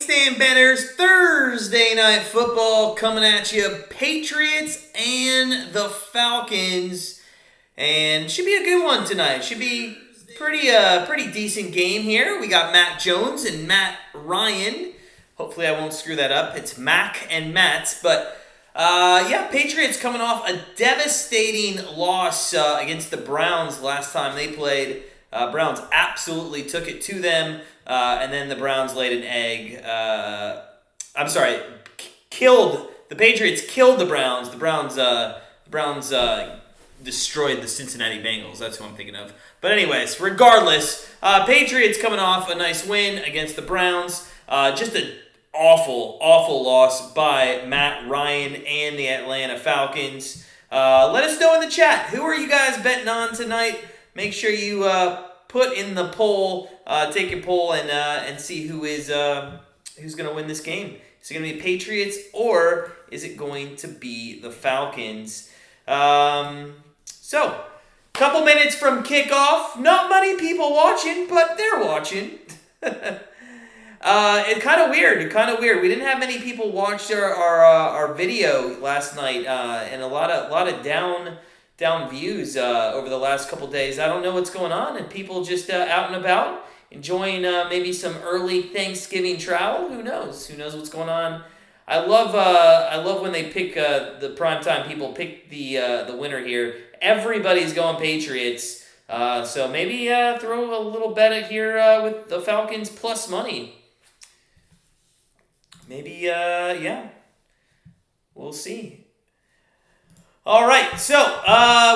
Grandstand Bettors, Thursday Night Football coming at you. Patriots and the Falcons. And should be a good one tonight. Should be pretty decent game here. We got Mac Jones and Matt Ryan. Hopefully I won't screw that up. It's Mac and Matt's. But Patriots coming off a devastating loss against the Browns last time they played. Browns absolutely took it to them, and then the Browns laid an egg. The Patriots killed the Browns. The Browns destroyed the Cincinnati Bengals. That's who I'm thinking of. But anyways, regardless, Patriots coming off a nice win against the Browns. Just an awful loss by Matt Ryan and the Atlanta Falcons. Let us know in the chat, who are you guys betting on tonight? Make sure you put in the poll, take your poll, and see who's going to win this game. Is it going to be Patriots or is it going to be the Falcons? So, couple minutes from kickoff. Not many people watching, but they're watching. It's kind of weird. We didn't have many people watch our video last night, and a lot of down views over the last couple days. I don't know what's going on, and people just out and about enjoying maybe some early Thanksgiving travel. Who knows? Who knows what's going on? I love when they pick the primetime people pick the winner here. Everybody's going Patriots, so maybe throw a little bet here with the Falcons plus money. Maybe we'll see. All right, so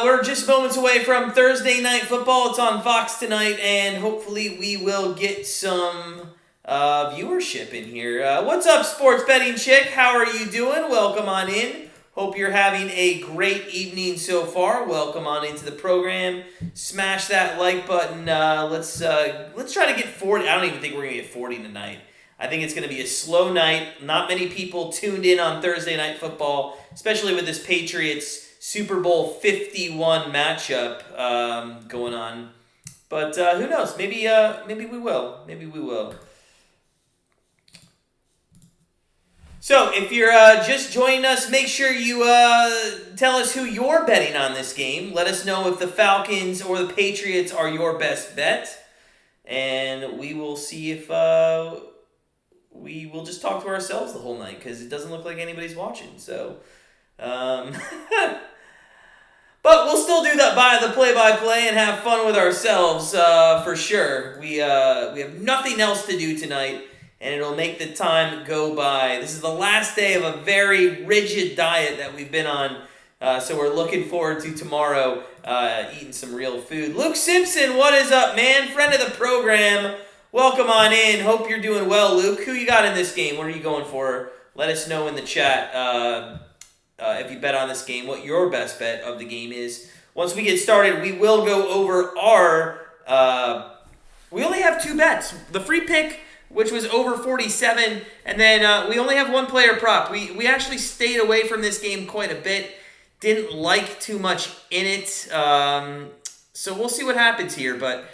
we're just moments away from Thursday Night Football. It's on Fox tonight, and hopefully we will get some viewership in here. What's up, sports betting chick? How are you doing? Welcome on in. Hope you're having a great evening so far. Welcome on into the program. Smash that like button. Let's try to get 40. I don't even think we're going to get 40 tonight. I think it's going to be a slow night. Not many people tuned in on Thursday Night Football, especially with this Patriots Super Bowl 51 matchup going on. But who knows? Maybe we will. Maybe we will. So if you're just joining us, make sure you tell us who you're betting on this game. Let us know if the Falcons or the Patriots are your best bet. And we will see if we will just talk to ourselves the whole night, because it doesn't look like anybody's watching. So, but we'll still do that by the play-by-play and have fun with ourselves for sure. We have nothing else to do tonight, and it'll make the time go by. This is the last day of a very rigid diet that we've been on, so we're looking forward to tomorrow eating some real food. Luke Simpson, what is up, man? Friend of the program. Welcome on in. Hope you're doing well, Luke. Who you got in this game? What are you going for? Let us know in the chat if you bet on this game, what your best bet of the game is. Once we get started, we will go over our... we only have two bets. The free pick, which was over 47, and then we only have one player prop. We actually stayed away from this game quite a bit. Didn't like too much in it. So we'll see what happens here, but...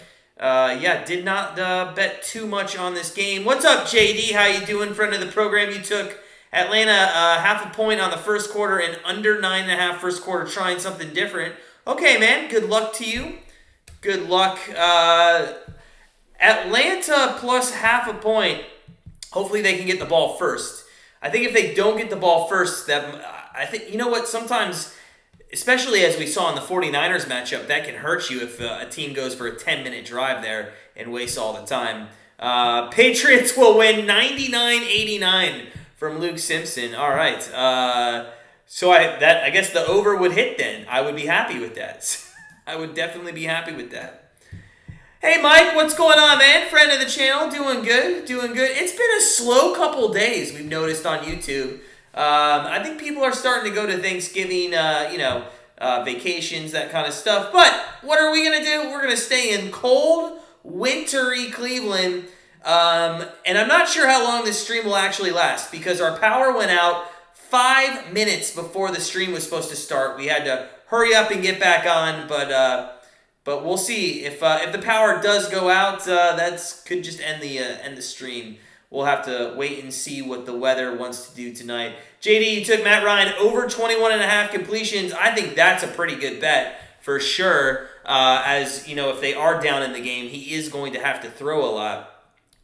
did not bet too much on this game. What's up, JD? How you doing? Friend of the program. You took Atlanta half a point on the first quarter and under 9.5 first quarter, trying something different. Okay, man. Good luck to you. Good luck. Atlanta plus half a point. Hopefully they can get the ball first. I think if they don't get the ball first, I think, you know what, sometimes... Especially as we saw in the 49ers matchup, that can hurt you if a team goes for a 10-minute drive there and wastes all the time. Patriots will win 99-89 from Luke Simpson. All right. So I guess the over would hit then. I would be happy with that. I would definitely be happy with that. Hey, Mike, what's going on, man? Friend of the channel, doing good. It's been a slow couple days, we've noticed on YouTube. I think people are starting to go to Thanksgiving, vacations, that kind of stuff. But what are we going to do? We're going to stay in cold, wintry Cleveland. And I'm not sure how long this stream will actually last, because our power went out 5 minutes before the stream was supposed to start. We had to hurry up and get back on, but we'll see. If the power does go out, that could just end the stream. we'll have to wait and see what the weather wants to do tonight. JD, you took Matt Ryan over 21.5 completions. I think that's a pretty good bet for sure. As you know, if they are down in the game, he is going to have to throw a lot.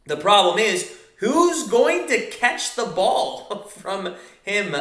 The problem is, who's going to catch the ball from him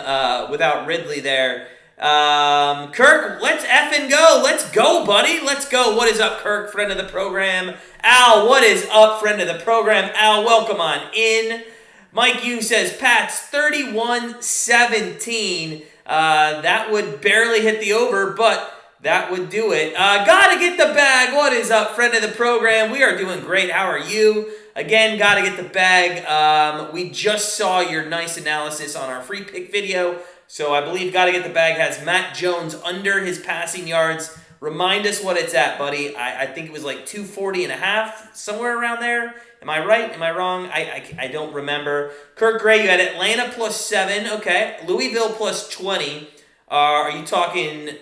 without Ridley there? Kirk, let's effing go. Let's go, buddy. Let's go. What is up, Kirk, friend of the program? Al, what is up, friend of the program? Al, welcome on in. Mike Yu says, Pats, 31-17. That would barely hit the over, but that would do it. Gotta get the bag. What is up, friend of the program? We are doing great. How are you? Again, gotta get the bag. We just saw your nice analysis on our free pick video. So I believe Gotta Get the Bag has Matt Jones under his passing yards. Remind us what it's at, buddy. I think it was like 240.5, somewhere around there. Am I right? Am I wrong? I don't remember. Kirk Gray, you had Atlanta +7. Okay. Louisville +20. Are you talking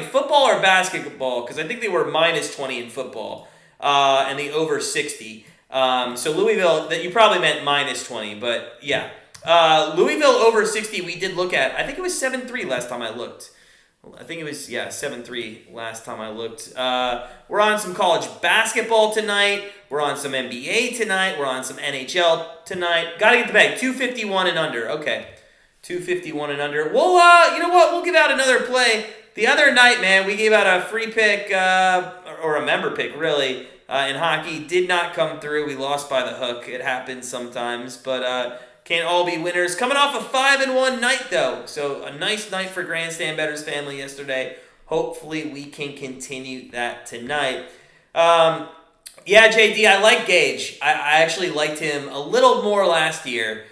football or basketball? Because I think they were -20 in football. And the over 60. So Louisville, that you probably meant -20, but yeah. Louisville over 60 we did look at. I think it was 7-3 last time I looked. I think it was, 7-3 last time I looked. We're on some college basketball tonight. We're on some NBA tonight. We're on some NHL tonight. Gotta get the bag. 251 and under. Okay. 251 and under. Well, you know what? We'll give out another play. The other night, man, we gave out a free pick, or a member pick, really, in hockey. Did not come through. We lost by the hook. It happens sometimes, but can't all be winners. Coming off a 5-1 night, though. So a nice night for Grandstand Bettors family yesterday. Hopefully we can continue that tonight. Yeah, JD, I like Gage. I actually liked him a little more last year.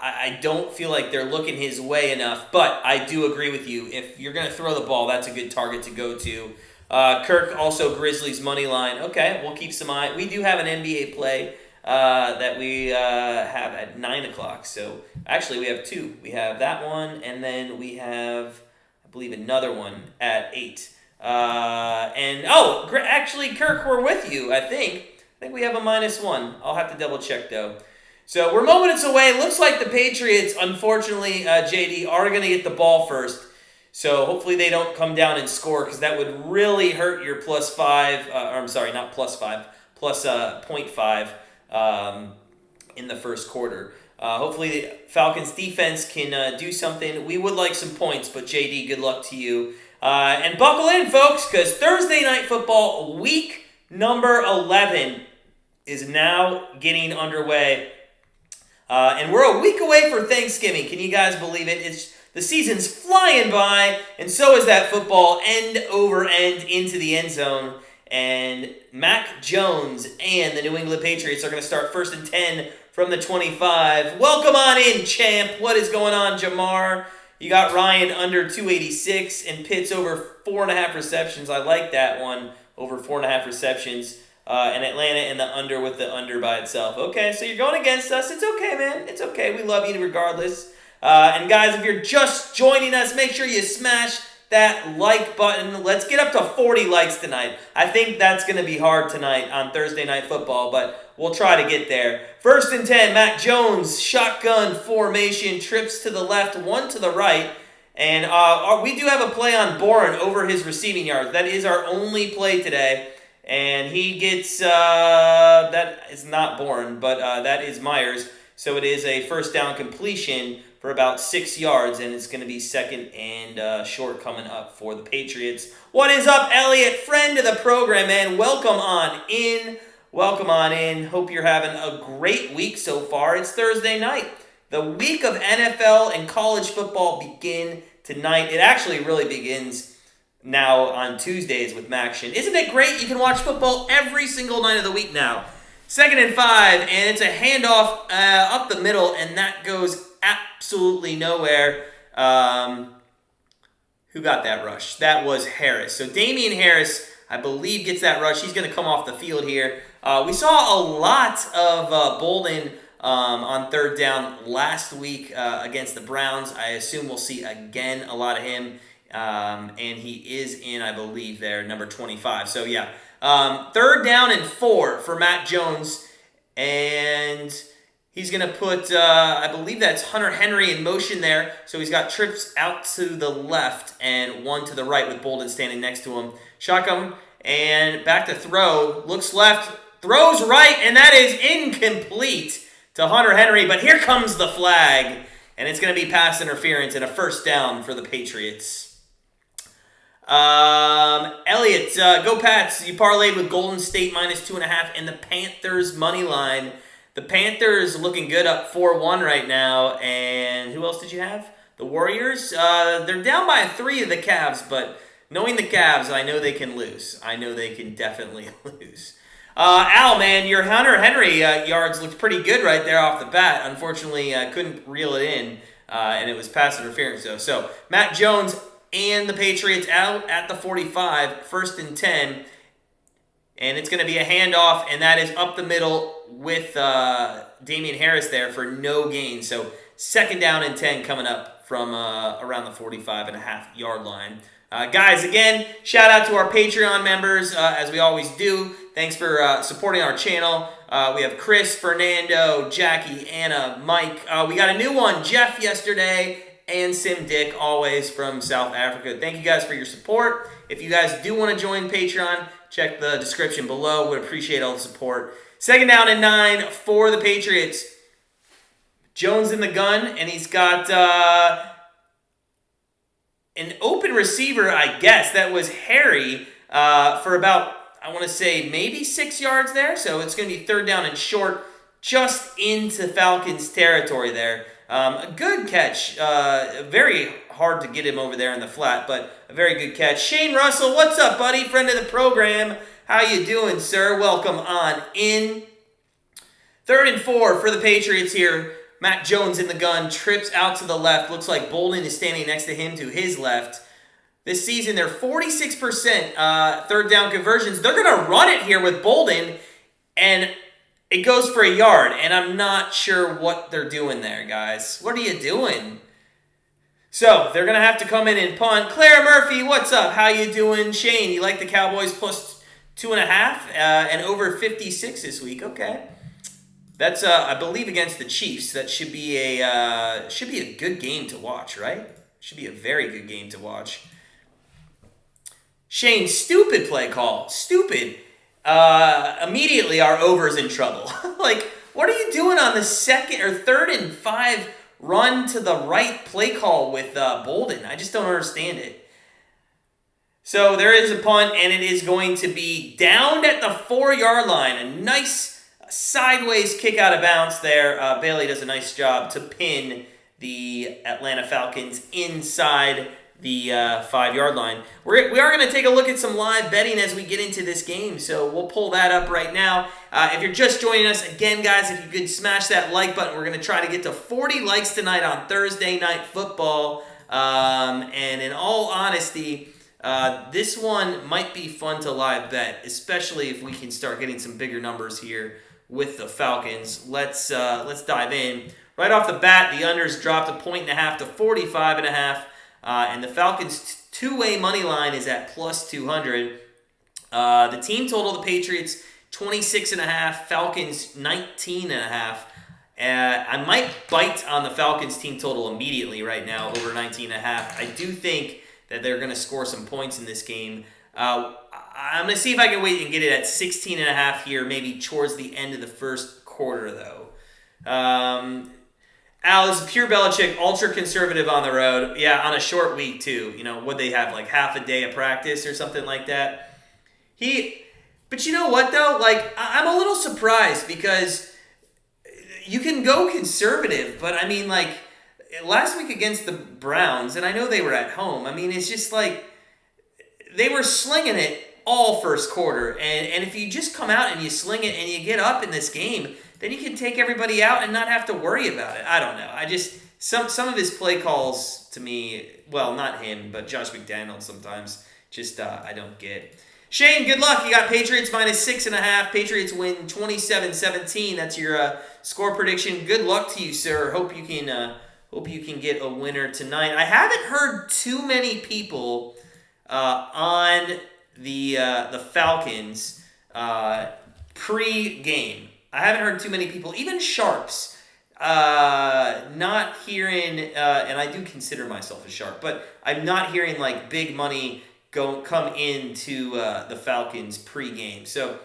I don't feel like they're looking his way enough, but I do agree with you. If you're going to throw the ball, that's a good target to go to. Kirk, also Grizzlies money line. Okay, we'll keep some eye. We do have an NBA play that we have at 9 o'clock. So actually we have two. We have that one, and then we have, I believe, another one at 8. Actually, Kirk, we're with you, I think. I think we have a -1. I'll have to double check, though. So we're moments away. Looks like the Patriots, unfortunately, JD, are going to get the ball first. So hopefully they don't come down and score, because that would really hurt your +5. I'm sorry, not +5, plus 0.5 in the first quarter. Hopefully the Falcons defense can do something. We would like some points, but JD, good luck to you. And buckle in, folks, because Thursday Night Football, week number 11, is now getting underway. And we're a week away for Thanksgiving. Can you guys believe it? The season's flying by, and so is that football end over end into the end zone. And Mac Jones and the New England Patriots are going to start 1st and 10 from the 25. Welcome on in, champ. What is going on, Jamar? You got Ryan under 286 and Pitts over 4.5 receptions. I like that one, over 4.5 receptions. And Atlanta in the under with the under by itself. Okay, so you're going against us. It's okay, man. It's okay. We love you regardless. And guys, if you're just joining us, make sure you smash that like button. Let's get up to 40 likes tonight. I think that's going to be hard tonight on Thursday Night Football, but we'll try to get there. 1st and 10, Mac Jones, shotgun formation, trips to the left, one to the right. And we do have a play on Bourne over his receiving yards. That is our only play today. And he gets, that is not Bourne, but that is Myers. So it is a 1st down completion for about 6 yards, and it's going to be 2nd and short coming up for the Patriots. What is up, Elliot? Friend of the program, man. Welcome on in. Welcome on in. Hope you're having a great week so far. It's Thursday night. The week of NFL and college football begin tonight. It actually really begins now on Tuesdays with Maction. Isn't it great? You can watch football every single night of the week now. 2nd and 5, and it's a handoff up the middle, and that goes absolutely nowhere. Who got that rush? That was Harris. So Damian Harris, I believe, gets that rush. He's going to come off the field here. We saw a lot of Bolden on 3rd down last week against the Browns. I assume we'll see again a lot of him. And he is in, I believe, there, number 25. So, yeah, 3rd down and 4 for Matt Jones. And he's going to put, I believe that's Hunter Henry in motion there. So he's got trips out to the left and one to the right with Bolden standing next to him. Shotgun and back to throw. Looks left, throws right, and that is incomplete to Hunter Henry. But here comes the flag, and it's going to be pass interference and a first down for the Patriots. Elliot, go Pats. You parlayed with Golden State -2.5 and the Panthers money line. The Panthers looking good, up 4-1 right now. And who else did you have? The Warriors. They're down by 3 of the Cavs, but knowing the Cavs, I know they can lose. I know they can definitely lose. Al, man, your Hunter Henry yards looked pretty good right there off the bat. Unfortunately, I couldn't reel it in, and it was pass interference, though. So Matt Jones and the Patriots out at the 45, 1st and 10. And it's going to be a handoff, and that is up the middle with Damian Harris there for no gain. So 2nd down and 10 coming up from around the 45.5-yard line. Guys, again, shout out to our Patreon members, as we always do. Thanks for supporting our channel. We have Chris, Fernando, Jackie, Anna, Mike. We got a new one, Jeff, yesterday, and Sim Dick, always from South Africa. Thank you guys for your support. If you guys do want to join Patreon, check the description below. Would appreciate all the support. 2nd down and 9 for the Patriots. Jones in the gun, and he's got an open receiver, I guess. That was Harry for about, I want to say, maybe 6 yards there. So it's going to be 3rd down and short, just into Falcons territory there. A good catch. Very hard to get him over there in the flat, but a very good catch. Shane Russell, what's up, buddy? Friend of the program. How you doing, sir? Welcome on in. 3rd and 4 for the Patriots here. Matt Jones in the gun, trips out to the left. Looks like Bolden is standing next to him to his left. This season, they're 46% 3rd down conversions. They're going to run it here with Bolden, and it goes for a yard, and I'm not sure what they're doing there, guys. What are you doing? So, they're going to have to come in and punt. Claire Murphy, what's up? How you doing? Shane, you like the Cowboys +2.5 and over 56 this week. Okay. That's, I believe, against the Chiefs. That should be a good game to watch, right? Should be a very good game to watch. Shane, stupid play call. Stupid. Immediately our over's in trouble. Like, what are you doing on the 2nd or 3rd and 5 run to the right play call with Bolden? I just don't understand it. So there is a punt, and it is going to be down at the 4-yard line. A nice sideways kick out of bounds there. Bailey does a nice job to pin the Atlanta Falcons inside the 5-yard line. We are going to take a look at some live betting as we get into this game, so we'll pull that up right now. If you're just joining us, again, guys, if you could smash that like button, we're going to try to get to 40 likes tonight on Thursday Night Football. And in all honesty, this one might be fun to live bet, especially if we can start getting some bigger numbers here with the Falcons. Let's dive in. Right off the bat, the unders dropped 1.5 to 45.5. And the Falcons' two-way money line is at +200. The team total, the Patriots, 26.5. Falcons, 19.5. I might bite on the Falcons' team total immediately right now, over 19.5. I do think that they're going to score some points in this game. I'm going to see if I can wait and get it at 16.5 here, maybe towards the end of the first quarter, though. Al, this is pure Belichick, ultra-conservative on the road. Yeah, on a short week, too. You know, would they have, like, half a day of practice or something like that? But you know what, though? Like, I'm a little surprised because you can go conservative, but, I mean, like, last week against the Browns, and I know they were at home, I mean, it's just like they were slinging it all first quarter. And if you just come out and you sling it and you get up in this game, then you can take everybody out and not have to worry about it. I don't know. I just, some of his play calls to me, well, not him, but Josh McDaniels sometimes, just I don't get. Shane, good luck. You got Patriots -6.5. Patriots win 27-17. That's your score prediction. Good luck to you, sir. Hope you can get a winner tonight. I haven't heard too many people on the Falcons pre-game. I haven't heard too many people, even sharps, not hearing, and I do consider myself a sharp, but I'm not hearing like big money come into the Falcons pregame. So,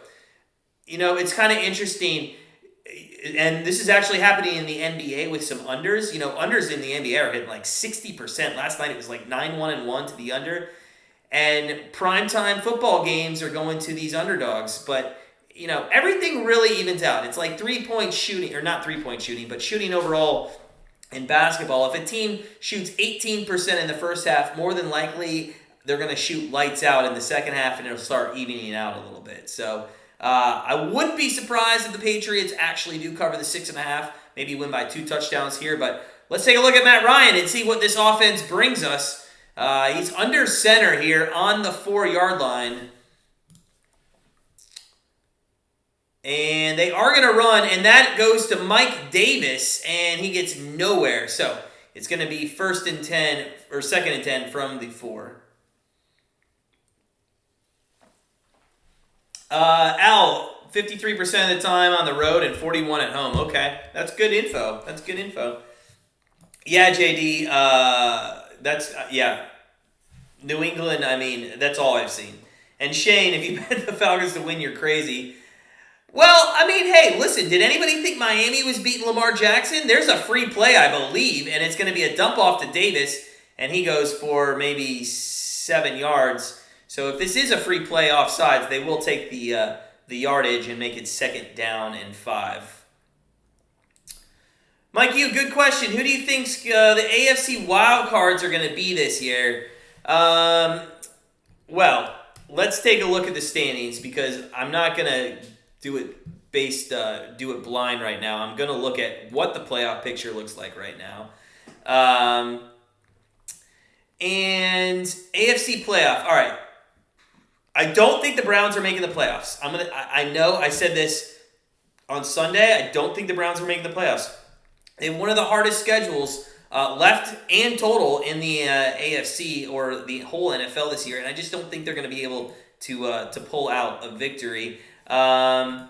it's kind of interesting. And this is actually happening in the NBA with some unders. Unders in the NBA are hitting like 60%. Last night it was like 9-1-1 to the under. And primetime football games are going to these underdogs. But, everything really evens out. It's like 3-point shooting, or not 3-point shooting, but shooting overall in basketball. If a team shoots 18% in the first half, more than likely they're going to shoot lights out in the second half and it'll start evening out a little bit. So, I wouldn't be surprised if the Patriots actually do cover the 6.5, maybe win by 2 touchdowns here. But let's take a look at Matt Ryan and see what this offense brings us. He's under center here on the 4-yard line. And they are going to run, and that goes to Mike Davis, and he gets nowhere. So it's going to be 1st and 10, or 2nd and 10 from the 4. Al, 53% of the time on the road and 41 at home. Okay, that's good info. Yeah, JD, New England, that's all I've seen. And Shane, if you bet the Falcons to win, you're crazy. Well, hey, listen, did anybody think Miami was beating Lamar Jackson? There's a free play, I believe, and it's going to be a dump off to Davis, and he goes for maybe 7 yards. So if this is a free play offsides, they will take the yardage and make it 2nd down and 5. Mike, good question. Who do you think the AFC wildcards are going to be this year? Well, let's take a look at the standings because I'm not going to do it blind right now. I'm going to look at what the playoff picture looks like right now. And AFC playoff. All right. I don't think the Browns are making the playoffs. I know I said this on Sunday. I don't think the Browns are making the playoffs. They have one of the hardest schedules left and total in the AFC or the whole NFL this year, and I just don't think they're going to be able to pull out a victory. I'm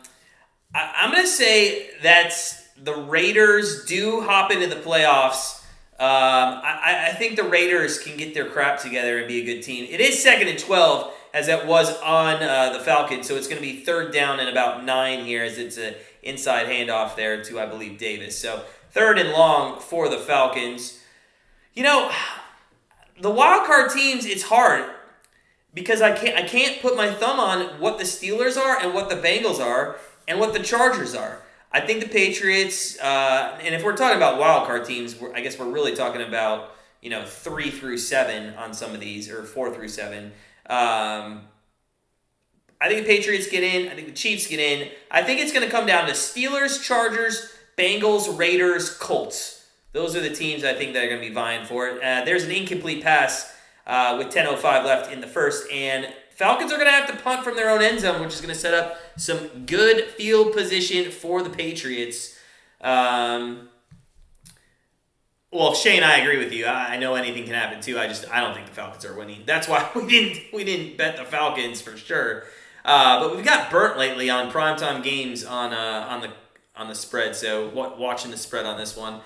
going to say that the Raiders do hop into the playoffs. I think the Raiders can get their crap together and be a good team. It is 2nd and 12. As that was on the Falcons. So it's going to be 3rd down and about 9 here as it's an inside handoff there to, I believe, Davis. So 3rd and long for the Falcons. The wild card teams, it's hard because I can't put my thumb on what the Steelers are and what the Bengals are and what the Chargers are. I think the Patriots, and if we're talking about wild card teams, I guess we're really talking about 3 through 7 on some of these, or 4 through 7. I think the Patriots get in. I think the Chiefs get in. I think it's going to come down to Steelers, Chargers, Bengals, Raiders, Colts. Those are the teams I think that are going to be vying for it. There's an incomplete pass with 10:05 left in the first, and Falcons are going to have to punt from their own end zone, which is going to set up some good field position for the Patriots. Well, Shane, I agree with you. I know anything can happen too. I don't think the Falcons are winning. That's why we didn't bet the Falcons for sure. But we've got burnt lately on primetime games on the spread. So watching the spread on this one.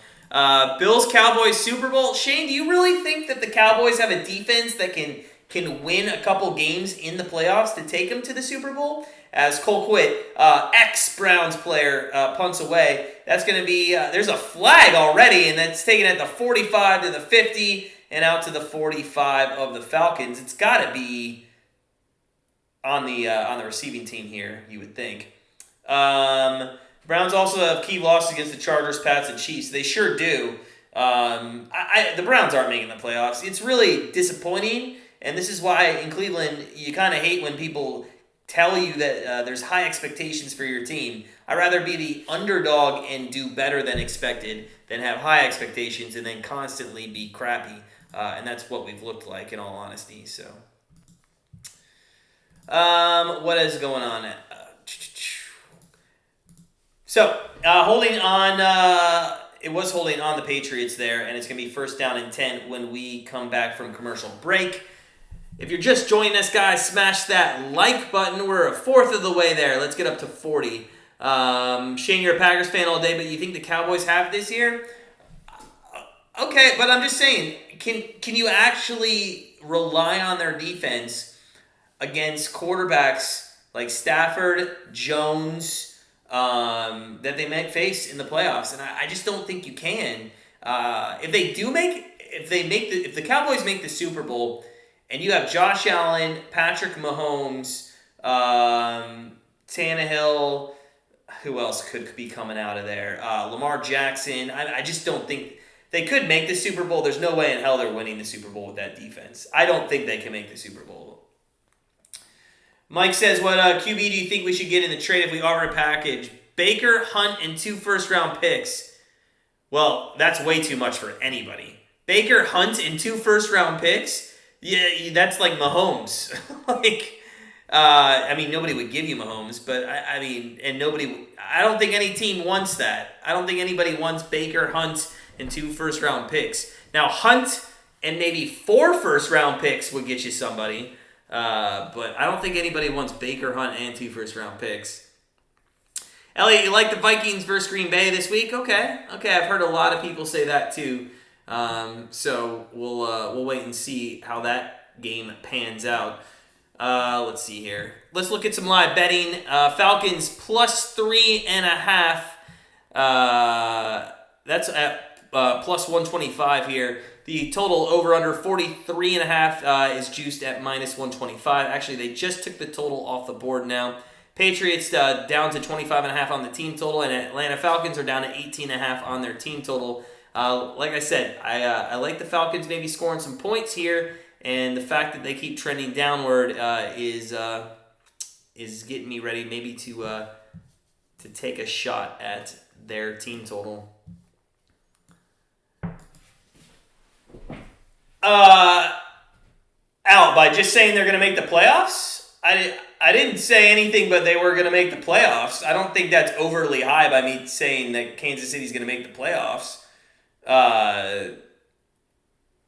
Bills Cowboys Super Bowl. Shane, do you really think that the Cowboys have a defense that can win a couple games in the playoffs to take them to the Super Bowl? As Colquitt, ex-Browns player, punts away. That's going to be, there's a flag already, and that's taken at the 45 to the 50 and out to the 45 of the Falcons. It's got to be on the receiving team here, you would think. Browns also have key losses against the Chargers, Pats, and Chiefs. They sure do. The Browns aren't making the playoffs. It's really disappointing, and this is why in Cleveland you kind of hate when people tell you that there's high expectations for your team. I'd rather be the underdog and do better than expected than have high expectations and then constantly be crappy. And that's what we've looked like, in all honesty. So, what is going on? Holding on. It was holding on the Patriots there, and it's going to be 1st down and 10 when we come back from commercial break. If you're just joining us, guys, smash that like button. We're a fourth of the way there. Let's get up to 40. Shane, you're a Packers fan all day, but you think the Cowboys have this year? Okay, but I'm just saying, can you actually rely on their defense against quarterbacks like Stafford, Jones, that they might face in the playoffs? And I just don't think you can. If the Cowboys make the Super Bowl, and you have Josh Allen, Patrick Mahomes, Tannehill, who else could be coming out of there? Lamar Jackson. I just don't think they could make the Super Bowl. There's no way in hell they're winning the Super Bowl with that defense. I don't think they can make the Super Bowl. Mike says, what QB do you think we should get in the trade if we offer a package? Baker, Hunt, and 2 first-round picks. Well, that's way too much for anybody. Baker, Hunt, and 2 first-round picks? Yeah, that's like Mahomes. Nobody would give you Mahomes, but I don't think any team wants that. I don't think anybody wants Baker, Hunt, and 2 first-round picks. Now, Hunt and maybe 4 first-round picks would get you somebody, but I don't think anybody wants Baker, Hunt, and 2 first-round picks. Elliot, you like the Vikings versus Green Bay this week? Okay, I've heard a lot of people say that too. So we'll wait and see how that game pans out. Let's see here. Let's look at some live betting. Falcons plus 3.5. That's at plus 125 here. The total over under 43.5 is juiced at minus 125. Actually, they just took the total off the board now. Patriots down to 25.5 on the team total, and Atlanta Falcons are down to 18.5 on their team total. Like I said, I like the Falcons maybe scoring some points here, and the fact that they keep trending downward is getting me ready maybe to take a shot at their team total. Al, by just saying they're going to make the playoffs? I didn't say anything but they were going to make the playoffs. I don't think that's overly high by me saying that Kansas City's going to make the playoffs.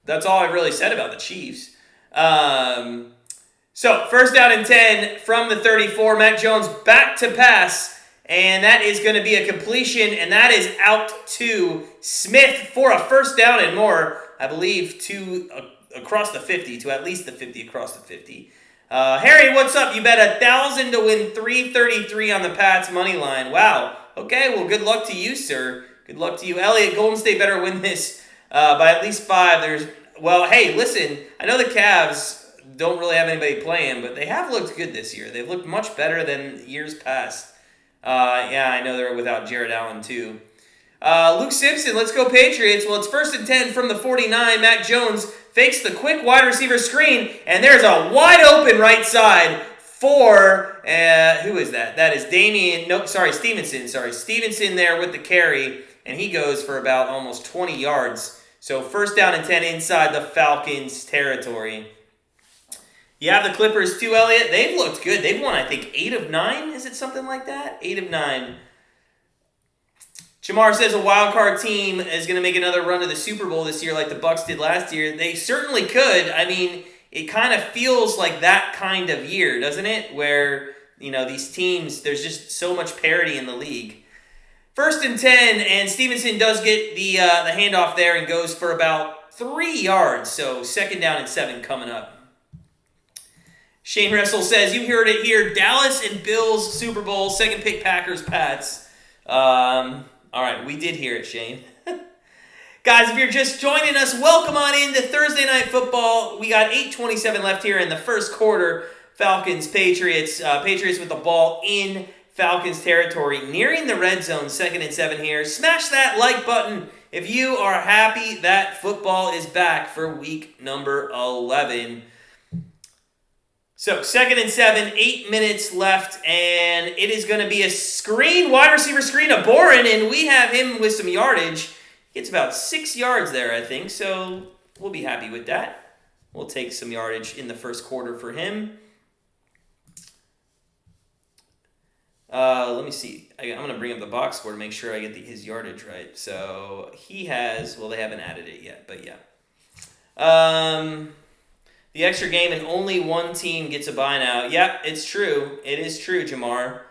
That's all I really said about the Chiefs. So, first down and 10 from the 34. Mac Jones back to pass, and that is going to be a completion, and that is out to Smith for a first down and more, I believe, to across the 50, to at least the 50 across the 50. Harry, what's up? You bet 1,000 to win 333 on the Pats money line. Wow. Okay, well, good luck to you, sir. Good luck to you. Elliot, Golden State better win this by at least 5. Hey, listen, I know the Cavs don't really have anybody playing, but they have looked good this year. They've looked much better than years past. I know they're without Jared Allen, too. Luke Simpson, let's go Patriots. Well, it's first and 10 from the 49. Mac Jones fakes the quick wide receiver screen, and there's a wide open right side for, who is that? That is Stevenson. Stevenson there with the carry, and he goes for about almost 20 yards. So first down and 10 inside the Falcons' territory. You have the Clippers too, Elliot. They've looked good. They've won, I think, 8 of 9. Is it something like that? 8 of 9. Jamar says a wild card team is going to make another run to the Super Bowl this year like the Bucs did last year. They certainly could. I mean, it kind of feels like that kind of year, doesn't it? Where, these teams, there's just so much parity in the league. First and 10, and Stevenson does get the handoff there and goes for about 3 yards. So second down and 7 coming up. Shane Russell says, you heard it here, Dallas and Bills Super Bowl, second pick Packers, Pats. All right, we did hear it, Shane. Guys, if you're just joining us, welcome on into Thursday Night Football. We got 8:27 left here in the first quarter. Falcons, Patriots. Patriots with the ball in Falcons territory, nearing the red zone, second and 7 here. Smash that like button if you are happy that football is back for week number 11. So, second and 7, 8 minutes left, and it is going to be a screen, wide receiver screen of Boren, and we have him with some yardage. He gets about 6 yards there, I think, so we'll be happy with that. We'll take some yardage in the first quarter for him. Let me see. I'm going to bring up the box score to make sure I get his yardage right. So, he has, they haven't added it yet, but yeah. The extra game and only one team gets a bye now. Yep, it's true. It is true, Jamar.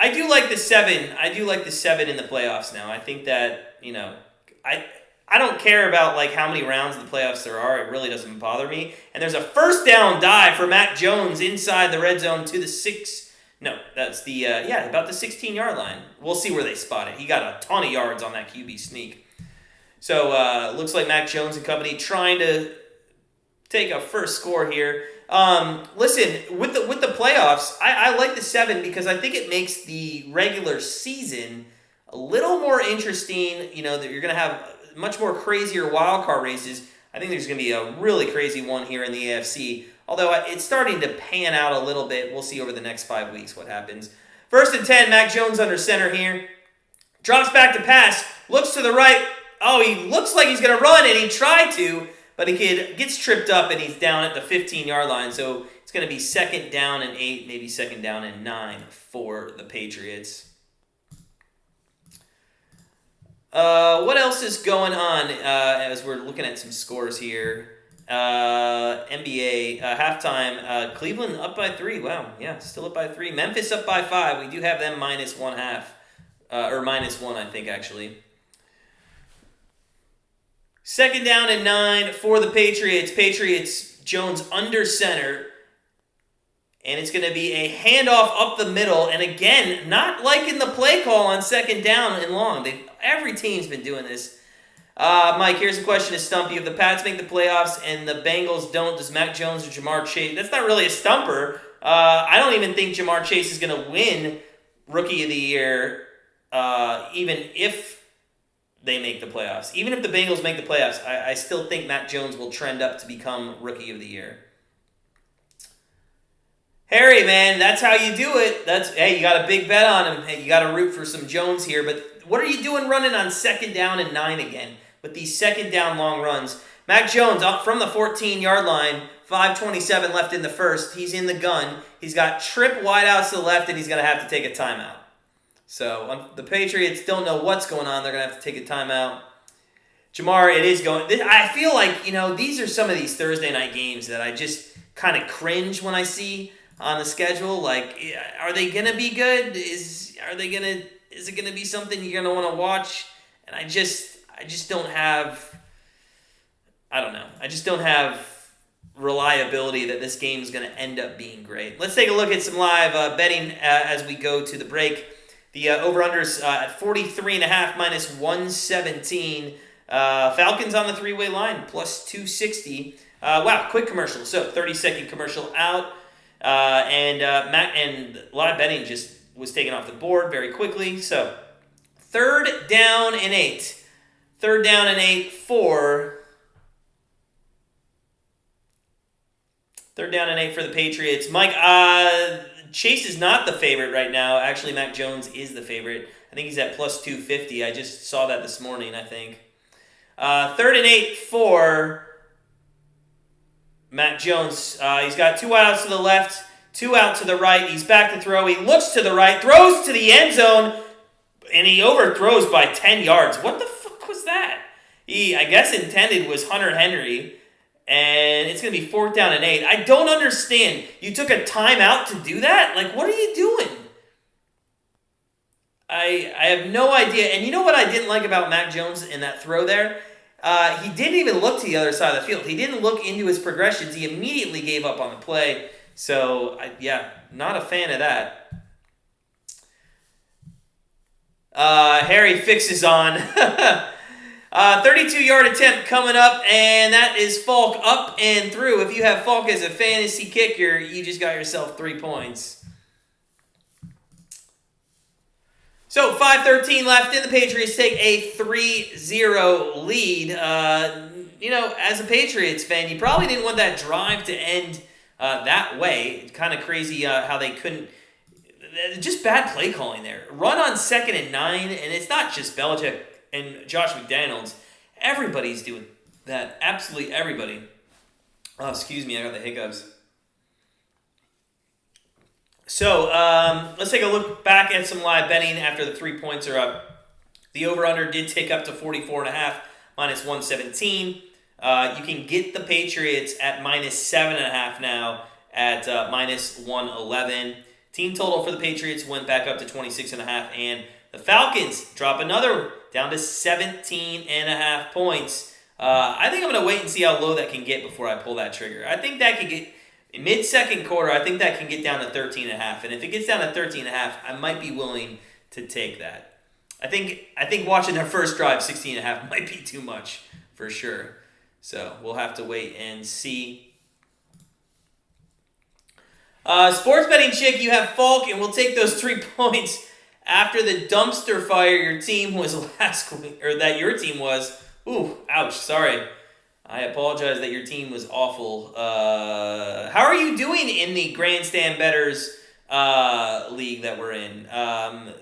I do like the 7. I do like the 7 in the playoffs now. I think that, I don't care about like how many rounds of the playoffs there are. It really doesn't bother me. And there's a first down dive for Mac Jones inside the red zone to the 6. No, that's the about the 16-yard line. We'll see where they spot it. He got a ton of yards on that QB sneak. So looks like Mac Jones and company trying to take a first score here. Listen, with the playoffs, I like the 7 because I think it makes the regular season a little more interesting. You know, that you're going to have much more crazier wild card races. I think there's going to be a really crazy one here in the AFC. Although it's starting to pan out a little bit. We'll see over the next 5 weeks what happens. 1st and 10, Mac Jones under center here. Drops back to pass. Looks to the right. Oh, he looks like he's going to run, and he tried to. But he gets tripped up, and he's down at the 15-yard line. So it's going to be 2nd down and 8, maybe 2nd down and 9 for the Patriots. What else is going on as we're looking at some scores here? NBA halftime. Cleveland up by 3. Wow, yeah, still up by 3. Memphis up by 5. We do have them -1/2, or -1, I think actually. 2nd down and 9 for the Patriots. Patriots, Jones under center. And it's going to be a handoff up the middle. And again, not liking the play call on 2nd down and long. Every team's been doing this. Mike, here's a question to stump you. If the Pats make the playoffs and the Bengals don't, does Mac Jones or Jamar Chase? That's not really a stumper. I don't even think Jamar Chase is going to win Rookie of the Year, even if they make the playoffs. Even if the Bengals make the playoffs, I still think Mac Jones will trend up to become Rookie of the Year. Harry, man, that's how you do it. Hey, you got a big bet on him. Hey, you got to root for some Jones here. But what are you doing running on 2nd down and 9 again with these 2nd down long runs? Mac Jones up from the 14-yard line, 5:27 left in the first. He's in the gun. He's got trip wide out to the left, and he's going to have to take a timeout. So the Patriots don't know what's going on. They're going to have to take a timeout. Jamar, it is going. I feel like, these are some of these Thursday night games that I just kind of cringe when I see on the schedule. Like, are they gonna be good? Is it gonna be something you're gonna want to watch? And I just don't have. I don't know. I just don't have reliability that this game is gonna end up being great. Let's take a look at some live betting as we go to the break. The over/unders at 43.5 -117. Falcons on the 3-way line +260. Wow, quick commercial. So 30-second commercial out. And live betting just was taken off the board very quickly. So 3rd down and 8. 3rd down and 8 for the Patriots. Mike, Chase is not the favorite right now. Actually, Mac Jones is the favorite. I think he's at +250. I just saw that this morning, I think. 3rd and 8 for Mac Jones. He's got 2 outs to the left, 2 out to the right. He's back to throw. He looks to the right, throws to the end zone, and he overthrows by 10 yards. What the fuck was that? He, I guess, intended was Hunter Henry, and it's going to be 4th down and 8. I don't understand. You took a timeout to do that? Like, what are you doing? I have no idea. And you know what I didn't like about Mac Jones in that throw there? He didn't even look to the other side of the field. He didn't look into his progressions. He immediately gave up on the play. So, not a fan of that. Harry fixes on. 32-yard attempt coming up, and that is Falk up and through. If you have Falk as a fantasy kicker, you just got yourself 3 points. So 5:13 left, and the Patriots take a 3-0 lead. As a Patriots fan, you probably didn't want that drive to end that way. It's kind of crazy how they couldn't. Just bad play calling there. Run on 2nd and 9, and it's not just Belichick and Josh McDaniels. Everybody's doing that. Absolutely everybody. Oh, excuse me, I got the hiccups. So, let's take a look back at some live betting after the 3 points are up. The over-under did tick up to 44.5, -117. You can get the Patriots at -7.5 now at -111. Team total for the Patriots went back up to 26.5, and the Falcons drop another down to 17.5 points. I think I'm going to wait and see how low that can get before I pull that trigger. I think that could get, in mid-second quarter, I think that can get down to 13.5. And if it gets down to 13.5, I might be willing to take that. I think watching their first drive, 16.5 might be too much for sure. So we'll have to wait and see. Sports betting chick, you have Falk, and we'll take those 3 points after the dumpster fire your team was last week, or that your team was. Ooh, ouch, sorry. I apologize that your team was awful. How are you doing in the Grandstand Bettors league that we're in?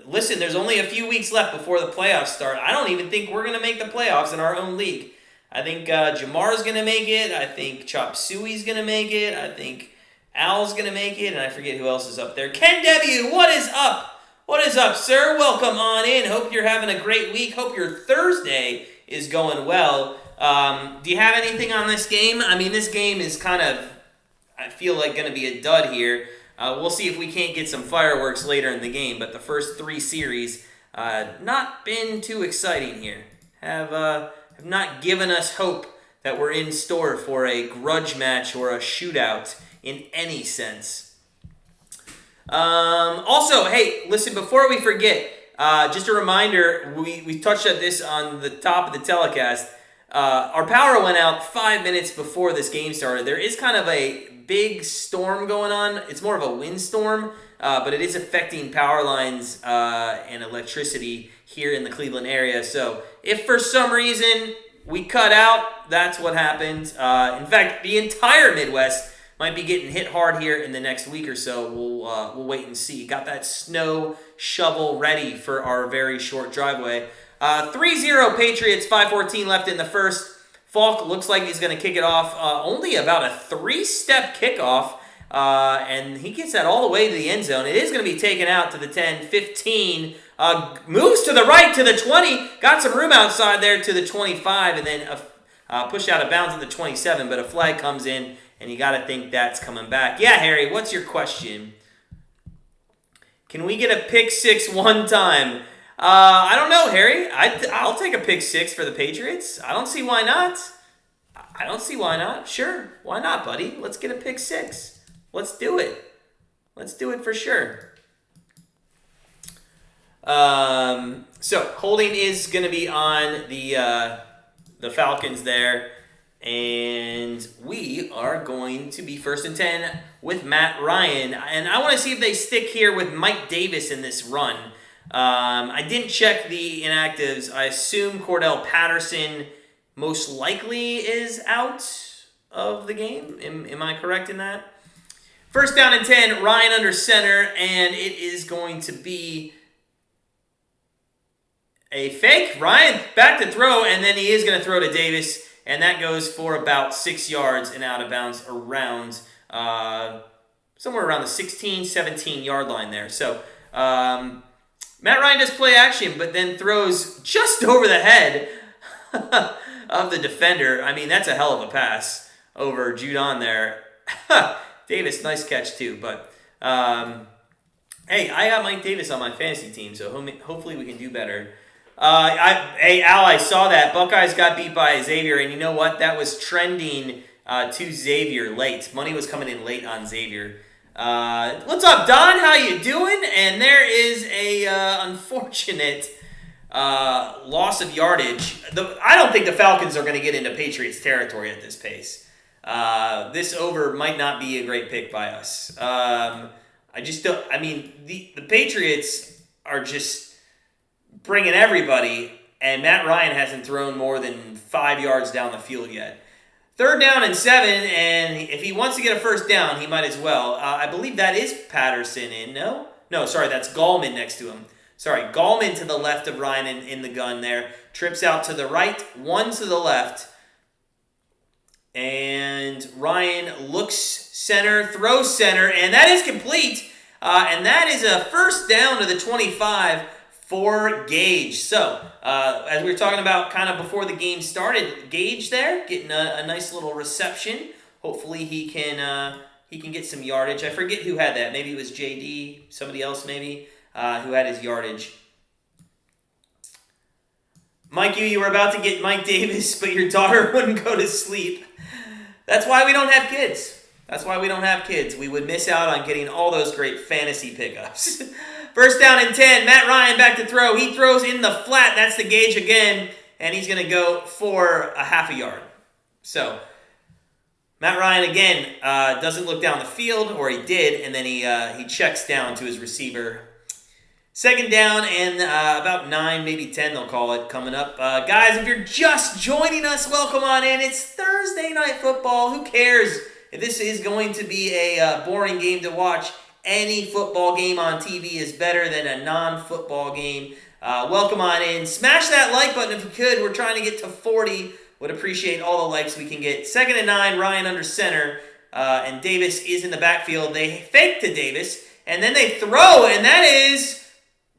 Listen, there's only a few weeks left before the playoffs start. I don't even think we're going to make the playoffs in our own league. I think Jamar's going to make it. I think Chop Suey's going to make it. I think Al's going to make it. And I forget who else is up there. Ken W., what is up? What is up, sir? Welcome on in. Hope you're having a great week. Hope your Thursday is going well. Do you have anything on this game? I mean, this game is kind of, I feel like, going to be a dud here. We'll see if we can't get some fireworks later in the game, but the first 3 series not been too exciting here. Have not given us hope that we're in store for a grudge match or a shootout in any sense. Also, hey, listen, before we forget, just a reminder, we touched on this on the top of the telecast. Our power went out 5 minutes before this game started. There is kind of a big storm going on. It's more of a windstorm, but it is affecting power lines and electricity here in the Cleveland area. So if for some reason we cut out, that's what happened. In fact, the entire Midwest might be getting hit hard here in the next week or so. We'll wait and see. Got that snow shovel ready for our very short driveway. 3-0 Patriots, 5:14 left in the first. Falk looks like he's going to kick it off. Only about a 3-step kickoff, and he gets that all the way to the end zone. It is going to be taken out to the 10, 15, moves to the right to the 20, got some room outside there to the 25, and then pushed out of bounds at the 27, but a flag comes in, and you got to think that's coming back. Yeah, Harry, what's your question? Can we get a pick 6 one time? I don't know, Harry. I'll take a pick 6 for the Patriots. I don't see why not. Sure, why not, buddy? Let's get a pick 6. Let's do it. Let's do it for sure. So holding is going to be on the Falcons there, and we are going to be 1st and 10 with Matt Ryan, and I want to see if they stick here with Mike Davis in this run. I didn't check the inactives. I assume Cordell Patterson most likely is out of the game. Am I correct in that? 1st down and 10, Ryan under center, and it is going to be a fake. Ryan back to throw, and then he is going to throw to Davis, and that goes for about 6 yards and out of bounds around somewhere around the 16, 17-yard line there. So, Matt Ryan does play action, but then throws just over the head of the defender. I mean, that's a hell of a pass over Judon there. Davis, nice catch too. But, hey, I got Mike Davis on my fantasy team, so hopefully we can do better. Hey, Al, I saw that. Buckeyes got beat by Xavier, and you know what? That was trending to Xavier late. Money was coming in late on Xavier. What's up, Don? How you doing? And there is a unfortunate loss of yardage. I don't think the Falcons are going to get into Patriots territory at this pace. This over might not be a great pick by us. I just don't. I mean, the Patriots are just bringing everybody, and Matt Ryan hasn't thrown more than 5 yards down the field yet. 3rd down and 7, and if he wants to get a 1st down, he might as well. I believe that is Patterson in. No, sorry, that's Gallman next to him. Sorry, Gallman to the left of Ryan in the gun there. Trips out to the right, 1 to the left. And Ryan looks center, throws center, and that is complete. And that is a 1st down to the 25 for Gage. So, as we were talking about kind of before the game started, Gage there getting a nice little reception. Hopefully he can he can get some yardage. I forget who had that. Maybe it was JD, somebody else maybe, who had his yardage. Mike, you were about to get Mike Davis, but your daughter wouldn't go to sleep. That's why we don't have kids. That's why we don't have kids. We would miss out on getting all those great fantasy pickups. First down and 10. Matt Ryan back to throw. He throws in the flat. That's the gauge again. And he's going to go for a half a yard. So, Matt Ryan, again, doesn't look down the field, or he did, and then he checks down to his receiver. Second down and about 9, maybe 10 they'll call it, coming up. Guys, if you're just joining us, welcome on in. It's Thursday Night Football. Who cares if this is going to be a boring game to watch? Any football game on TV is better than a non-football game. Welcome on in. Smash that like button if you could. We're trying to get to 40. Would appreciate all the likes we can get. Second and 9, Ryan under center, and Davis is in the backfield. They fake to Davis, and then they throw, and that is...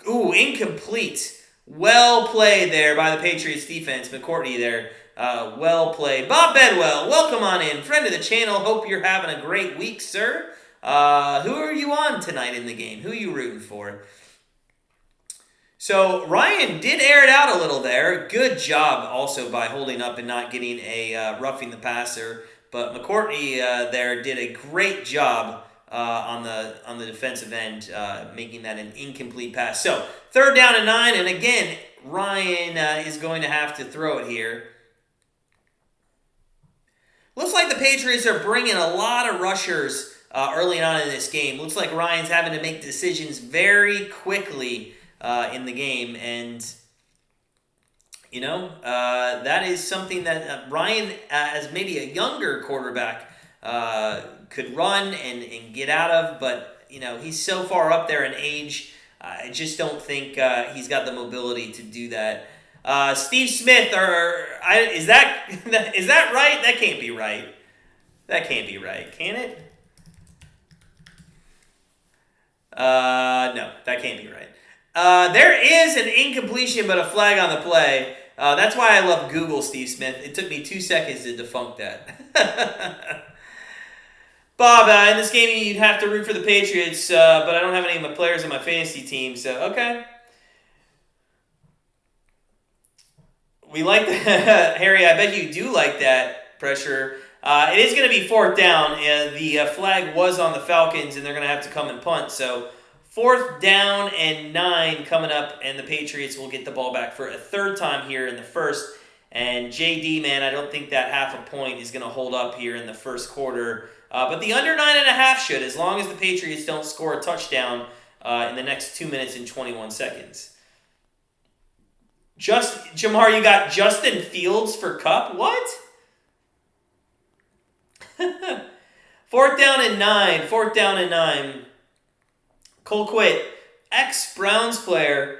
incomplete. Well played there by the Patriots defense. McCourtney there. Well played. Bob Bedwell, welcome on in. Friend of the channel. Hope you're having a great week, sir. Who are you on tonight in the game? Who are you rooting for? So, Ryan did air it out a little there. Good job also by holding up and not getting a roughing the passer. But McCourtney there did a great job on the defensive end, making that an incomplete pass. So, third down and 9, and again, Ryan is going to have to throw it here. Looks like the Patriots are bringing a lot of rushers early on in this game. Looks like Ryan's having to make decisions very quickly in the game, and that is something that Ryan, as maybe a younger quarterback, could run and get out of, but he's so far up there in age, I just don't think he's got the mobility to do that. Steve Smith, is that right? That can't be right. That can't be right, can it? No, that can't be right. There is an incompletion, but a flag on the play. That's why I love Google, Steve Smith. It took me 2 seconds to defunct that. Bob, in this game you'd have to root for the Patriots, but I don't have any of my players on my fantasy team, so okay. We like that. Harry, I bet you do like that pressure. It is going to be fourth down. The flag was on the Falcons, and they're going to have to come and punt, so fourth down and 9 coming up, and the Patriots will get the ball back for a third time here in the first. And JD, man, I don't think that half a point is going to hold up here in the first quarter. But the under 9.5 should, as long as the Patriots don't score a touchdown in the next 2 minutes and 21 seconds. Jamar, you got Justin Fields for Cup? What? Fourth down and 9. Colquitt, ex-Browns player,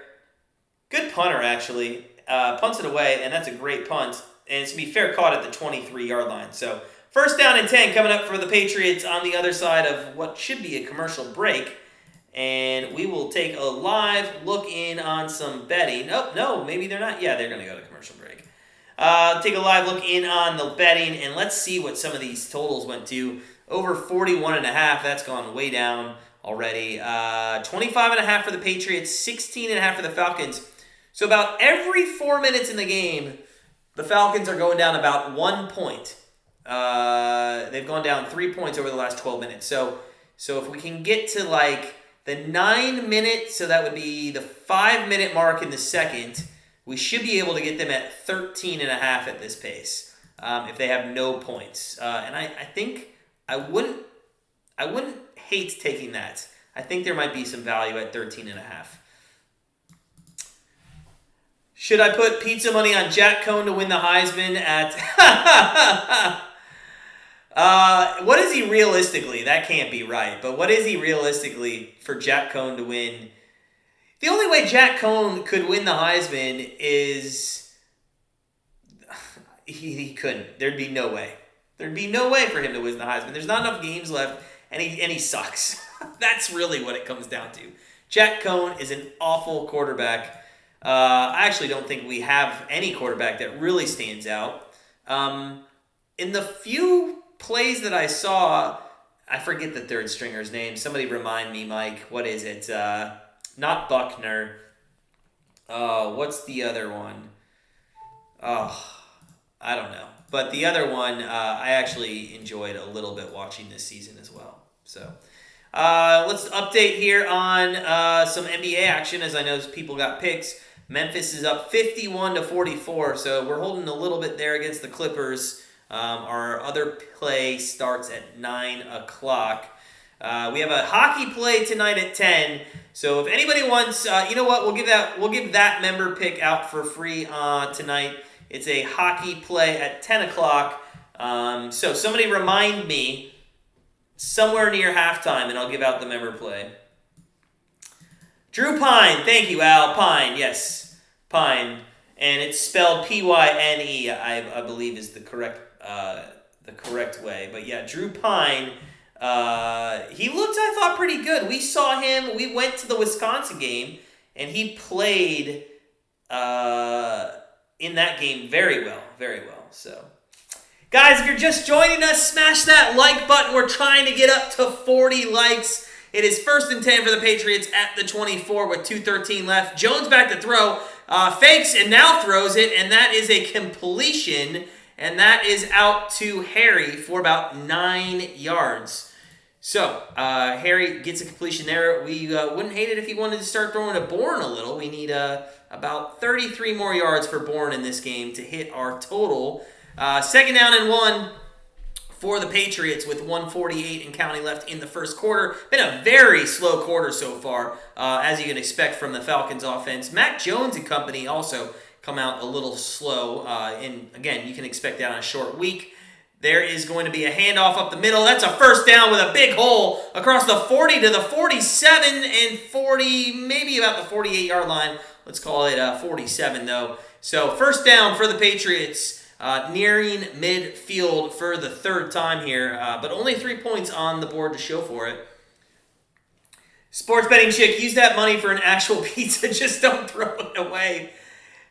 good punter actually, punts it away, and that's a great punt. And it's going to be fair caught at the 23-yard line. So first down and 10 coming up for the Patriots on the other side of what should be a commercial break. And we will take a live look in on some betting. Oh, no, maybe they're not. Yeah, they're going to go to commercial break. Take a live look in on the betting, and let's see what some of these totals went to. Over 41.5, that's gone way down already. 25.5 for the Patriots, 16.5 for the Falcons. So about every 4 minutes in the game, the Falcons are going down about 1 point. They've gone down 3 points over the last 12 minutes. So if we can get to like the 9 minute, so that would be the 5 minute mark in the second, we should be able to get them at 13.5 at this pace if they have no points. And I think I wouldn't hate taking that. I think there might be some value at 13.5. Should I put pizza money on Jack Cohn to win the Heisman at... what is he realistically? That can't be right. But what is he realistically for Jack Cohn to win? The only way Jack Cohn could win the Heisman is... He couldn't. There'd be no way. There'd be no way for him to win the Heisman. There's not enough games left, and he sucks. That's really what it comes down to. Jack Cohn is an awful quarterback. I actually don't think we have any quarterback that really stands out. In the few plays that I saw, I forget the third stringer's name. Somebody remind me, Mike. What is it? Not Buckner. What's the other one? Oh, I don't know. But the other one, I actually enjoyed a little bit watching this season as well. So let's update here on some NBA action, as I know people got picks. Memphis is up 51-44, so we're holding a little bit there against the Clippers. Our other play starts at 9 o'clock. We have a hockey play tonight at 10. So if anybody wants, you know what, we'll give that member pick out for free tonight. It's a hockey play at 10 o'clock. So somebody remind me somewhere near halftime, and I'll give out the member play. Drew Pine, thank you, Al. Pine, yes, Pine, and it's spelled Pyne. I believe is the correct way. But yeah, Drew Pine. He looked, I thought, pretty good. We saw him. We went to the Wisconsin game, and he played in that game very well, very well. So, guys, if you're just joining us, smash that like button. We're trying to get up to 40 likes. It is 1st and 10 for the Patriots at the 24 with 2:13 left. Jones back to throw. Fakes and now throws it, and that is a completion, and that is out to Harry for about 9 yards. So, Harry gets a completion there. We wouldn't hate it if he wanted to start throwing to Bourne a little. We need about 33 more yards for Bourne in this game to hit our total. 2nd down and 1 for the Patriots with 1:48 and counting left in the first quarter. Been a very slow quarter so far, as you can expect from the Falcons offense. Mac Jones and company also come out a little slow. And again, you can expect that on a short week. There is going to be a handoff up the middle. That's a 1st down with a big hole across the 40 to the 47 and 40, maybe about the 48-yard line. Let's call it 47, though. So 1st down for the Patriots, nearing midfield for the 3rd time here, but only 3 points on the board to show for it. Sports betting chick, use that money for an actual pizza. Just don't throw it away.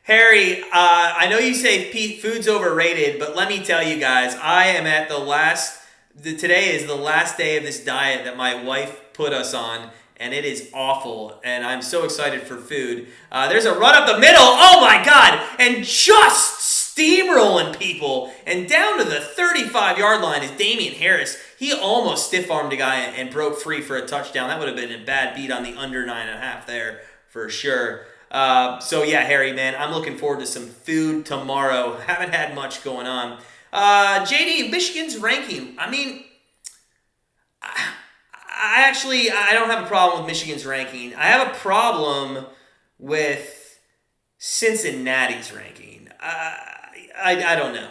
Harry, I know you say food's overrated, but let me tell you guys, I am at today is the last day of this diet that my wife put us on, and it is awful, and I'm so excited for food. There's a run up the middle, oh my God, and just steamrolling people, and down to the 35-yard line is Damian Harris. He almost stiff-armed a guy and broke free for a touchdown. That would have been a bad beat on the under 9.5 there for sure. So yeah, Harry, man, I'm looking forward to some food tomorrow. Haven't had much going on. JD, Michigan's ranking. I mean, I don't have a problem with Michigan's ranking. I have a problem with Cincinnati's ranking. I don't know.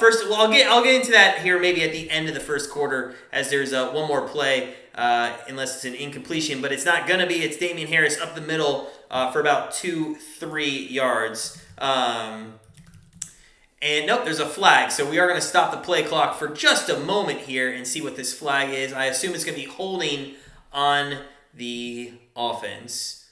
First, well, I'll get into that here maybe at the end of the first quarter, as there's one more play, unless it's an incompletion, but it's not gonna be. It's Damian Harris up the middle for about 2-3 yards. And nope, there's a flag. So we are going to stop the play clock for just a moment here and see what this flag is. I assume it's going to be holding on the offense.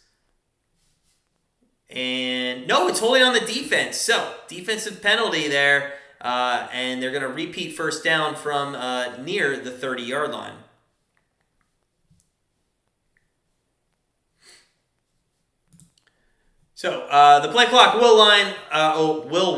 And no, it's holding on the defense. So defensive penalty there. And they're going to repeat 1st down from near the 30-yard line. So the play clock will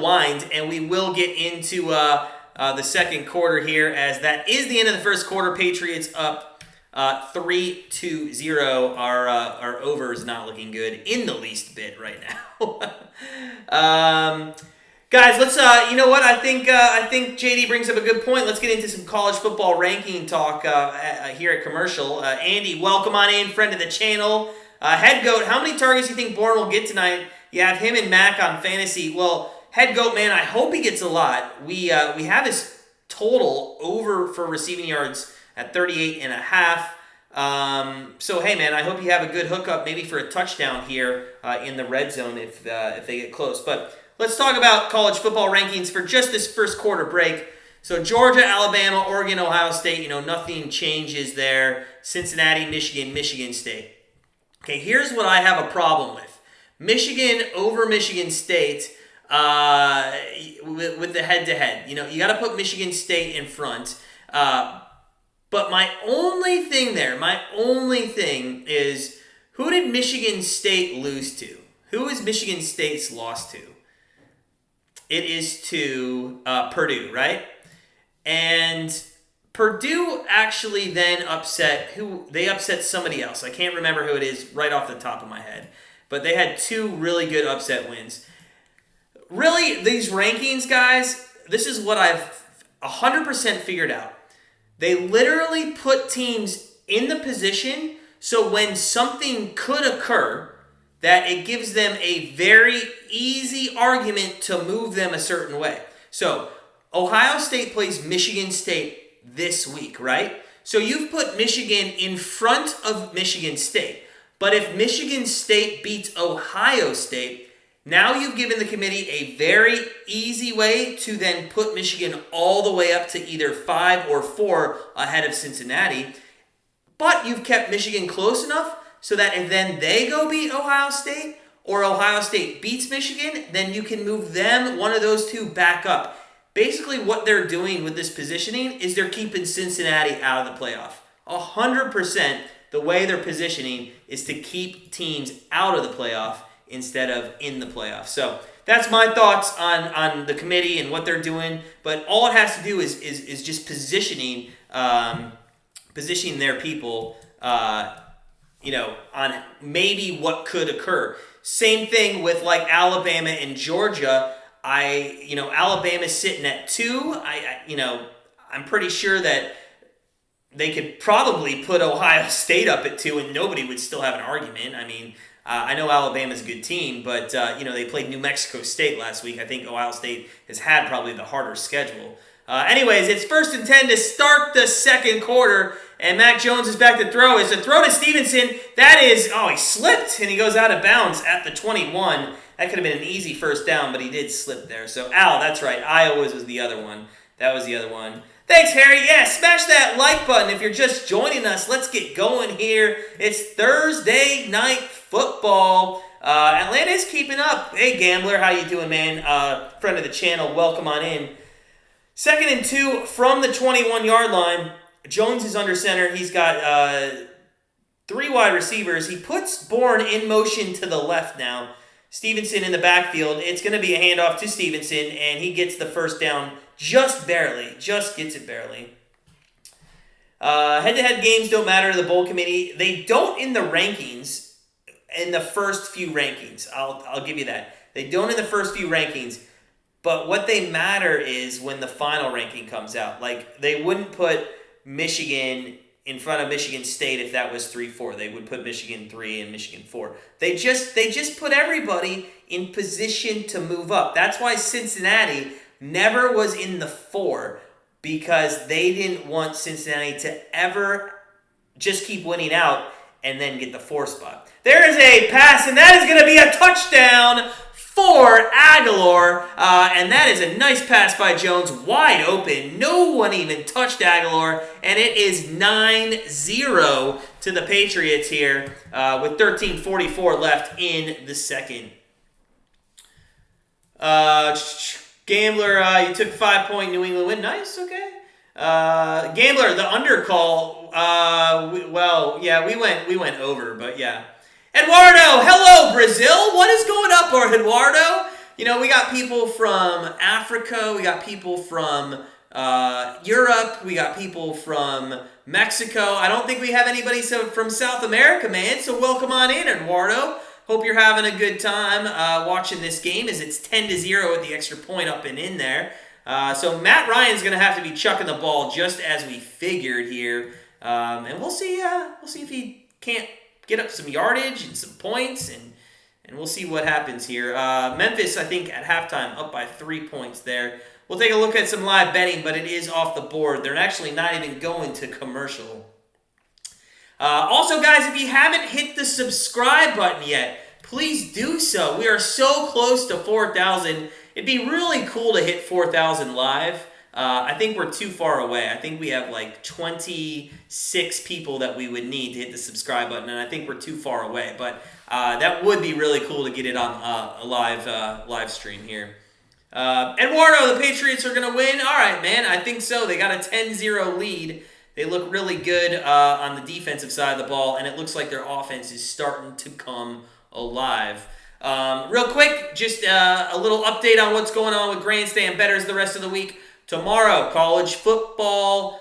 wind, and we will get into the second quarter here, as that is the end of the first quarter. Patriots up 3-0. Our over is not looking good in the least bit right now. Guys, let's. You know what? I think JD brings up a good point. Let's get into some college football ranking talk here at Commercial. Andy, welcome on in, friend of the channel. Head Goat, how many targets do you think Bourne will get tonight? You have him and Mac on fantasy. Well, Head Goat, man, I hope he gets a lot. We have his total over for receiving yards at 38.5. So, hey, man, I hope you have a good hookup, maybe for a touchdown here in the red zone if they get close. But let's talk about college football rankings for just this first quarter break. So Georgia, Alabama, Oregon, Ohio State, nothing changes there. Cincinnati, Michigan, Michigan State. Okay, here's what I have a problem with. Michigan over Michigan State with the head-to-head. You got to put Michigan State in front. But my only thing is, who did Michigan State lose to? Who is Michigan State's loss to? It is to Purdue, right? And Purdue actually then upset somebody else. I can't remember who it is right off the top of my head. But they had two really good upset wins. Really, these rankings, guys, this is what I've 100% figured out. They literally put teams in the position so when something could occur, that it gives them a very easy argument to move them a certain way. So, Ohio State plays Michigan State this week, right? So you've put Michigan in front of Michigan State. But if Michigan State beats Ohio State, now you've given the committee a very easy way to then put Michigan all the way up to either 5 or 4 ahead of Cincinnati. But you've kept Michigan close enough so that if then they go beat Ohio State, or Ohio State beats Michigan, then you can move them, one of those two, back up. Basically what they're doing with this positioning is they're keeping Cincinnati out of the playoff. 100% the way they're positioning is to keep teams out of the playoff instead of in the playoff. So that's my thoughts on the committee and what they're doing. But all it has to do is just positioning their people, on maybe what could occur. Same thing with like Alabama and Georgia. Alabama's sitting at 2. I'm pretty sure that they could probably put Ohio State up at 2 and nobody would still have an argument. I mean, I know Alabama's a good team, but they played New Mexico State last week. I think Ohio State has had probably the harder schedule. Anyways, it's 1st and 10 to start the second quarter, and Mac Jones is back to throw. It's a throw to Stevenson. That is, he slipped, and he goes out of bounds at the 21. That could have been an easy first down, but he did slip there. So, that's right. Iowa's was the other one. That was the other one. Thanks, Harry. Yeah, smash that like button if you're just joining us. Let's get going here. It's Thursday night football. Atlanta's keeping up. Hey, Gambler, how you doing, man? Friend of the channel, welcome on in. 2nd and 2 from the 21-yard line. Jones is under center. He's got 3 wide receivers. He puts Bourne in motion to the left now. Stevenson in the backfield. It's going to be a handoff to Stevenson, and he gets the first down just barely. Just gets it barely. Head-to-head games don't matter to the bowl committee. They don't in the rankings, in the first few rankings. I'll give you that. They don't in the first few rankings. But what they matter is when the final ranking comes out. Like, they wouldn't put Michigan in front of Michigan State if that was 3-4. They would put Michigan 3 and Michigan 4. They just put everybody in position to move up. That's why Cincinnati never was in the 4, because they didn't want Cincinnati to ever just keep winning out and then get the 4 spot. There is a pass, and that is going to be a touchdown for Aguilar, and that is a nice pass by Jones, wide open. No one even touched Aguilar, and it is 9-0 to the Patriots here with 13:44 left in the second. Gambler, you took 5-point New England win. Nice, okay. Gambler, the undercall. We went over, but yeah. Eduardo, hello Brazil. What is going up, Eduardo? We got people from Africa. We got people from Europe. We got people from Mexico. I don't think we have anybody from South America, man. So welcome on in, Eduardo. Hope you're having a good time watching this game, as it's 10-0 with the extra point up and in there. So Matt Ryan's going to have to be chucking the ball just as we figured here, and we'll see if he can't get up some yardage and some points, and we'll see what happens here. Memphis, I think, at halftime, up by 3 points there. We'll take a look at some live betting, but it is off the board. They're actually not even going to commercial. Also, guys, if you haven't hit the subscribe button yet, please do so. We are so close to 4,000. It'd be really cool to hit 4,000 live. I think we're too far away. I think we have like 26 people that we would need to hit the subscribe button, and I think we're too far away. But that would be really cool to get it on a live stream here. Eduardo, the Patriots are going to win? All right, man. I think so. They got a 10-0 lead. They look really good on the defensive side of the ball, and it looks like their offense is starting to come alive. Real quick, just a little update on what's going on with Grandstand Bettors the rest of the week. Tomorrow, college football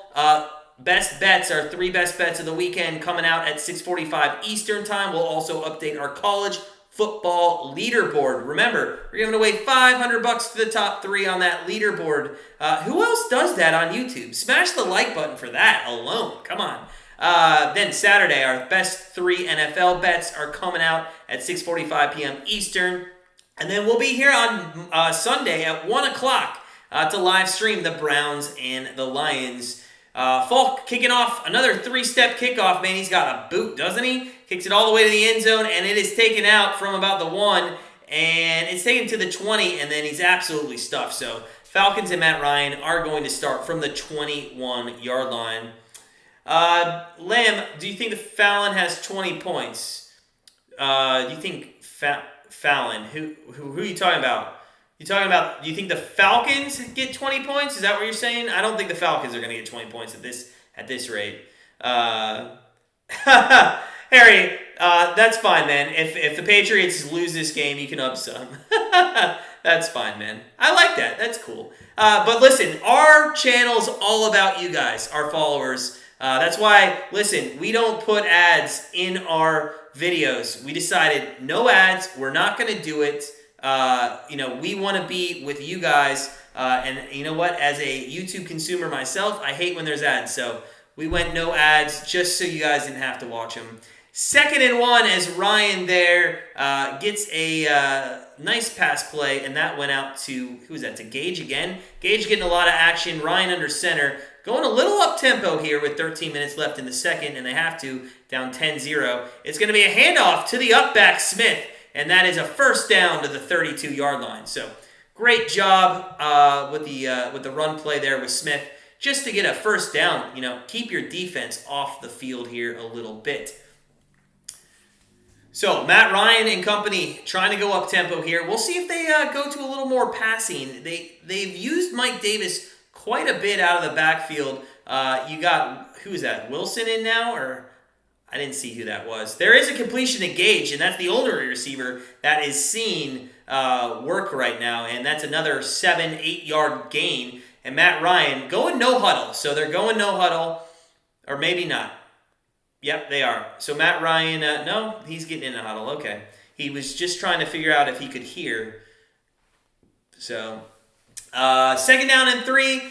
best bets, our 3 best bets of the weekend coming out at 6:45 Eastern time. We'll also update our college football leaderboard. Remember, we're giving away $500 to the top 3 on that leaderboard. Who else does that on YouTube? Smash the like button for that alone. Come on. Then Saturday, our best 3 NFL bets are coming out at 6:45 p.m. Eastern. And then we'll be here on Sunday at 1 o'clock to live stream the Browns and the Lions. Falk kicking off another 3-step kickoff. Man, he's got a boot, doesn't he? Kicks it all the way to the end zone, and it is taken out from about the 1, and it's taken to the 20, and then he's absolutely stuffed. So Falcons and Matt Ryan are going to start from the 21-yard line. Lamb, do you think the Fallon has 20 points? Do you think Fallon? Who are you talking about? Do you think the Falcons get 20 points? Is that what you're saying? I don't think the Falcons are going to get 20 points at this rate. Harry, that's fine, man. If the Patriots lose this game, you can up some. That's fine, man. I like that. That's cool. But listen, our channel's all about you guys, our followers. That's why, listen, we don't put ads in our videos. We decided no ads. We're not going to do it. We want to be with you guys, and you know what? As a YouTube consumer myself, I hate when there's ads, so we went no ads just so you guys didn't have to watch them. 2nd and 1 as Ryan there gets a nice pass play, and that went out to, who is that, to Gage again? Gage getting a lot of action, Ryan under center, going a little up-tempo here with 13 minutes left in the second, and they have to, down 10-0. It's going to be a handoff to the up-back Smith, and that is a first down to the 32-yard line. So great job with the run play there with Smith, just to get a first down. Keep your defense off the field here a little bit. So Matt Ryan and company trying to go up tempo here. We'll see if they go to a little more passing. They've used Mike Davis quite a bit out of the backfield. You got, who is that, Wilson in now, or I didn't see who that was. There is a completion to Gage, and that's the only receiver that is seeing work right now, and that's another 7-8 yard gain. And Matt Ryan going no huddle, so they're going no huddle, or maybe not. Yep, they are. So Matt Ryan, no, he's getting in a huddle. Okay, he was just trying to figure out if he could hear. So 2nd down and 3.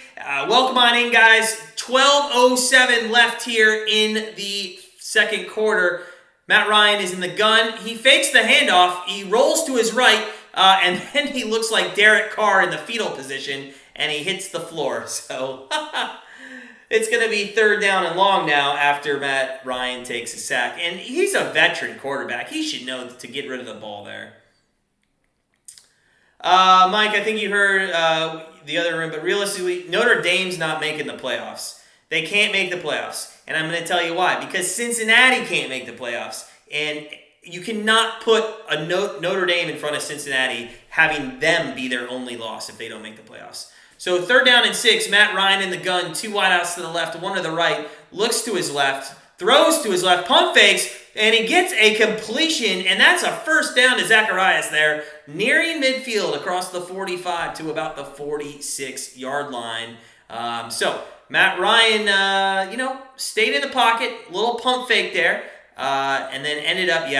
Welcome on in, guys. 12:07 left here in the second quarter. Matt Ryan is in the gun. He fakes the handoff. He rolls to his right, and then he looks like Derek Carr in the fetal position, and he hits the floor. So it's going to be 3rd down and long now after Matt Ryan takes a sack. And he's a veteran quarterback. He should know to get rid of the ball there. Mike, I think you heard the other room, but realistically, Notre Dame's not making the playoffs. They can't make the playoffs. And I'm going to tell you why. Because Cincinnati can't make the playoffs. And you cannot put a Notre Dame in front of Cincinnati, having them be their only loss if they don't make the playoffs. So 3rd down and 6, Matt Ryan in the gun, 2 wideouts to the left, 1 to the right, looks to his left, throws to his left, pump fakes, and he gets a completion, and that's a first down to Zacharias there, nearing midfield across the 45 to about the 46-yard line. So Matt Ryan, stayed in the pocket, little pump fake there, and then ended up,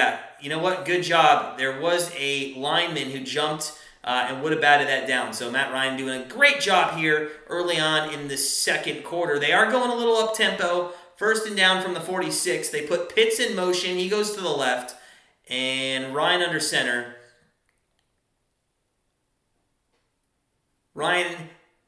you know what, good job. There was a lineman who jumped and would have batted that down. So Matt Ryan doing a great job here early on in the second quarter. They are going a little up-tempo. 1st and down from the 46. They put Pitts in motion. He goes to the left. And Ryan under center. Ryan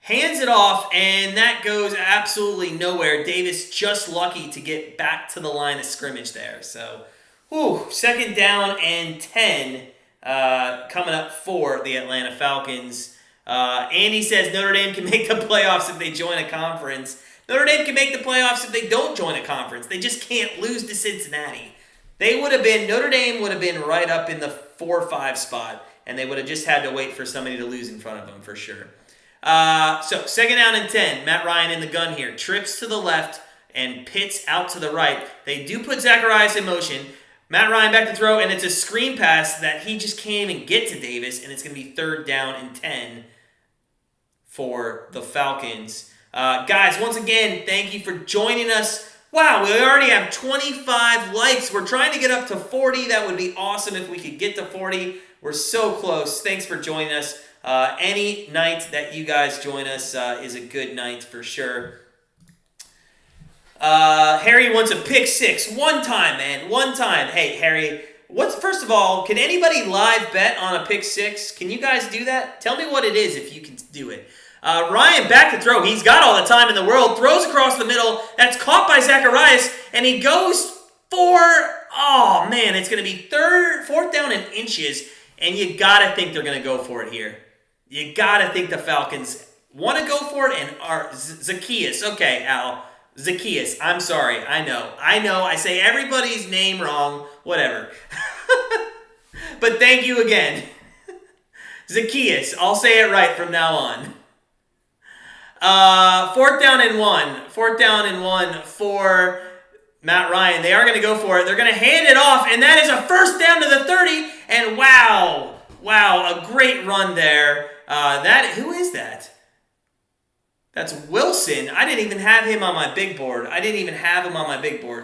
hands it off, and that goes absolutely nowhere. Davis just lucky to get back to the line of scrimmage there. So, 2nd down and 10 coming up for the Atlanta Falcons. Andy says Notre Dame can make the playoffs if they join a conference. Notre Dame can make the playoffs if they don't join a conference. They just can't lose to Cincinnati. Notre Dame would have been right up in the 4 or 5 spot, and they would have just had to wait for somebody to lose in front of them for sure. So 2nd down and 10. Matt Ryan in the gun here. Trips to the left, and Pitts out to the right. They do put Zacharias in motion. Matt Ryan back to throw, and it's a screen pass that he just can't even get to Davis, and it's going to be 3rd down and 10 for the Falcons. Guys, once again, thank you for joining us. Wow, we already have 25 likes. We're trying to get up to 40. That would be awesome if we could get to 40. We're so close. Thanks for joining us. Any night that you guys join us is a good night for sure. Harry wants a pick 6. One time, man. One time. Hey, Harry, first of all, can anybody live bet on a pick 6? Can you guys do that? Tell me what it is if you can do it. Ryan back to throw. He's got all the time in the world. Throws across the middle. That's caught by Zacharias, and he goes for, oh, man, it's going to be 4th down and inches, and you got to think they're going to go for it here. You got to think the Falcons want to go for it and are Zacchaeus. Okay, Al. Zacchaeus. I'm sorry. I know. I say everybody's name wrong. Whatever. But thank you again. Zacchaeus. I'll say it right from now on. 4th down and 1. 4th down and 1 for Matt Ryan. They are going to go for it. They're going to hand it off, and that is a 1st down to the 30. And wow, a great run there. Who is that? That's Wilson. I didn't even have him on my big board.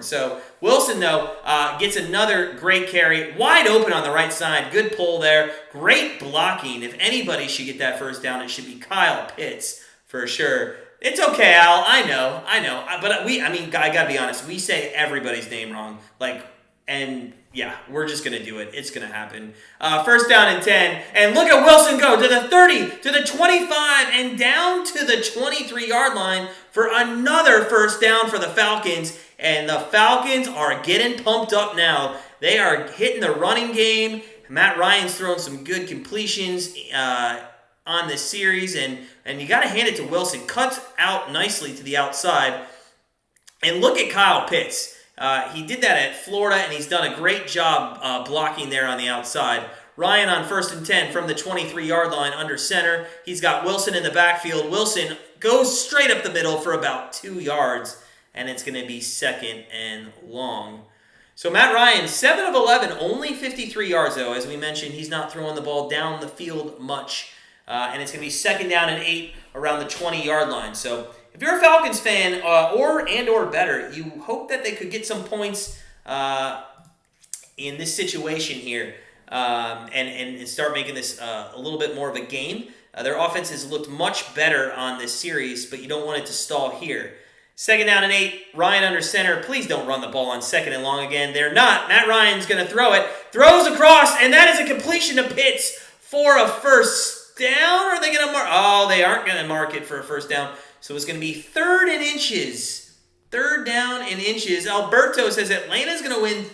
So Wilson, though, gets another great carry. Wide open on the right side. Good pull there. Great blocking. If anybody should get that 1st down, it should be Kyle Pitts for sure. It's okay, Al. I know. But I got to be honest. We say everybody's name wrong. Yeah, we're just going to do it. It's going to happen. 1st down and 10. And look at Wilson go to the 30, to the 25, and down to the 23-yard line for another 1st down for the Falcons. And the Falcons are getting pumped up now. They are hitting the running game. Matt Ryan's throwing some good completions on this series. And you got to hand it to Wilson. Cuts out nicely to the outside. And look at Kyle Pitts. He did that at Florida, and he's done a great job blocking there on the outside. Ryan on 1st and 10 from the 23-yard line under center. He's got Wilson in the backfield. Wilson goes straight up the middle for about 2 yards, and it's going to be 2nd and long. So Matt Ryan, 7 of 11, only 53 yards, though. As we mentioned, he's not throwing the ball down the field much. And it's going to be 2nd down and 8 around the 20-yard line. So if you're a Falcons fan or better, you hope that they could get some points in this situation here and start making this a little bit more of a game. Their offense has looked much better on this series, but you don't want it to stall here. 2nd down and 8, Ryan under center. Please don't run the ball on 2nd and long again. They're not. Matt Ryan's going to throw it. Throws across, and that is a completion to Pitts for a 1st down. Are they going to mark? Oh, they aren't going to mark it for a 1st down. So it's going to be 3rd and inches. 3rd down and inches. Alberto says Atlanta's going to win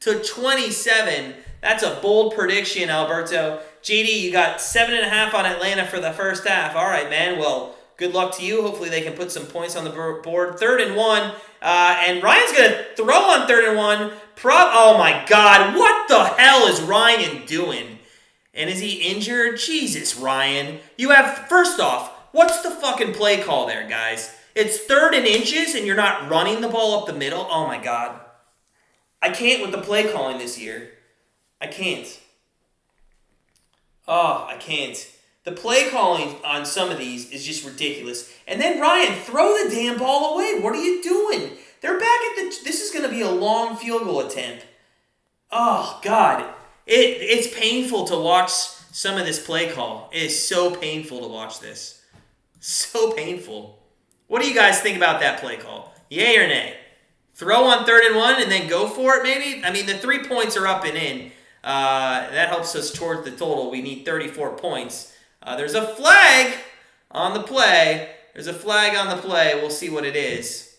30-27. That's a bold prediction, Alberto. JD, you got 7.5 on Atlanta for the 1st half. All right, man. Well, good luck to you. Hopefully they can put some points on the board. 3rd and 1. And Ryan's going to throw on 3rd and 1. Oh, my God. What the hell is Ryan doing? And is he injured? Jesus, Ryan. You have, first off, what's the fucking play call there, guys? It's 3rd and inches, and you're not running the ball up the middle? Oh, my God. I can't with the play calling this year. I can't. Oh, I can't. The play calling on some of these is just ridiculous. And then, Ryan, throw the damn ball away. What are you doing? They're back at this is going to be a long field goal attempt. Oh, God. It's painful to watch some of this play call. It is so painful to watch this. So painful. What do you guys think about that play call? Yay or nay? Throw on 3rd and 1 and then go for it, maybe? I mean, the 3 points are up and in. That helps us towards the total. We need 34 points. There's a flag on the play. We'll see what it is.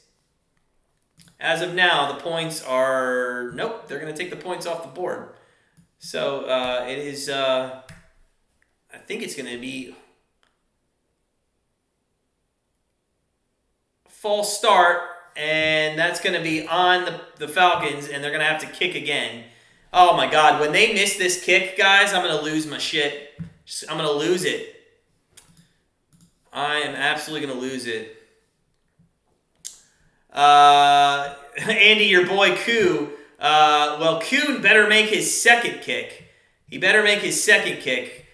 As of now, the points are... Nope, they're going to take the points off the board. So it is... I think it's going to be... false start, and that's going to be on the Falcons, and they're going to have to kick again. Oh, my God. When they miss this kick, guys, I'm going to lose my shit. I'm going to lose it. I am absolutely going to lose it. Andy, your boy Koo. Well, Kuhn better make his second kick. He better make his second kick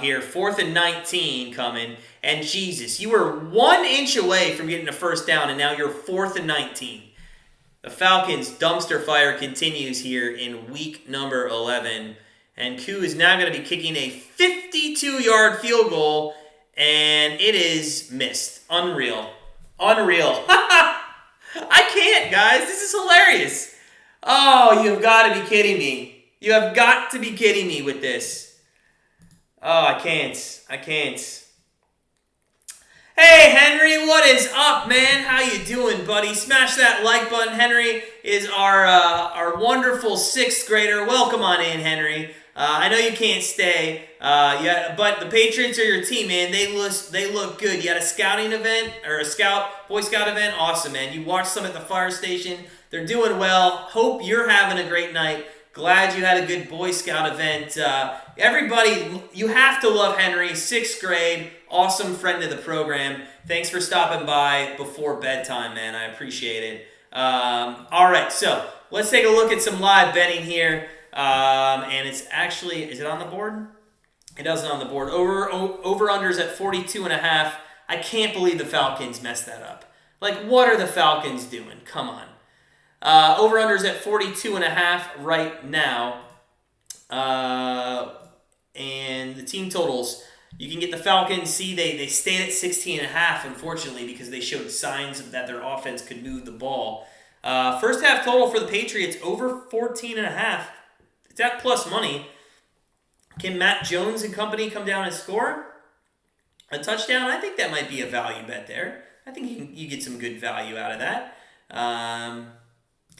here. 4th and 19 coming. And Jesus, you were 1 inch away from getting a first down, and now you're 4th and 19. The Falcons' dumpster fire continues here in week number 11. And Koo is now going to be kicking a 52-yard field goal, and it is missed. Unreal. I can't, guys. This is hilarious. Oh, you've got to be kidding me. You have got to be kidding me with this. Oh, I can't. Hey, Henry, what is up, man? How you doing, buddy? Smash that like button. Henry is our wonderful 6th grader. Welcome on in, Henry. I know you can't stay, but the Patriots are your team, man. They look good. You had a scouting event or a Boy Scout event. Awesome, man. You watched some at the fire station. They're doing well. Hope you're having a great night. Glad you had a good Boy Scout event. Everybody, you have to love Henry. 6th grade, awesome friend of the program. Thanks for stopping by before bedtime, man. I appreciate it. All right, so let's take a look at some live betting here. And it's actually, is it on the board? It isn't on the board. Over-unders at 42.5. I can't believe the Falcons messed that up. Like, what are the Falcons doing? Come on. Over-unders at 42.5 right now. And the team totals, you can get the Falcons. See, they stayed at 16.5, unfortunately, because they showed signs that their offense could move the ball. First half total for the Patriots, over 14.5. It's at plus money. Can Matt Jones and company come down and score a touchdown? I think that might be a value bet there. I think you get some good value out of that.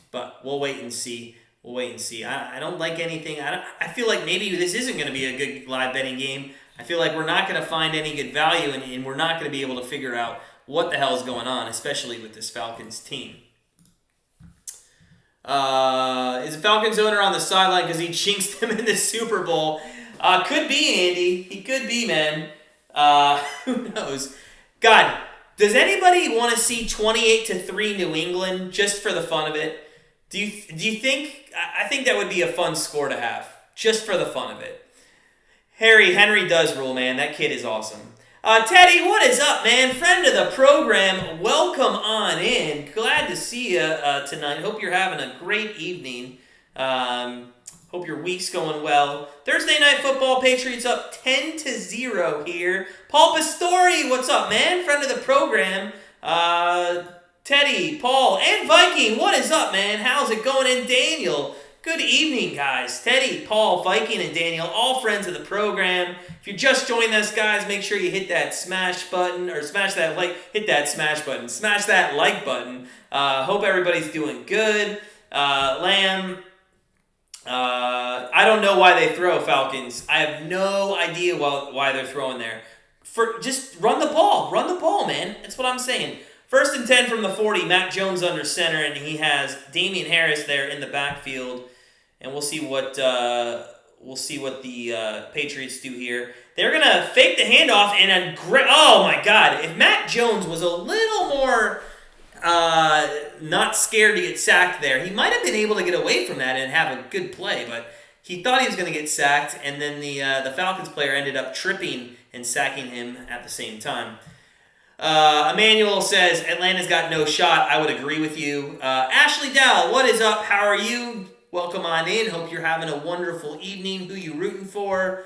But we'll wait and see. I don't like anything. I feel like maybe this isn't going to be a good live betting game. I feel like we're not going to find any good value, and we're not going to be able to figure out what the hell is going on, especially with this Falcons team. Is the Falcons owner on the sideline because he jinxed him in the Super Bowl? Could be, Andy. He could be, man. Who knows? God, does anybody want to see 28-3 New England just for the fun of it? Do you think? I think that would be a fun score to have, just for the fun of it. Henry does rule, man. That kid is awesome. Teddy, what is up, man? Friend of the program, welcome on in. Glad to see you tonight. Hope you're having a great evening. Hope your week's going well. Thursday Night Football, Patriots up 10-0 here. Paul Pastore, what's up, man? Friend of the program. Teddy, Paul, and Viking, what is up, man? How's it going? And Daniel, good evening, guys. Teddy, Paul, Viking, and Daniel, all friends of the program. If you just joined us, guys, make sure you hit that smash button, or smash that like, hit that smash button, smash that like button. Hope everybody's doing good. Lamb, I don't know why they throw Falcons. I have no idea why they're throwing there. Just run the ball, man. That's what I'm saying. 1st and 10 from the 40, Matt Jones under center, and he has Damian Harris there in the backfield. And we'll see what the Patriots do here. They're gonna fake the handoff and oh my God! If Matt Jones was a little more not scared to get sacked there, he might have been able to get away from that and have a good play. But he thought he was going to get sacked, and then the Falcons player ended up tripping and sacking him at the same time. Emmanuel says, Atlanta's got no shot. I would agree with you. Ashley Dowell, what is up? How are you? Welcome on in. Hope you're having a wonderful evening. Who you rooting for?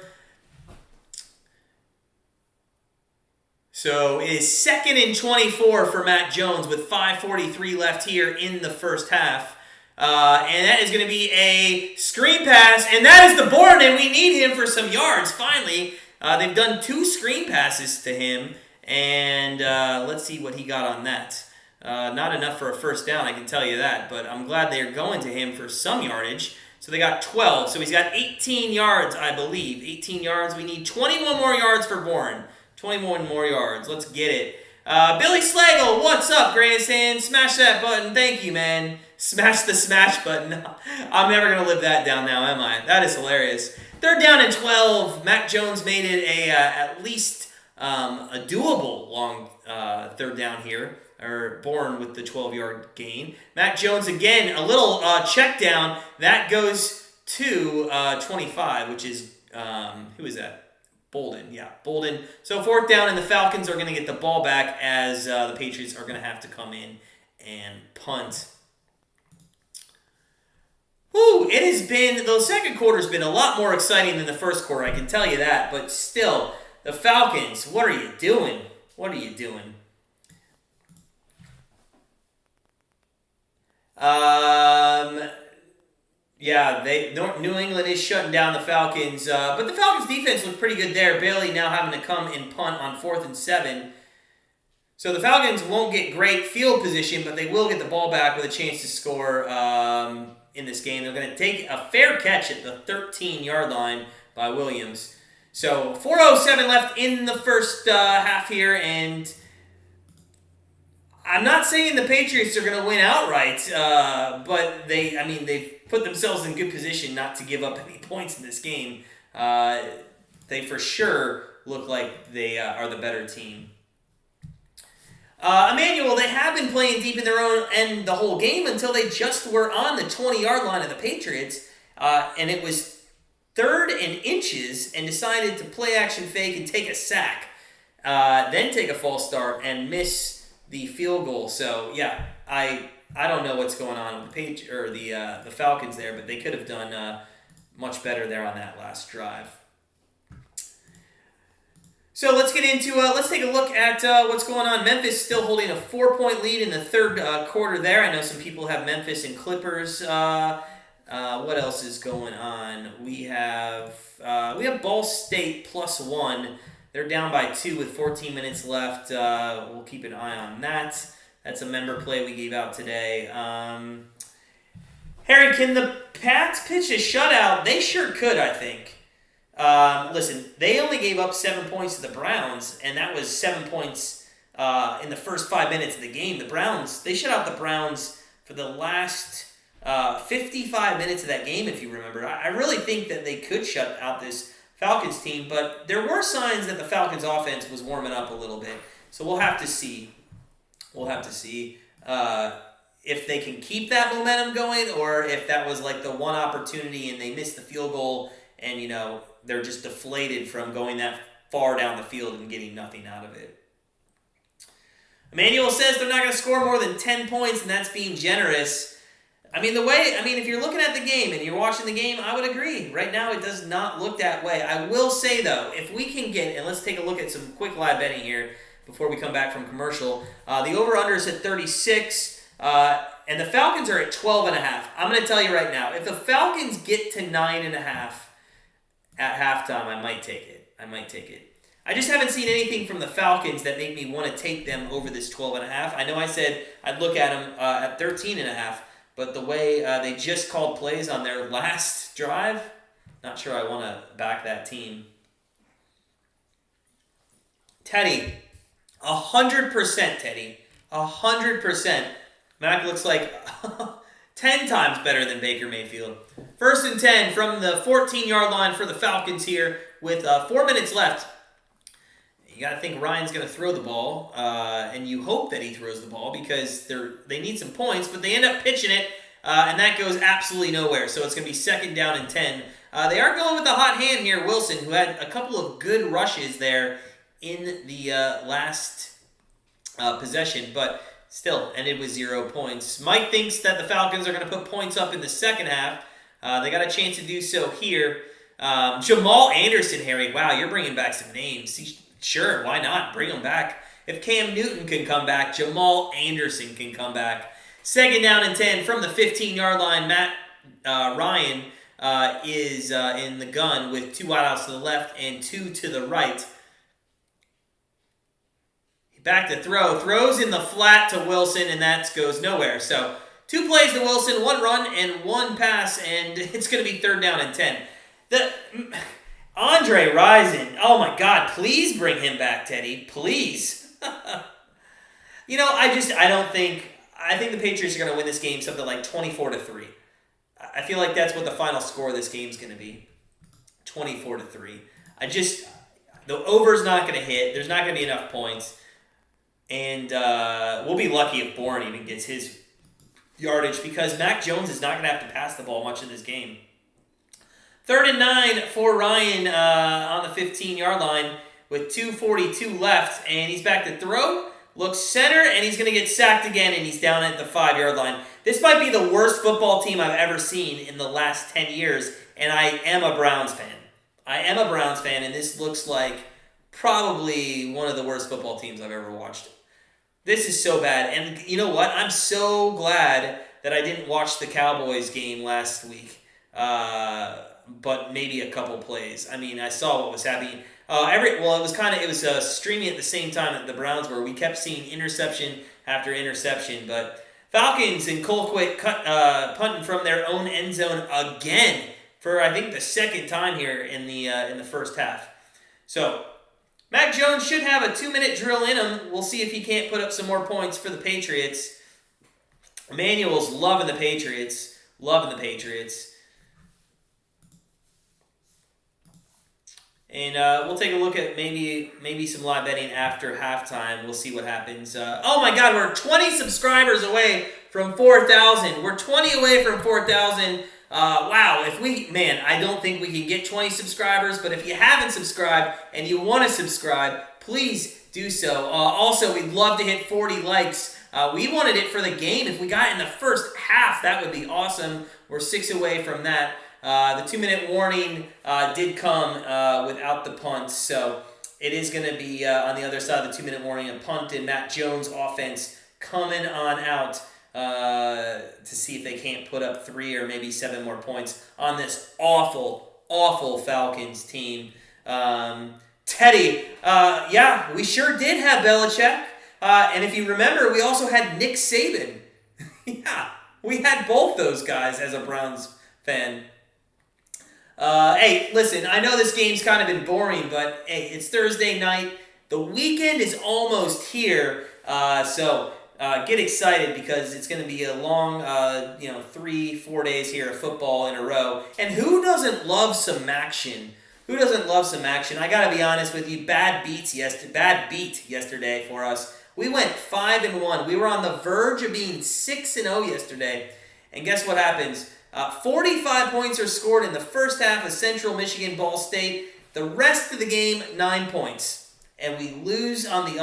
So it is 2nd and 24 for Matt Jones with 5:43 left here in the first half. And that is going to be a screen pass. And that is the board, and we need him for some yards, finally. They've done 2 screen passes to him. And let's see what he got on that. Not enough for a first down, I can tell you that. But I'm glad they're going to him for some yardage. So they got 12. So he's got 18 yards, I believe. 18 yards. We need 21 more yards for Bourne. 21 more yards. Let's get it. Billy Slagle, what's up, Grandstand? Smash that button. Thank you, man. Smash the smash button. I'm never going to live that down now, am I? That is hilarious. 3rd down and 12. Mac Jones made it at least a doable long third down here, or Bourne with the 12-yard gain. Mac Jones again, a little check down. That goes to 25, which is, who is that? Bolden, yeah, Bolden. So fourth down, and the Falcons are going to get the ball back as the Patriots are going to have to come in and punt. Whew, it has been, the second quarter's been a lot more exciting than the first quarter, I can tell you that, but still, the Falcons, what are you doing? What are you doing? Yeah, New England is shutting down the Falcons, but the Falcons' defense looked pretty good there. Bailey now having to come and punt on 4th and 7. So the Falcons won't get great field position, but they will get the ball back with a chance to score in this game. They're going to take a fair catch at the 13-yard line by Williams. So 4:07 left in the first half here, and I'm not saying the Patriots are going to win outright, but they've put themselves in good position not to give up any points in this game. They for sure look like they are the better team. Emmanuel, they have been playing deep in their own end the whole game until they just were on the 20-yard line of the Patriots, and it was 3rd and inches, and decided to play action fake and take a sack, then take a false start and miss the field goal. So yeah, I don't know what's going on with the Falcons there, but they could have done much better there on that last drive. So let's get into let's take a look at what's going on. Memphis still holding a 4-point lead in the third quarter there. I know some people have Memphis and Clippers. What else is going on? We have Ball State +1. They're down by 2 with 14 minutes left. We'll keep an eye on that. That's a member play we gave out today. Harry, can the Pats pitch a shutout? They sure could, I think. Listen, they only gave up 7 points to the Browns, and that was 7 points in the first 5 minutes of the game. The Browns, they shut out the Browns for the last 55 minutes of that game, if you remember. I really think that they could shut out this Falcons team, but there were signs that the Falcons offense was warming up a little bit. So we'll have to see. We'll have to see if they can keep that momentum going, or if that was like the one opportunity and they missed the field goal and, you know, they're just deflated from going that far down the field and getting nothing out of it. Emmanuel says they're not going to score more than 10 points, and that's being generous. If you're looking at the game and you're watching the game, I would agree. Right now, it does not look that way. I will say, though, if we can get, and let's take a look at some quick live betting here before we come back from commercial. The over-under is at 36, and the Falcons are at 12.5. I'm going to tell you right now, if the Falcons get to 9.5 at halftime, I might take it. I just haven't seen anything from the Falcons that make me want to take them over this 12.5. I know I said I'd look at them at 13.5, but the way they just called plays on their last drive, not sure I want to back that team. Teddy, 100%, Teddy. 100%. Mac looks like 10 times better than Baker Mayfield. 1st and 10 from the 14-yard line for the Falcons here with 4 minutes left. You got to think Ryan's going to throw the ball, and you hope that he throws the ball because they need some points, but they end up pitching it, and that goes absolutely nowhere. So it's going to be 2nd down and 10. They are going with the hot hand here, Wilson, who had a couple of good rushes there in the last possession, but still ended with 0 points. Mike thinks that the Falcons are going to put points up in the second half. They got a chance to do so here. Jamal Anderson, Harry. Wow, you're bringing back some names. Sure, why not? Bring them back. If Cam Newton can come back, Jamal Anderson can come back. 2nd down and 10 from the 15-yard line. Matt Ryan is in the gun with 2 wideouts to the left and 2 to the right. Back to throw. Throws in the flat to Wilson, and that goes nowhere. So 2 plays to Wilson, 1 run and 1 pass, and it's going to be 3rd down and 10. Andre Rison, oh my God, please bring him back, Teddy. Please. I think the Patriots are going to win this game something like 24-3. I feel like that's what the final score of this game is going to be. 24-3. The over's not going to hit. There's not going to be enough points. And we'll be lucky if Bourne even gets his yardage because Mac Jones is not going to have to pass the ball much in this game. 3rd and 9 for Ryan on the 15-yard line with 2:42 left. And he's back to throw. Looks center, and he's going to get sacked again, and he's down at the 5-yard line. This might be the worst football team I've ever seen in the last 10 years, and I am a Browns fan. And this looks like probably one of the worst football teams I've ever watched. This is so bad. And you know what? I'm so glad that I didn't watch the Cowboys game last week, but maybe a couple plays. I mean, I saw what was happening. It was streaming at the same time that the Browns were. We kept seeing interception after interception, but Falcons and Colquitt punting from their own end zone again for I think the second time here in the first half. So Mac Jones should have a 2-minute drill in him. We'll see if he can't put up some more points for the Patriots. Emmanuel's loving the Patriots. And we'll take a look at maybe some live betting after halftime. We'll see what happens. Oh my God, we're 20 subscribers away from 4,000. We're 20 away from 4,000. Wow, I don't think we can get 20 subscribers, but if you haven't subscribed and you want to subscribe, please do so. Also, we'd love to hit 40 likes. We wanted it for the game. If we got it in the first half, that would be awesome. We're 6 away from that. The 2-minute warning did come without the punt, so it is going to be on the other side of the 2-minute warning, a punt and Matt Jones' offense coming on out to see if they can't put up 3 or maybe 7 more points on this awful Falcons team. Teddy, we sure did have Belichick, and if you remember, we also had Nick Saban. Yeah, we had both those guys as a Browns fan. Hey, listen, I know this game's kind of been boring, but hey, it's Thursday night. The weekend is almost here, so get excited because it's going to be a long, 3-4 days here of football in a row. And who doesn't love some action? I got to be honest with you, bad beat yesterday for us. We went 5-1. We were on the verge of being 6-0 yesterday. And guess what happens? 45 points are scored in the first half of Central Michigan Ball State. The rest of the game, 9 points, and we lose on the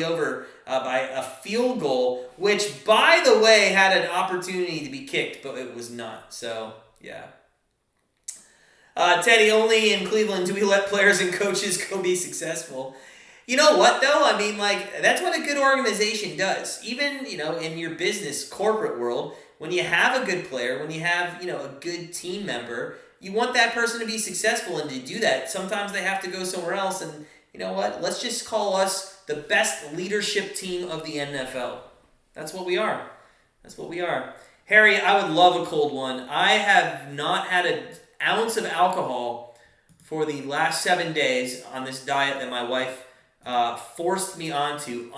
over by a field goal, which, by the way, had an opportunity to be kicked, but it was not. So yeah. Teddy, only in Cleveland do we let players and coaches go be successful. You know what, though? I mean, that's what a good organization does. Even, in your business, corporate world, when you have a good player, when you have, a good team member, you want that person to be successful, and to do that, sometimes they have to go somewhere else, and you know what? Let's just call us the best leadership team of the NFL. That's what we are. Harry, I would love a cold one. I have not had an ounce of alcohol for the last 7 days on this diet that my wife forced me onto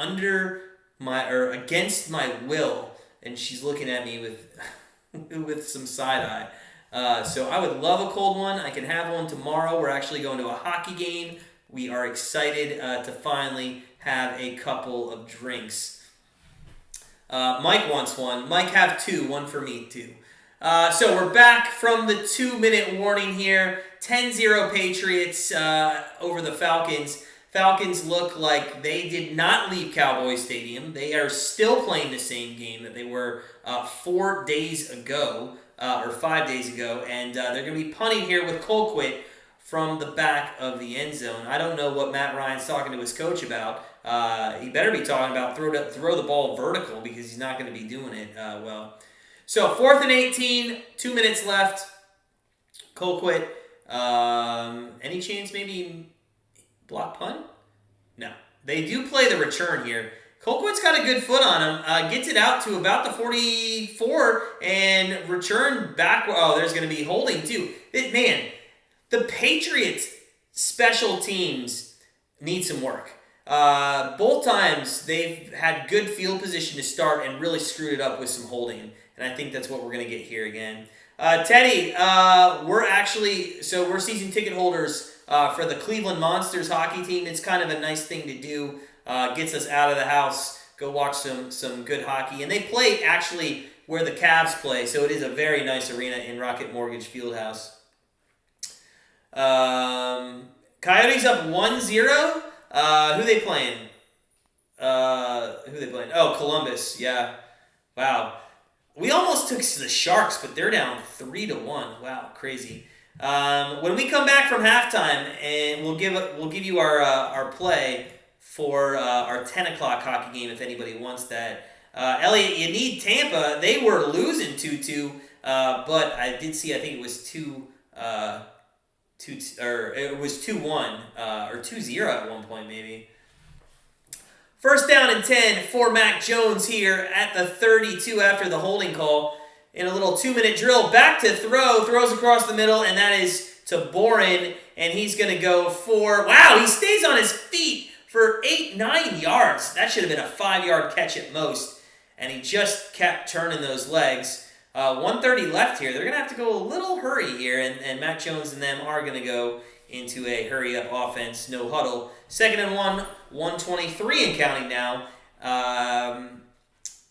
against my will. And she's looking at me with some side eye. So I would love a cold one. I can have one tomorrow. We're actually going to a hockey game. We are excited to finally have a couple of drinks. Mike wants one. Mike, have 2. One for me, too. So we're back from the 2-minute warning here. 10-0 Patriots over the Falcons. Falcons look like they did not leave Cowboy Stadium. They are still playing the same game that they were 4 days ago, or 5 days ago, and they're going to be punting here with Colquitt from the back of the end zone. I don't know what Matt Ryan's talking to his coach about. He better be talking about throw the ball vertical because he's not going to be doing it well. So 4th and 18, 2 minutes left. Colquitt, any chance maybe block punt? No. They do play the return here. Colquitt's got a good foot on him. Gets it out to about the 44 and return back. Oh, there's going to be holding too. The Patriots special teams need some work. Both times they've had good field position to start and really screwed it up with some holding. And I think that's what we're going to get here again. Teddy, we're season ticket holders for the Cleveland Monsters hockey team. It's kind of a nice thing to do. Gets us out of the house, go watch some good hockey. And they play actually where the Cavs play, so it is a very nice arena in Rocket Mortgage Fieldhouse. Coyotes up 1-0. Who they playing? Oh, Columbus. Yeah. Wow. We almost took the Sharks, but they're down 3-1. Wow, crazy. When we come back from halftime, and we'll give you our play for our 10 o'clock hockey game if anybody wants that. Elliot, you need Tampa. They were losing 2-2, but I did see. I think it was 2-1 or 2-0 at one point maybe. First down and 10 for Mac Jones here at the 32 after the holding call. In a little 2-minute drill, back to throw, throws across the middle, and that is to Boren, and he's going to go for, wow, he stays on his feet for 9 yards. That should have been a 5-yard catch at most, and he just kept turning those legs. 1:30 left here. They're going to have to go a little hurry here, and Mac Jones and them are going to go into a hurry-up offense, no huddle. 2nd and 1, 1:23 and counting now.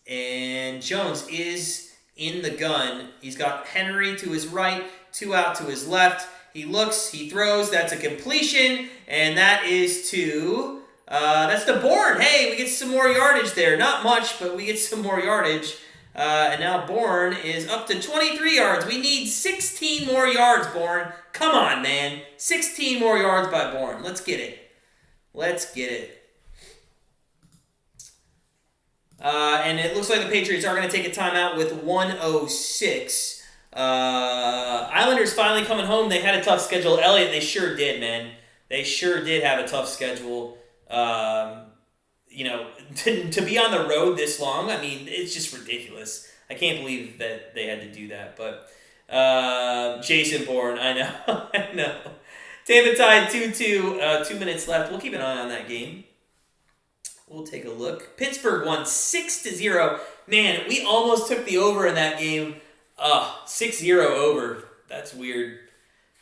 And Jones is in the gun. He's got Henry to his right, 2 out to his left. He looks, he throws, that's a completion, and that is to, that's to Bourne. Hey, we get some more yardage there. Not much, but we get some more yardage. And now Bourne is up to 23 yards. We need 16 more yards, Bourne. Come on, man. 16 more yards by Bourne. Let's get it. Let's get it. And it looks like the Patriots are going to take a timeout with 1:06. Islanders finally coming home. They had a tough schedule. Elliot, they sure did, man. They sure did have a tough schedule. You know, to be on the road this long, I mean, it's just ridiculous. I can't believe that they had to do that. But Jason Bourne, I know. I know. Tampa tied 2-2. 2 minutes left. We'll keep an eye on that game. We'll take a look. Pittsburgh won 6-0. Man, we almost took the over in that game. 6-0 over. That's weird.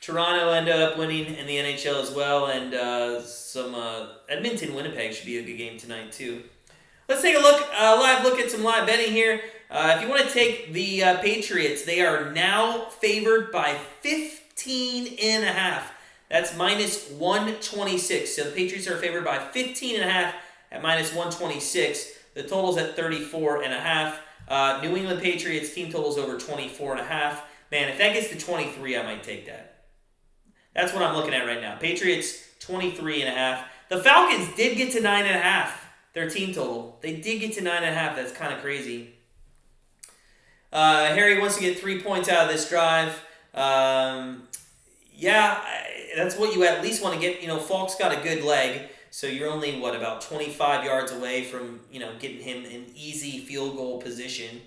Toronto ended up winning in the NHL as well, and some Edmonton-Winnipeg should be a good game tonight too. Let's take a look, live look at some live betting here. If you want to take the Patriots, they are now favored by 15.5. That's minus 126. So the Patriots are favored by 15.5 at minus 126. The total's at 34.5. New England Patriots team totals over 24.5. Man, if that gets to 23, I might take that. That's what I'm looking at right now. Patriots 23.5. The Falcons did get to 9.5. Their team total. They did get to 9.5. That's kind of crazy. Harry wants to get 3 points out of this drive. That's what you at least want to get. You know, Falk's got a good leg, so you're only, about 25 yards away from, getting him in easy field goal position.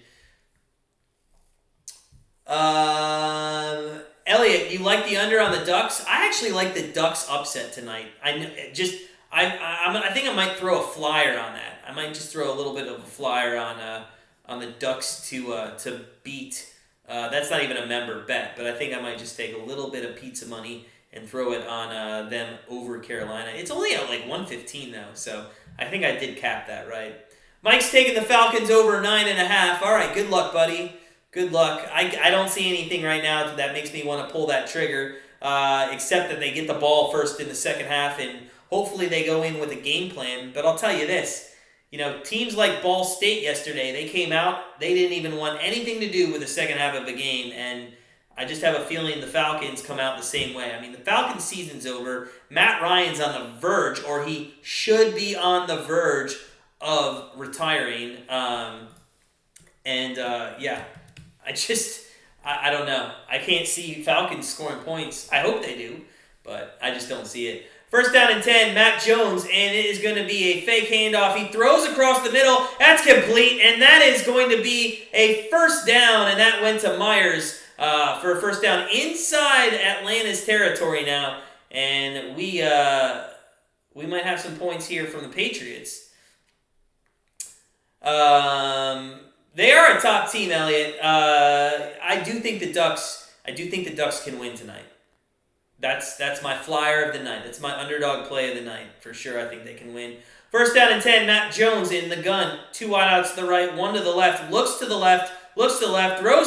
Elliot, you like the under on the Ducks? I actually like the Ducks upset tonight. I think I might throw a flyer on that. I might just throw a little bit of a flyer on the Ducks to beat. That's not even a member bet, but I think I might just take a little bit of pizza money and throw it on them over Carolina. It's only at like 115 though, so I think I did cap that right. Mike's taking the Falcons over 9.5. All right, good luck, buddy. Good luck. I don't see anything right now that makes me want to pull that trigger, except that they get the ball first in the second half, and hopefully they go in with a game plan. But I'll tell you this, teams like Ball State yesterday, they came out, they didn't even want anything to do with the second half of the game, and I just have a feeling the Falcons come out the same way. I mean, the Falcons season's over. Matt Ryan's on the verge, or he should be on the verge of retiring. I don't know. I can't see Falcons scoring points. I hope they do, but I just don't see it. First down and 10, Mac Jones, and it is going to be a fake handoff. He throws across the middle. That's complete, and that is going to be a first down, and that went to Myers for a first down inside Atlanta's territory now, and we might have some points here from the Patriots. They are a top team, Elliot. I do think the Ducks can win tonight. That's my flyer of the night. That's my underdog play of the night. For sure, I think they can win. First down and 10, Matt Jones in the gun. 2 wideouts to the right, 1 to the left, looks to the left, throws to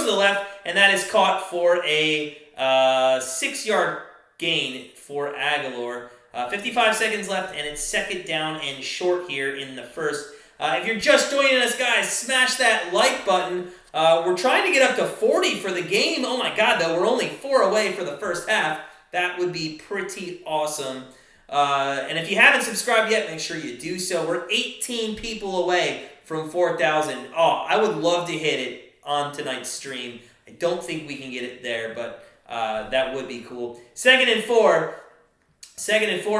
the left, and that is caught for a 6-yard gain for Aguilar. 55 seconds left, and it's second down and short here in the first. If you're just joining us, guys, smash that like button. We're trying to get up to 40 for the game. Oh my God, though, we're only 4 away for the first half. That would be pretty awesome. And if you haven't subscribed yet, make sure you do so. We're 18 people away from 4,000. Oh, I would love to hit it on tonight's stream. I don't think we can get it there, but that would be cool. Second and four.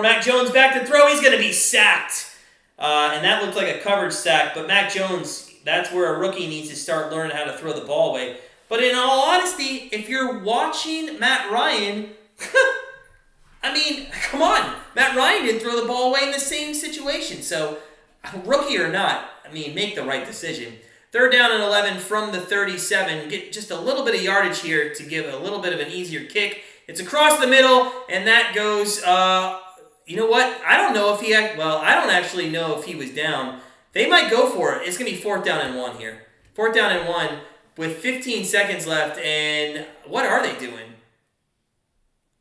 Mac Jones back to throw. He's going to be sacked. And that looked like a coverage sack, but Mac Jones, that's where a rookie needs to start learning how to throw the ball away. But in all honesty, if you're watching Matt Ryan, I mean, come on. Matt Ryan didn't throw the ball away in the same situation. So, rookie or not, I mean, make the right decision. Third down and 11 from the 37. Get just a little bit of yardage here to give a little bit of an easier kick. It's across the middle, and that goes, you know what? I don't know if I don't actually know if he was down. They might go for it. It's going to be 4th down and 1 here. 4th down and 1 with 15 seconds left, and what are they doing?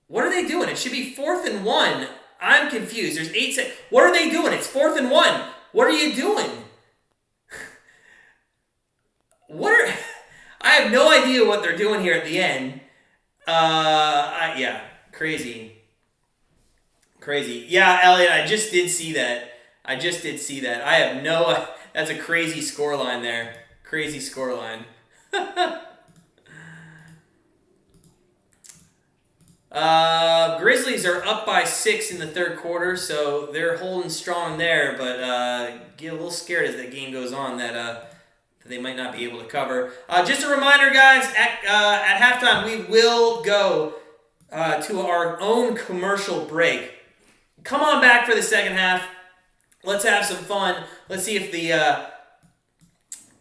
What are they doing? It should be 4th and 1. I'm confused. There's 8 seconds. What are they doing? It's 4th and 1. What are you doing? I have no idea what they're doing here at the end. Yeah, crazy. Yeah, Elliot, I just did see that. I have no... That's a crazy scoreline there. Crazy scoreline. Grizzlies are up by 6 in the third quarter, so they're holding strong there, but get a little scared as that game goes on that they might not be able to cover. Just a reminder, guys, at halftime we will go to our own commercial break. Come on back for the second half. Let's have some fun. Let's see if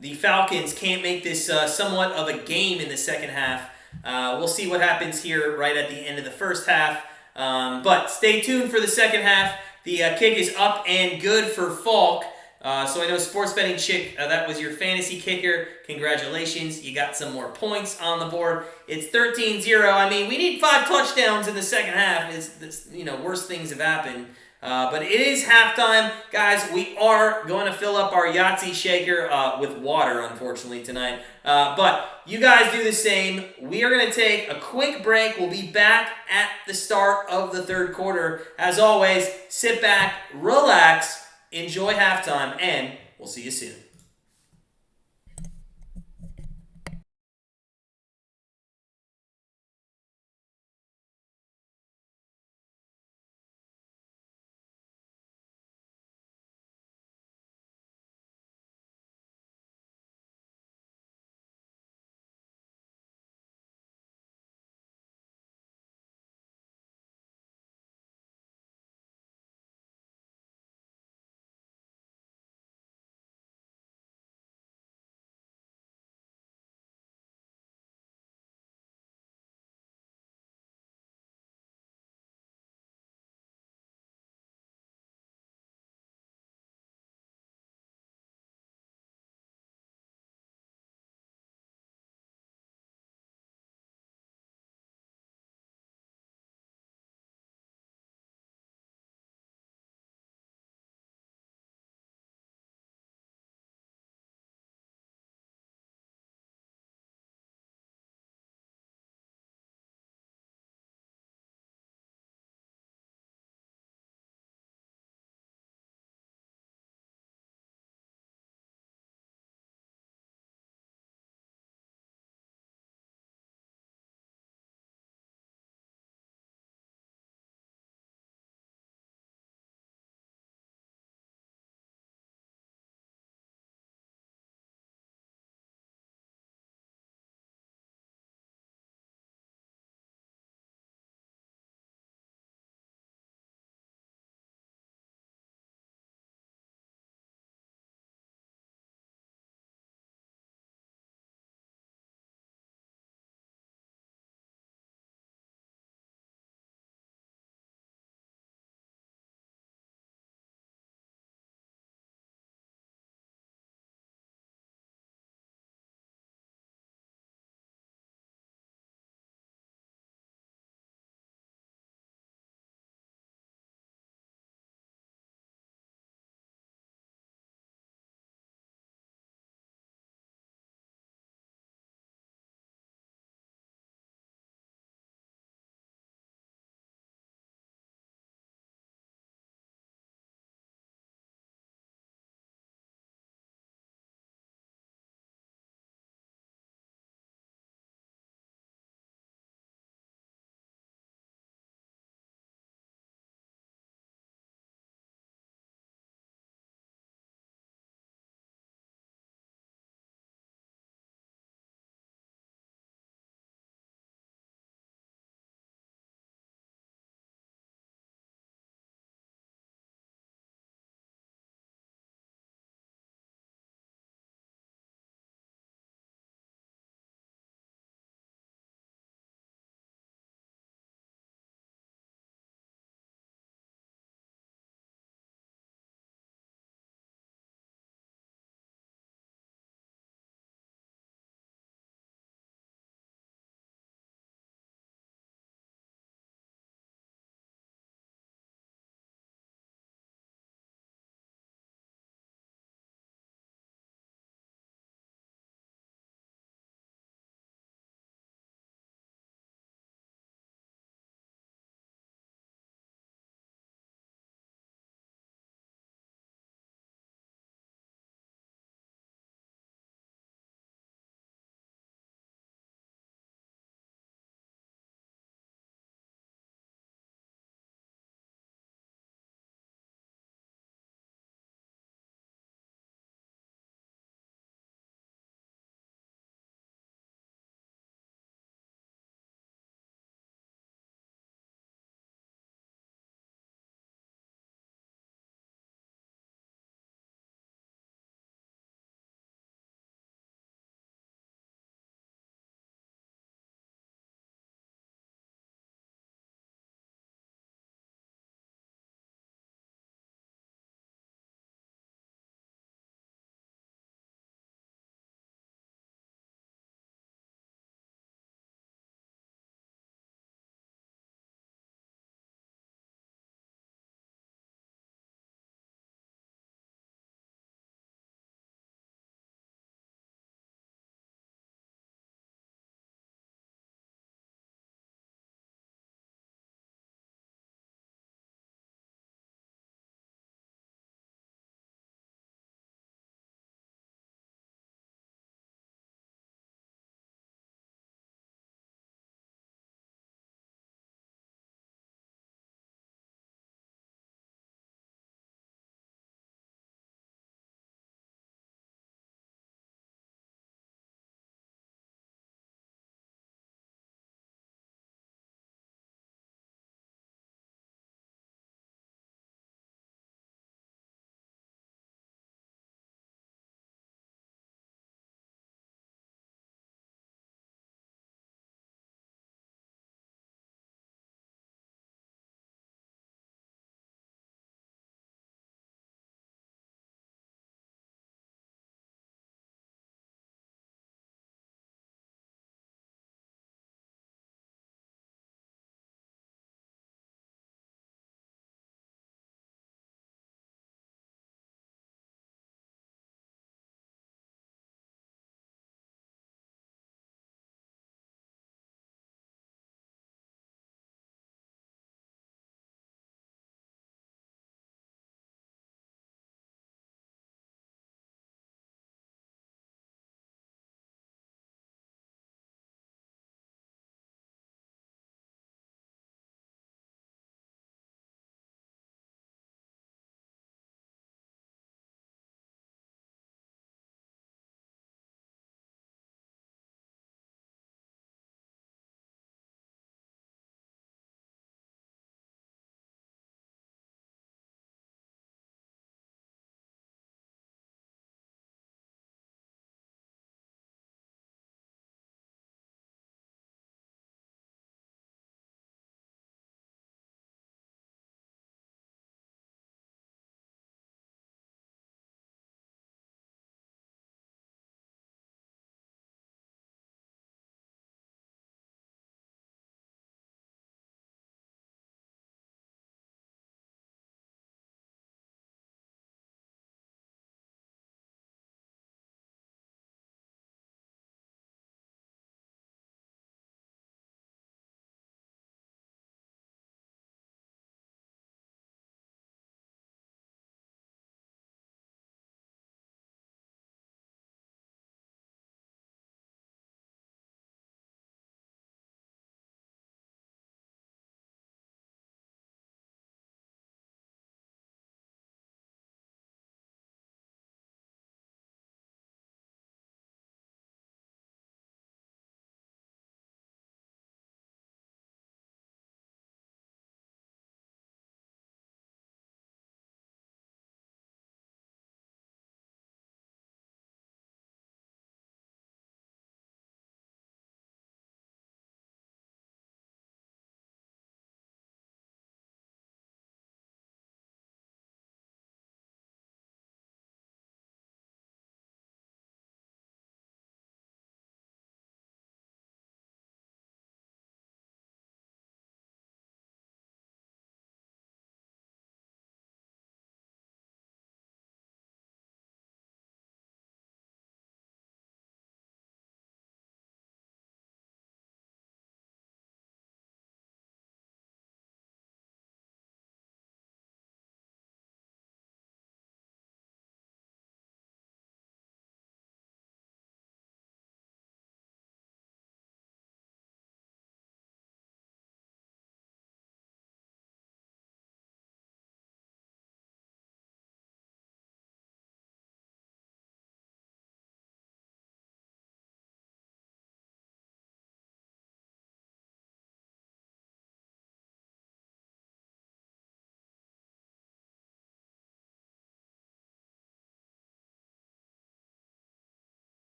the Falcons can't make this somewhat of a game in the second half. We'll see what happens here right at the end of the first half. But stay tuned for the second half. The kick is up and good for Falk. So I know Sports Betting Chick, that was your fantasy kicker. Congratulations. You got some more points on the board. It's 13-0. I mean, we need 5 touchdowns in the second half. It's worse things have happened. But it is halftime. Guys, we are going to fill up our Yahtzee shaker with water, unfortunately, tonight. But you guys do the same. We are going to take a quick break. We'll be back at the start of the third quarter. As always, sit back, relax, enjoy halftime, and we'll see you soon.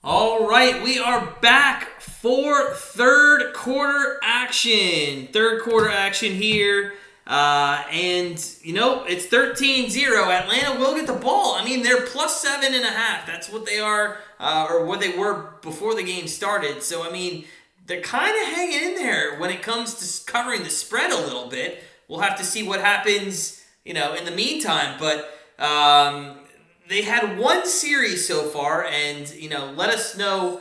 All right, we are back for third quarter action. Third quarter action here. And, it's 13-0. Atlanta will get the ball. I mean, they're plus 7.5. That's what they are, or what they were before the game started. So, I mean, they're kind of hanging in there when it comes to covering the spread a little bit. We'll have to see what happens, in the meantime. But they had one series so far, and, let us know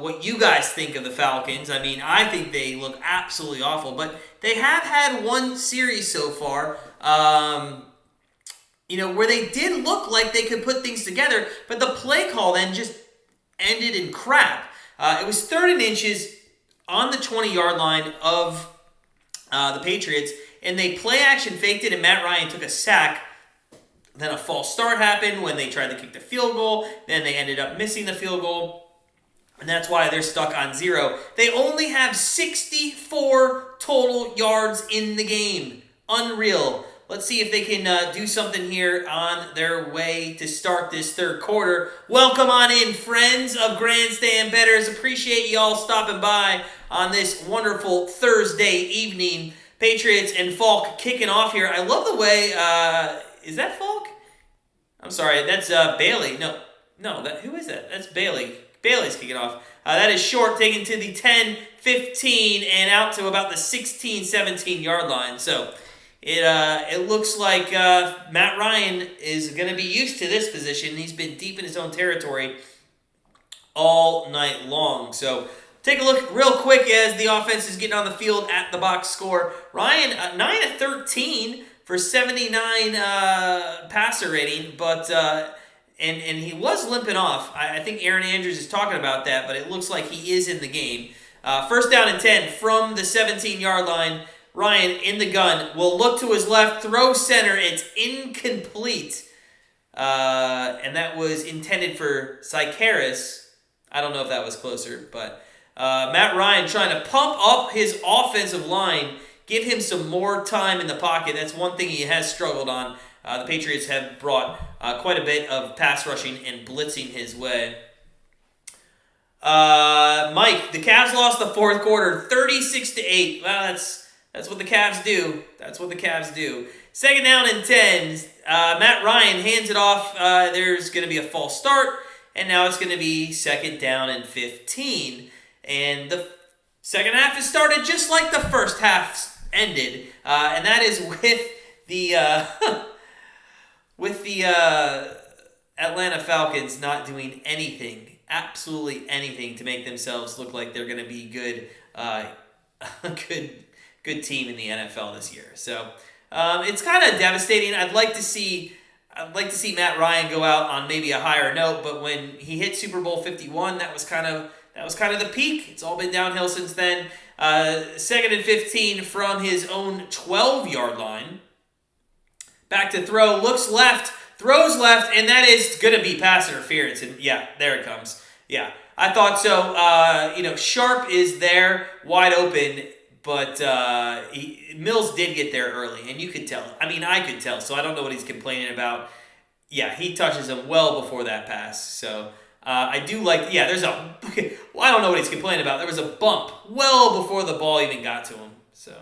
what you guys think of the Falcons. I mean, I think they look absolutely awful, but they have had one series so far, where they did look like they could put things together, but the play call then just ended in crap. It was 3rd and inches on the 20-yard line of the Patriots, and they play action faked it, and Matt Ryan took a sack. Then a false start happened when they tried to kick the field goal. Then they ended up missing the field goal. And that's why they're stuck on 0. They only have 64 total yards in the game. Unreal. Let's see if they can do something here on their way to start this third quarter. Welcome on in, friends of Grandstand Bettors. Appreciate you all stopping by on this wonderful Thursday evening. Patriots and Falk kicking off here. I love the way... is that Falk? I'm sorry, that's Bailey. No, who is that? That's Bailey. Bailey's kicking off. That is short, taken to the 10, 15, and out to about the 16, 17-yard line. So it looks like Matt Ryan is going to be used to this position. He's been deep in his own territory all night long. So take a look real quick as the offense is getting on the field at the box score. Ryan, 9 of 13 for 79 passer rating, but and he was limping off. I think Aaron Andrews is talking about that, but it looks like he is in the game. 1st down and 10 from the 17-yard line. Ryan in the gun will look to his left, throw center. It's incomplete, and that was intended for Sycaris. I don't know if that was closer, but Matt Ryan trying to pump up his offensive line. Give him some more time in the pocket. That's one thing he has struggled on. The Patriots have brought quite a bit of pass rushing and blitzing his way. Mike, the Cavs lost the fourth quarter, 36-8. Well, that's what the Cavs do. That's what the Cavs do. 2nd down and 10. Matt Ryan hands it off. There's going to be a false start, and now it's going to be 2nd down and 15. And the second half has started just like the first half ended, and that is with the Atlanta Falcons not doing anything, absolutely anything, to make themselves look like they're going to be good, good team in the NFL this year. So it's kind of devastating. I'd like to see Matt Ryan go out on maybe a higher note, but when he hit Super Bowl 51, that was kind of the peak. It's all been downhill since then. 2nd and 15 from his own 12-yard line. Back to throw, looks left, throws left, and that is going to be pass interference. And yeah, there it comes. Yeah, I thought so. Sharp is there, wide open, but Mills did get there early, and you could tell. I mean, I could tell, so I don't know what he's complaining about. Yeah, he touches him well before that pass, so... I do like, there's a, well, I don't know what he's complaining about. There was a bump well before the ball even got to him. So,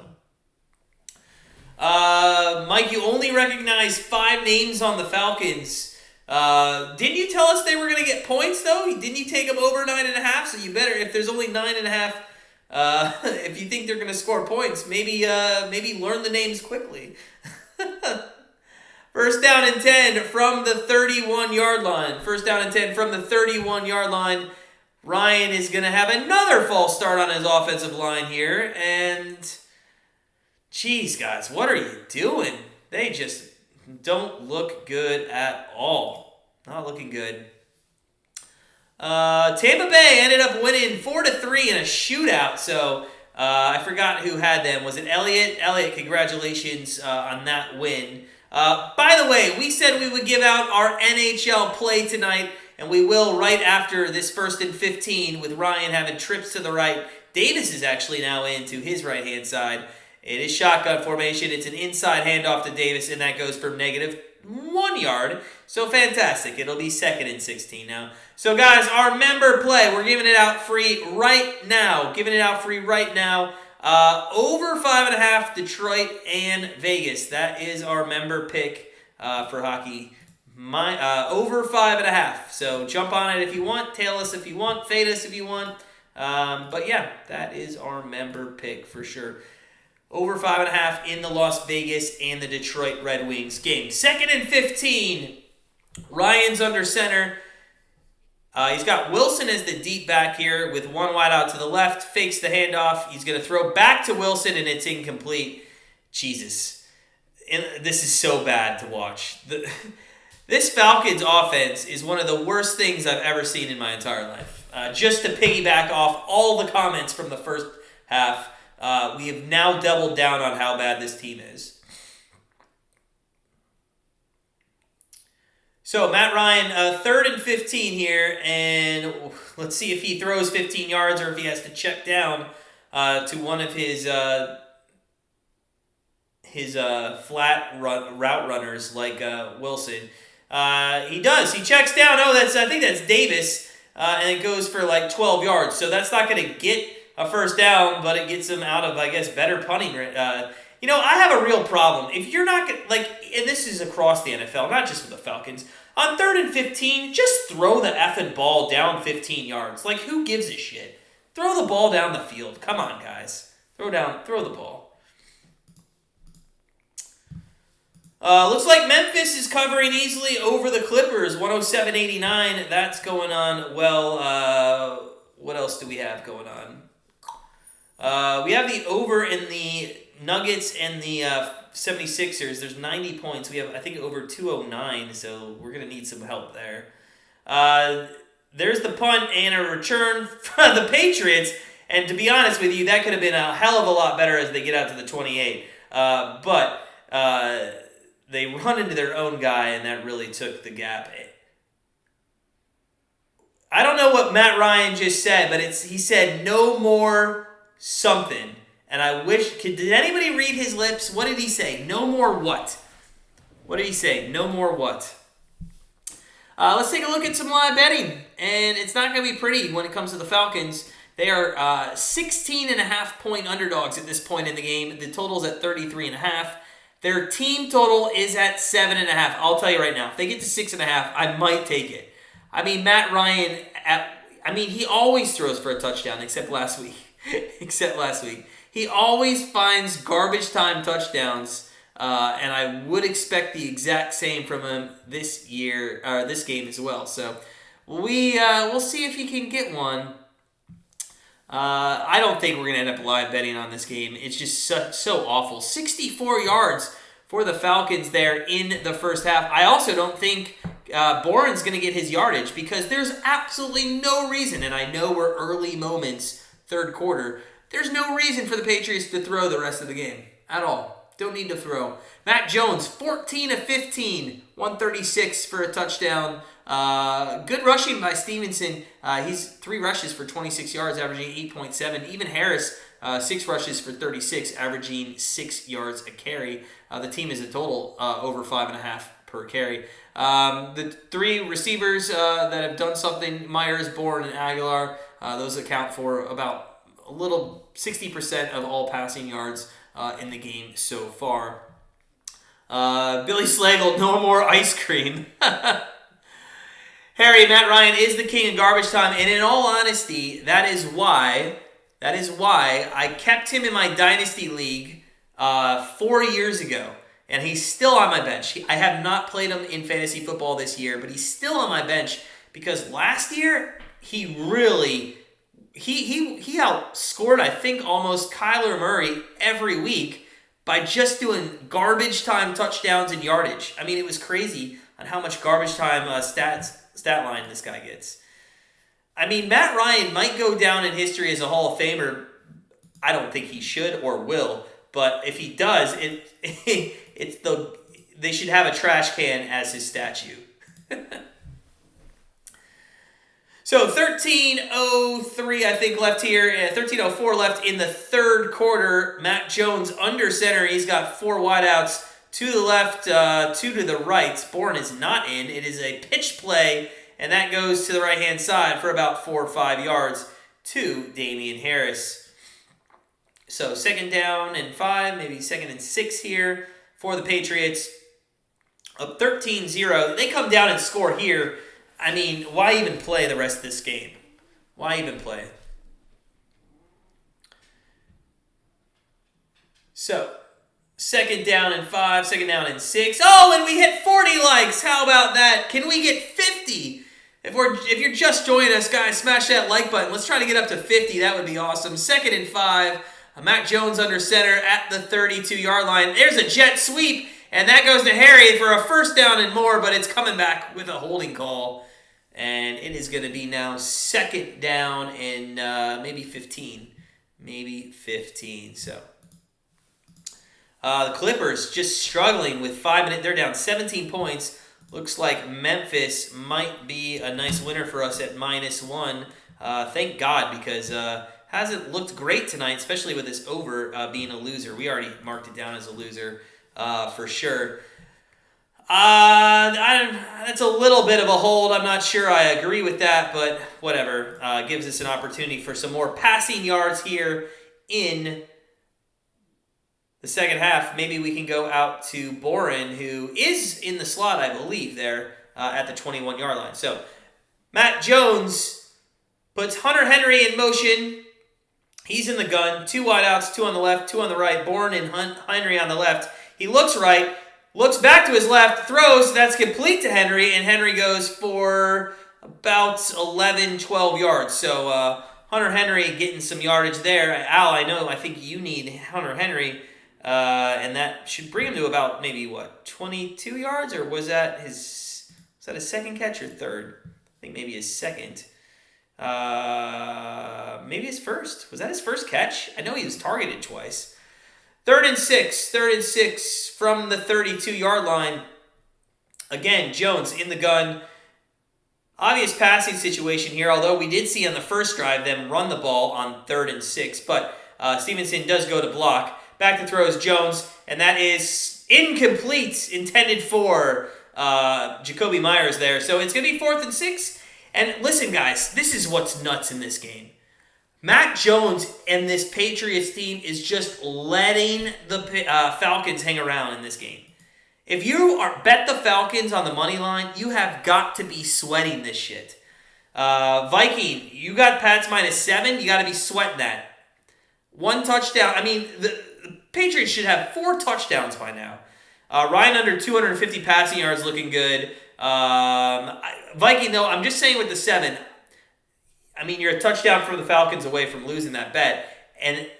Mike, you only recognize 5 names on the Falcons. Didn't you tell us they were going to get points, though? Didn't you take them over 9.5? So you better, if there's only 9.5, if you think they're going to score points, maybe learn the names quickly. 1st down and 10 from the 31-yard line. 1st down and 10 from the 31-yard line. Ryan is going to have another false start on his offensive line here. And, geez, guys, what are you doing? They just don't look good at all. Not looking good. Tampa Bay ended up winning 4-3 in a shootout. So, I forgot who had them. Was it Elliott? Elliott, congratulations on that win. By the way, we said we would give out our NHL play tonight, and we will right after this 1st and 15 with Ryan having trips to the right. Davis is actually now into his right-hand side. It is shotgun formation. It's an inside handoff to Davis, and that goes from negative 1 yard. So fantastic. It'll be 2nd and 16 now. So guys, our member play, we're giving it out free right now. Over 5.5, Detroit and Vegas. That is our member pick for hockey. Over 5.5. So jump on it if you want, tail us if you want, fade us if you want. But yeah, that is our member pick for sure. Over 5.5 in the Las Vegas and the Detroit Red Wings game. 2nd and 15. Ryan's under center. He's got Wilson as the deep back here with one wide out to the left. Fakes the handoff. He's going to throw back to Wilson, and it's incomplete. Jesus. This is so bad to watch. This Falcons offense is one of the worst things I've ever seen in my entire life. Just to piggyback off all the comments from the first half, we have now doubled down on how bad this team is. So Matt Ryan, 3rd and 15 here, and let's see if he throws 15 yards or if he has to check down to one of his flat route runners like Wilson. He does. He checks down. I think that's Davis, and it goes for like 12 yards. So that's not going to get a first down, but it gets him out of, I guess, better punting. I have a real problem. If you're not going to, and this is across the NFL, not just with the Falcons, on 3rd and 15, just throw the effing ball down 15 yards. Like, who gives a shit? Throw the ball down the field. Come on, guys. Throw the ball. Looks like Memphis is covering easily over the Clippers, 107-89. That's going on well. What else do we have going on? We have the over in the Nuggets and the 76ers. There's 90 points. We have, I think, over 209, so we're going to need some help there. There's the punt and a return from the Patriots, and to be honest with you, that could have been a hell of a lot better as they get out to the 28. But they run into their own guy, and that really took the gap. I don't know what Matt Ryan just said, but he said no more something. And I wish, did anybody read his lips? What did he say? No more what? What did he say? No more what? Let's take a look at some live betting. And it's not going to be pretty when it comes to the Falcons. They are 16.5-point underdogs at this point in the game. The total's at 33.5. Their team total is at 7.5. I'll tell you right now, if they get to 6.5, I might take it. I mean, Matt Ryan, he always throws for a touchdown, except last week. He always finds garbage time touchdowns, and I would expect the exact same from him this game as well. So we'll see if he can get one. I don't think we're going to end up live betting on this game. It's just so awful. 64 yards for the Falcons there in the first half. I also don't think Bourne's going to get his yardage because there's absolutely no reason, and I know we're early moments, third quarter, there's no reason for the Patriots to throw the rest of the game at all. Don't need to throw. Mac Jones, 14 of 15, 136 for a touchdown. Good rushing by Stevenson. He's 3 rushes for 26 yards, averaging 8.7. Even Harris, 6 rushes for 36, averaging 6 yards a carry. The team is a total over 5.5 per carry. The 3 receivers that have done something, Myers, Bourne, and Aguilar, those account for about a little 60% of all passing yards in the game so far. Billy Slagle, no more ice cream. Harry, Matt Ryan is the king of garbage time, and in all honesty, that is why I kept him in my Dynasty League 4 years ago, and he's still on my bench. I have not played him in fantasy football this year, but he's still on my bench because last year he really... He outscored, I think, almost Kyler Murray every week by just doing garbage time touchdowns and yardage. I mean, it was crazy on how much garbage time stat line this guy gets. I mean, Matt Ryan might go down in history as a Hall of Famer. I don't think he should or will, but if he does, they should have a trash can as his statue. So 13:03, I think, left here. 13:04 left in the third quarter. Mac Jones under center. He's got 4 wideouts. 2 to the left, 2 to the right. Bourne is not in. It is a pitch play, and that goes to the right-hand side for about 4 or 5 yards to Damian Harris. So 2nd down and 5, maybe 2nd and 6 here for the Patriots. Up 13-0. They come down and score here. I mean, why even play the rest of this game? Why even play? So, 2nd down and 5, 2nd down and 6. Oh, and we hit 40 likes. How about that? Can we get 50? If you're just joining us, guys, smash that like button. Let's try to get up to 50. That would be awesome. 2nd and 5. Mac Jones under center at the 32-yard line. There's a jet sweep, and that goes to Harry for a 1st down and more, but it's coming back with a holding call. And it is going to be now 2nd down and maybe 15. Maybe 15, so... the Clippers just struggling with 5 minutes. They're down 17 points. Looks like Memphis might be a nice winner for us at -1. Thank God, because hasn't looked great tonight, especially with this over being a loser. We already marked it down as a loser for sure. That's a little bit of a hold. I'm not sure I agree with that, but whatever. Gives us an opportunity for some more passing yards here in the second half. Maybe we can go out to Boren, who is in the slot, I believe, there at the 21-yard line. So Matt Jones puts Hunter Henry in motion. He's in the gun. 2 wideouts, 2 on the left, 2 on the right. Bourne and Henry on the left. He looks right, looks back to his left, throws. That's complete to Henry, and Henry goes for about 11, 12 yards. So Hunter Henry getting some yardage there. Al, I think you need Hunter Henry, and that should bring him to about maybe, 22 yards? Or was that his second catch or third? I think maybe his second. Maybe his first. Was that his first catch? I know he was targeted twice. 3rd and 6 from the 32-yard line. Again, Jones in the gun. Obvious passing situation here, although we did see on the first drive them run the ball on 3rd and 6. But Stevenson does go to block. Back to throws Jones, and that is incomplete, intended for Jacoby Myers there. So it's going to be 4th and 6. And listen, guys, this is what's nuts in this game. Mac Jones and this Patriots team is just letting the Falcons hang around in this game. If you bet the Falcons on the money line, you have got to be sweating this shit. Viking, you got Pats -7. You got to be sweating that. 1 touchdown. I mean, the Patriots should have 4 touchdowns by now. Ryan under 250 passing yards looking good. Viking, though, I'm just saying with the 7, I mean, you're a touchdown from the Falcons away from losing that bet. And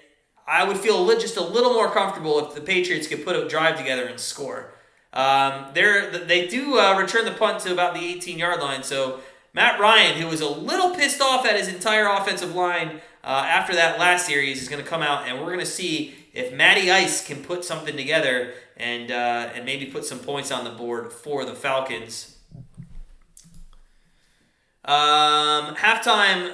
I would feel just a little more comfortable if the Patriots could put a drive together and score. They do return the punt to about the 18-yard line. So Matt Ryan, who was a little pissed off at his entire offensive line after that last series, is going to come out, and we're going to see if Matty Ice can put something together and maybe put some points on the board for the Falcons. Halftime,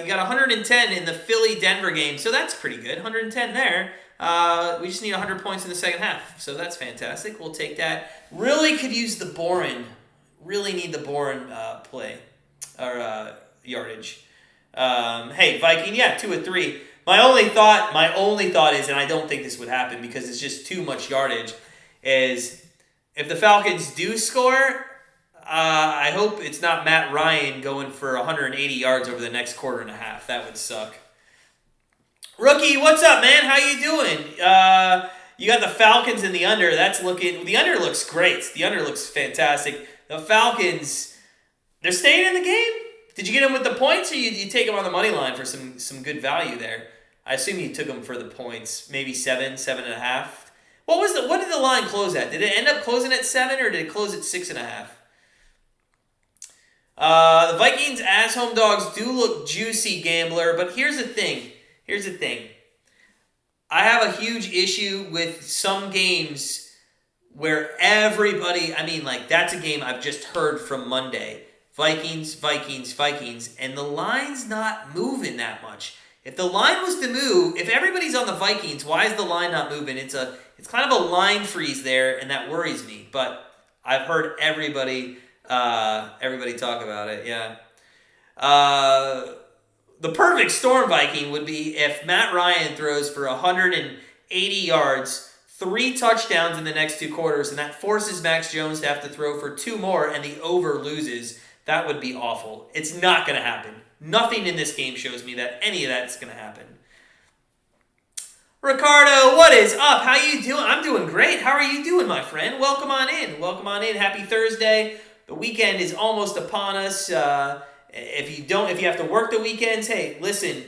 you got 110 in the Philly-Denver game, so that's pretty good. 110 there. We just need 100 points in the second half, so that's fantastic. We'll take that. Really could use the Boren. Really need the Boren play or yardage. Hey, Viking, 2 of 3. My only thought is, and I don't think this would happen because it's just too much yardage, is if the Falcons do score, I hope it's not Matt Ryan going for 180 yards over the next quarter and a half. That would suck. Rookie, what's up, man? How you doing? You got the Falcons in the under. The under looks great. The under looks fantastic. The Falcons, they're staying in the game? Did you get them with the points, or you take them on the money line for some good value there? I assume you took them for the points, maybe 7, 7.5. What did the line close at? Did it end up closing at 7, or did it close at 6.5? The Vikings as home dogs do look juicy, gambler, but here's the thing. I have a huge issue with some games where everybody, that's a game I've just heard from Monday. Vikings, and the line's not moving that much. If the line was to move, if everybody's on the Vikings, why is the line not moving? It's It's kind of a line freeze there, and that worries me. But I've heard everybody talk about it. Yeah. The perfect Storm Viking would be if Matt Ryan throws for 180 yards, 3 touchdowns in the next 2 quarters, and that forces Max Jones to have to throw for 2 more, and the over loses. That would be awful. It's not going to happen. Nothing in this game shows me that any of that's going to happen. Ricardo, what is up? How you doing? I'm doing great. How are you doing, my friend? Welcome on in. Welcome on in. Happy Thursday. The weekend is almost upon us. If you have to work the weekends, hey, listen,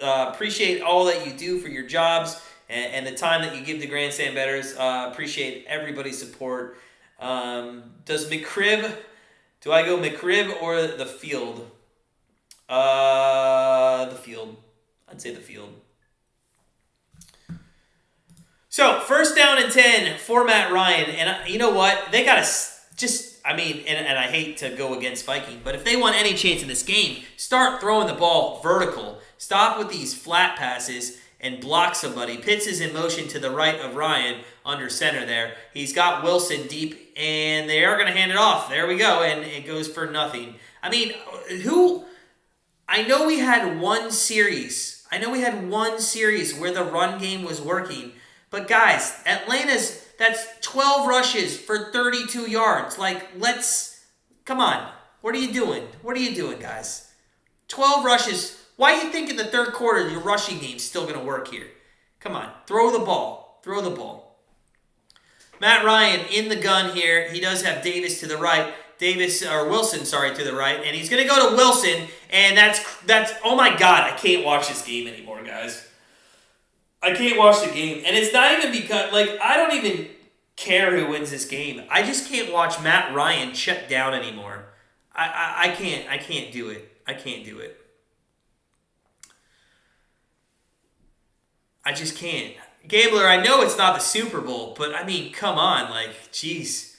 appreciate all that you do for your jobs and the time that you give to Grandstand Bettors. Appreciate everybody's support. Does McCrib, do I go McCrib or the field? The field. I'd say the field. So, first down and 10 for Matt Ryan. And you know what? They got to just, I mean, and I hate to go against Viking, but if they want any chance in this game, start throwing the ball vertical. Stop with these flat passes and block somebody. Pitts is in motion to the right of Ryan under center there. He's got Wilson deep, and they are going to hand it off. There we go, and it goes for nothing. I mean, I know we had one series where the run game was working. But guys, that's 12 rushes for 32 yards. Like, come on. What are you doing? What are you doing, guys? 12 rushes. Why do you think in the third quarter your rushing game's still going to work here? Come on. Throw the ball. Throw the ball. Matt Ryan in the gun here. He does have Wilson, to the right, and he's going to go to Wilson, and that's oh my God, I can't watch this game anymore, guys. I can't watch the game, and it's not even because, I don't even care who wins this game. I just can't watch Matt Ryan check down anymore. I can't do it. I can't do it. I just can't. Gabler, I know it's not the Super Bowl, but I mean, come on, jeez.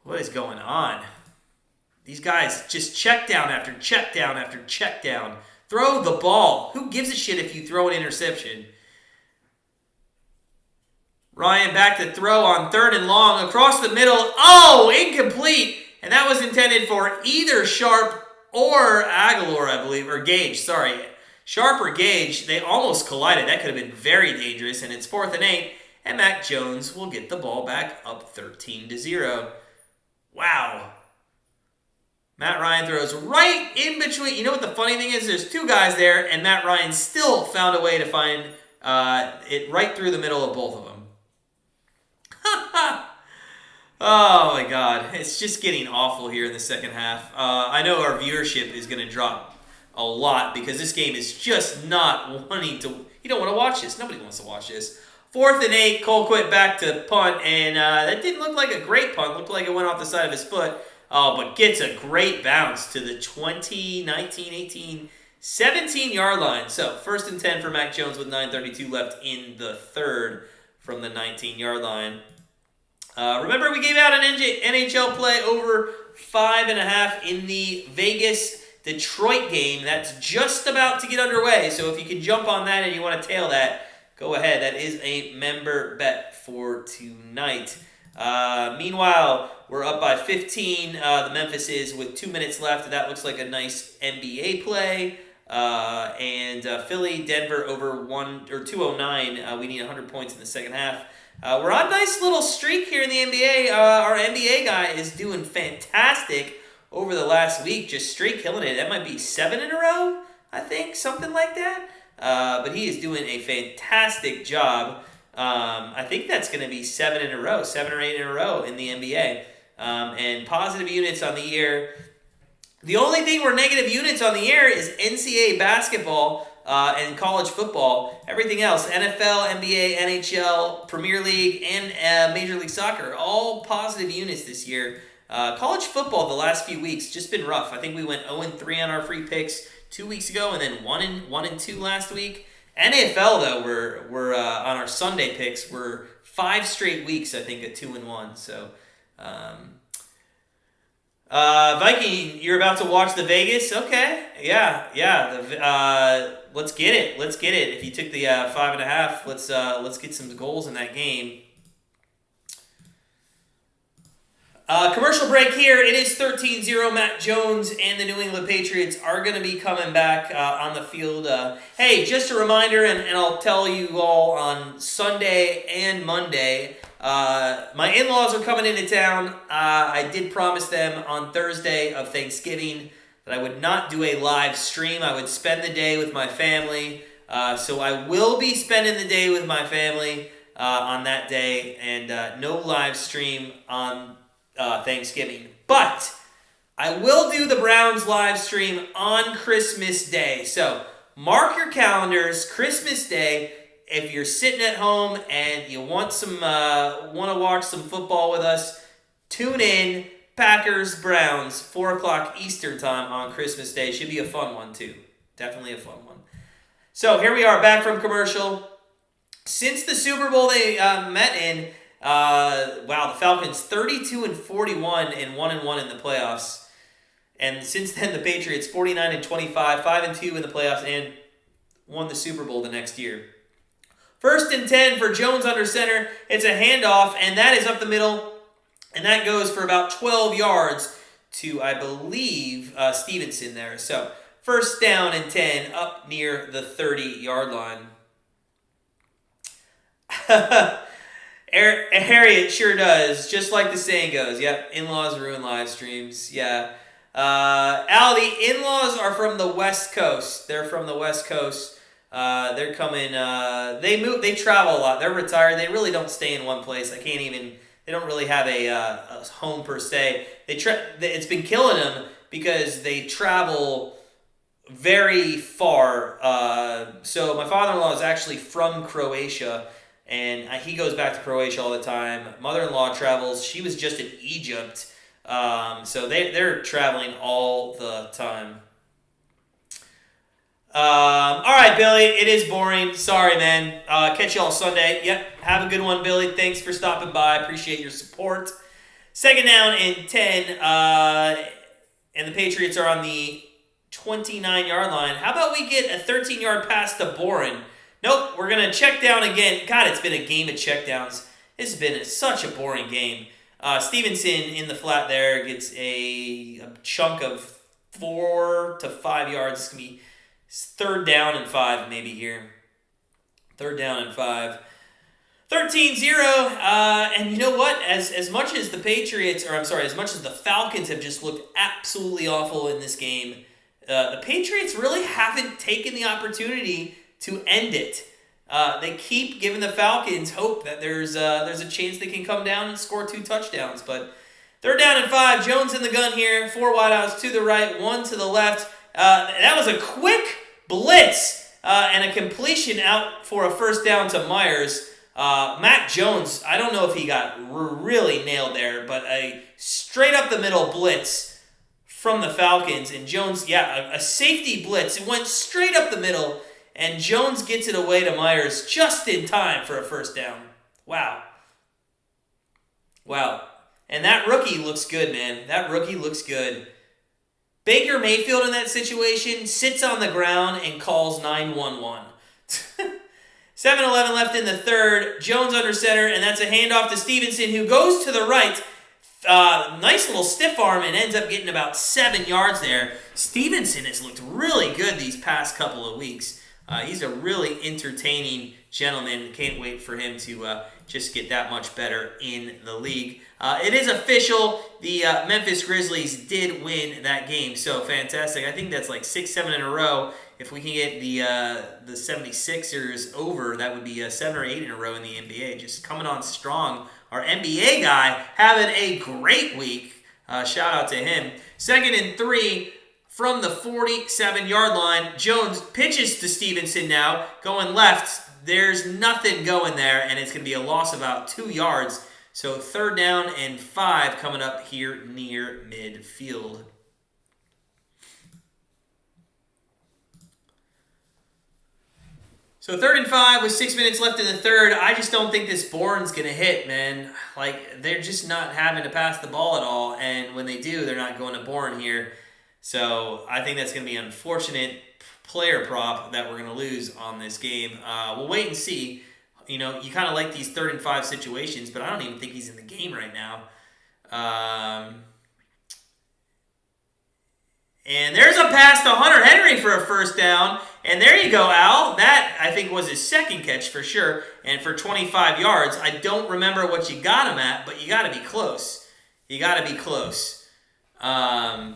What is going on? These guys just check down after check down after check down. Throw the ball. Who gives a shit if you throw an interception? Ryan back to throw on 3rd and long across the middle. Oh, incomplete. And that was intended for either Sharp or Aguilar, I believe, or Gage. Sorry. Sharp or Gage, they almost collided. That could have been very dangerous. And it's 4th and 8. And Mac Jones will get the ball back up 13-0. Wow. Matt Ryan throws right in between. You know what the funny thing is? There's 2 guys there, and Matt Ryan still found a way to find it right through the middle of both of them. Oh, my God. It's just getting awful here in the second half. I know our viewership is going to drop a lot because this game is just not wanting to... You don't want to watch this. Nobody wants to watch this. 4th and 8, Colquitt back to punt, and that didn't look like a great punt. Looked like it went off the side of his foot. Oh, but gets a great bounce to the 18, 17-yard line. So, 1st and 10 for Mac Jones with 9:32 left in the third from the 19-yard line. Remember, we gave out an NHL play over 5.5 in the Vegas-Detroit game. That's just about to get underway. So, if you can jump on that and you want to tail that, go ahead. That is a member bet for tonight. Meanwhile, we're up by 15. The Memphis is with 2 minutes left. That looks like a nice NBA play. And Philly, Denver over 209. We need 100 points in the second half. We're on a nice little streak here in the NBA. Our NBA guy is doing fantastic over the last week, just straight killing it. That might be 7 in a row, I think, something like that. But he is doing a fantastic job. I think that's going to be 7 or 8 in a row in the NBA. And positive units on the year. The only thing where negative units on the year is NCAA basketball and college football. Everything else, NFL, NBA, NHL, Premier League, and Major League Soccer, all positive units this year. College football the last few weeks just been rough. I think we went 0-3 on our free picks 2 weeks ago, and then 1-2 last week. NFL though, we're on our Sunday picks. We're 5 straight weeks, I think, at 2-1. So, Viking, you're about to watch the Vegas? Okay. Yeah. Let's get it. Let's get it. If you took the 5.5, let's get some goals in that game. Commercial break here. It is 13-0. Matt Jones and the New England Patriots are going to be coming back on the field. Hey, just a reminder, and I'll tell you all on Sunday and Monday, my in-laws are coming into town. I did promise them on Thursday of Thanksgiving that I would not do a live stream. I would spend the day with my family. So I will be spending the day with my family on that day, and no live stream on Thanksgiving. But I will do the Browns live stream on Christmas Day. So mark your calendars, Christmas Day. If you're sitting at home and you want to watch some football with us, tune in. Packers, Browns, 4 o'clock Eastern time on Christmas Day. Should be a fun one too. Definitely a fun one. So here we are back from commercial. Since the Super Bowl they met in, the Falcons 32-41 and 1-1 in the playoffs. And since then, the Patriots 49-25, 5-2 in the playoffs, and won the Super Bowl the next year. 1st and 10 for Jones under center. It's a handoff, and that is up the middle, and that goes for about 12 yards to, I believe, Stevenson there. So 1st down and 10 up near the 30-yard line. Harriet sure does, just like the saying goes. Yep, in-laws ruin live streams. Yeah. Al, the in-laws are from the West Coast. They're from the West Coast. They're coming. They travel a lot. They're retired. They really don't stay in one place. They don't really have a home per se. It's been killing them because they travel very far. So my father-in-law is actually from Croatia. And he goes back to Croatia all the time. Mother-in-law travels. She was just in Egypt. So they're traveling all the time. All right, Billy. It is boring. Sorry, man. Catch you all Sunday. Yep. Have a good one, Billy. Thanks for stopping by. Appreciate your support. 2nd down and 10. And the Patriots are on the 29-yard line. How about we get a 13-yard pass to Boren? Nope, we're going to check down again. God, it's been a game of checkdowns. This has been such a boring game. Stevenson in the flat there gets a chunk of 4 to 5 yards. It's going to be 3rd down and 5 maybe here. 3rd down and 5. 13-0. And you know what? As much as the Falcons have just looked absolutely awful in this game, the Patriots really haven't taken the opportunity to end it. They keep giving the Falcons hope that there's a chance they can come down and score 2 touchdowns. But 3rd down and 5. Jones in the gun here. 4 wideouts to the right, 1 to the left. That was a quick blitz and a completion out for a 1st down to Myers. Matt Jones, I don't know if he got really nailed there, but a straight up the middle blitz from the Falcons. And Jones, a safety blitz. It went straight up the middle. And Jones gets it away to Myers just in time for a 1st down. Wow. And that rookie looks good, man. That rookie looks good. Baker Mayfield in that situation sits on the ground and calls 911. 7-11 left in the 3rd. Jones under center, and that's a handoff to Stevenson, who goes to the right. Nice little stiff arm and ends up getting about 7 yards there. Stevenson has looked really good these past couple of weeks. He's a really entertaining gentleman. Can't wait for him to just get that much better in the league. It is official. The Memphis Grizzlies did win that game, so fantastic. I think that's like 6-7 in a row. If we can get the 76ers over, that would be 7 or 8 in a row in the NBA. Just coming on strong. Our NBA guy having a great week. Shout out to him. 2nd and 3. From the 47-yard line, Jones pitches to Stevenson now, going left. There's nothing going there, and it's going to be a loss of about 2 yards. So 3rd down and 5 coming up here near midfield. So 3rd and 5 with 6 minutes left in the third. I just don't think this Bourne's going to hit, man. Like, they're just not having to pass the ball at all. And when they do, they're not going to Bourne here. So I think that's going to be an unfortunate player prop that we're going to lose on this game. We'll wait and see. You know, you kind of like these 3rd and 5 situations, but I don't even think he's in the game right now. And there's a pass to Hunter Henry for a first down. And there you go, Al. That, I think, was his second catch for sure. And for 25 yards. I don't remember what you got him at, but you got to be close. You got to be close. Yeah,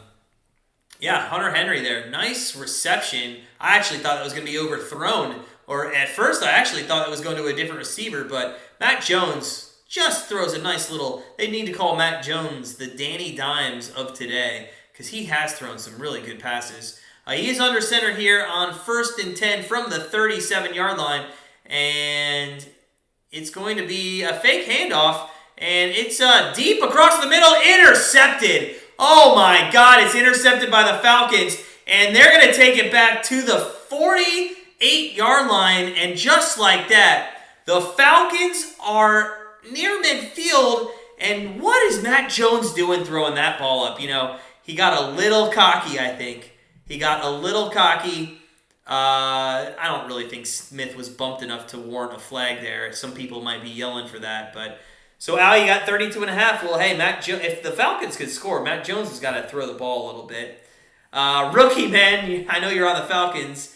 Hunter Henry there. Nice reception. I actually thought it was going to be overthrown. Or at first, I actually thought it was going to a different receiver. But Matt Jones just throws a nice little... They need to call Matt Jones the Danny Dimes of today, because he has thrown some really good passes. He is under center here on 1st and 10 from the 37-yard line. And it's going to be a fake handoff. And it's deep across the middle. Intercepted. Oh my God, it's intercepted by the Falcons. And they're going to take it back to the 48-yard line. And just like that, the Falcons are near midfield. And what is Matt Jones doing throwing that ball up? You know, he got a little cocky, I think. He got a little cocky. I don't really think Smith was bumped enough to warrant a flag there. Some people might be yelling for that. But so, Al, you got 32.5. Well, hey, if the Falcons could score, Matt Jones has got to throw the ball a little bit. Rookie, man, I know you're on the Falcons.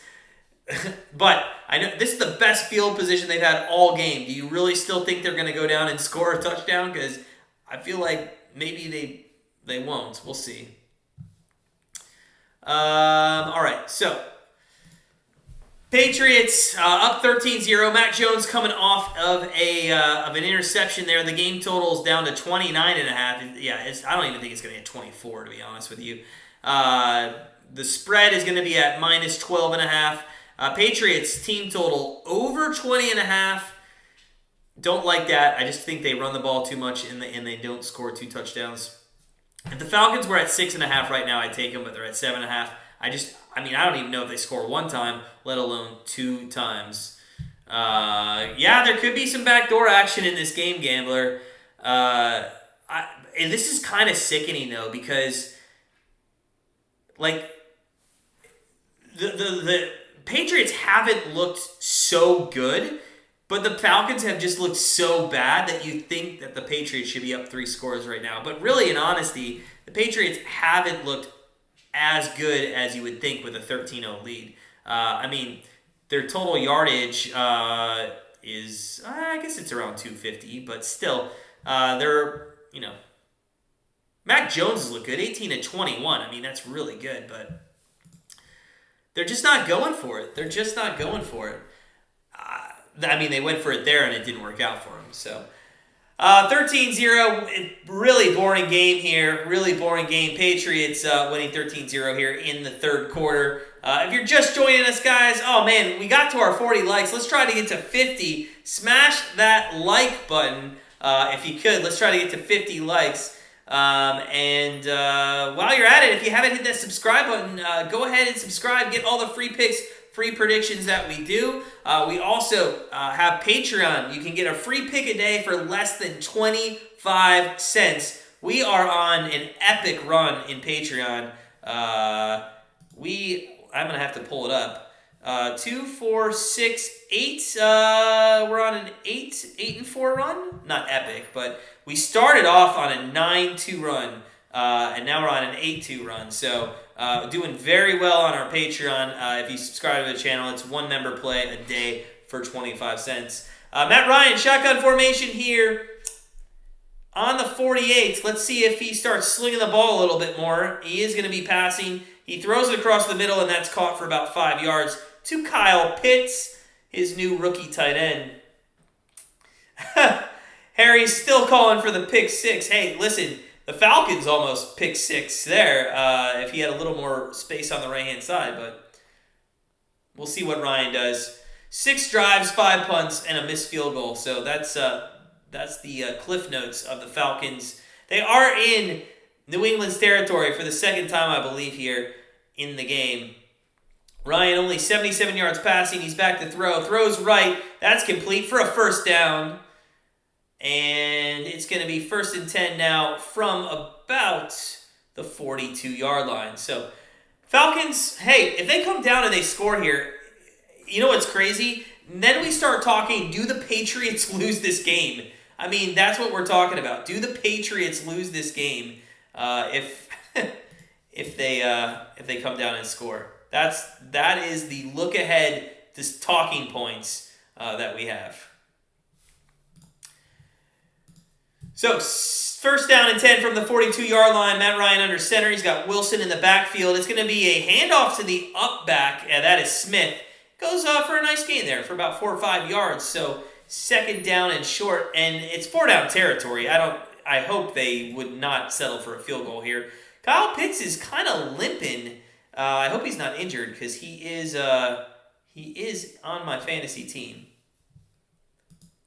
But I know this is the best field position they've had all game. Do you really still think they're going to go down and score a touchdown? Because I feel like maybe they won't. We'll see. All right, so Patriots up 13-0. Matt Jones coming off of an interception there. The game total is down to 29.5. Yeah, I don't even think it's going to hit 24, to be honest with you. The spread is going to be at minus 12.5. Patriots team total over 20.5. Don't like that. I just think they run the ball too much and they don't score 2 touchdowns. If the Falcons were at 6.5 right now, I'd take them, but they're at 7.5. I don't even know if they score 1 time, let alone 2 times. Yeah, there could be some backdoor action in this game, Gambler. And this is kind of sickening, though, because, like, the Patriots haven't looked so good, but the Falcons have just looked so bad that you think that the Patriots should be up 3 scores right now. But really, in honesty, the Patriots haven't looked as good as you would think with a 13-0 lead. Their total yardage is, I guess it's around 250, but still, Mac Jones has looked good, 18-21. That's really good, but they're just not going for it. They went for it there and it didn't work out for them. So, 13-0, really boring game here. Really boring game. Patriots winning 13-0 here in the third quarter. If you're just joining us, guys, oh man, we got to our 40 likes. Let's try to get to 50. Smash that like button if you could. Let's try to get to 50 likes. While you're at it, if you haven't hit that subscribe button, go ahead and subscribe. Get all the free picks, free predictions that we do. We also have Patreon. You can get a free pick a day for less than 25 cents. We are on an epic run in Patreon. I'm going to have to pull it up. 2, 4, 6, 8. We're on an 8-4 run. Not epic, but we started off on a 9-2 run, and now we're on an 8-2 run. So doing very well on our Patreon. If you subscribe to the channel, it's 1 member play a day for 25 cents. Matt Ryan, shotgun formation here on the 48th. Let's see if he starts slinging the ball a little bit more. He is going to be passing. He throws it across the middle, and that's caught for about 5 yards to Kyle Pitts, his new rookie tight end. Harry's still calling for the pick 6. Hey, listen, the Falcons almost picked 6 there if he had a little more space on the right-hand side, but we'll see what Ryan does. 6 drives, 5 punts, and a missed field goal. So that's the cliff notes of the Falcons. They are in New England's territory for the second time, I believe, here in the game. Ryan only 77 yards passing. He's back to throw. Throws right. That's complete for a first down. And it's going to be 1st and 10 now from about the 42-yard line. So Falcons, hey, if they come down and they score here, you know what's crazy? Then we start talking, do the Patriots lose this game? I mean, that's what we're talking about. Do the Patriots lose this game if if they come down and score? That is the look ahead, this talking points that we have. So 1st down and 10 from the 42-yard line. Matt Ryan under center. He's got Wilson in the backfield. It's going to be a handoff to the up back. And that is Smith. Goes for a nice gain there for about 4 or 5 yards. So 2nd down and short. And it's 4-down territory. I hope they would not settle for a field goal here. Kyle Pitts is kind of limping. I hope he's not injured because he is on my fantasy team.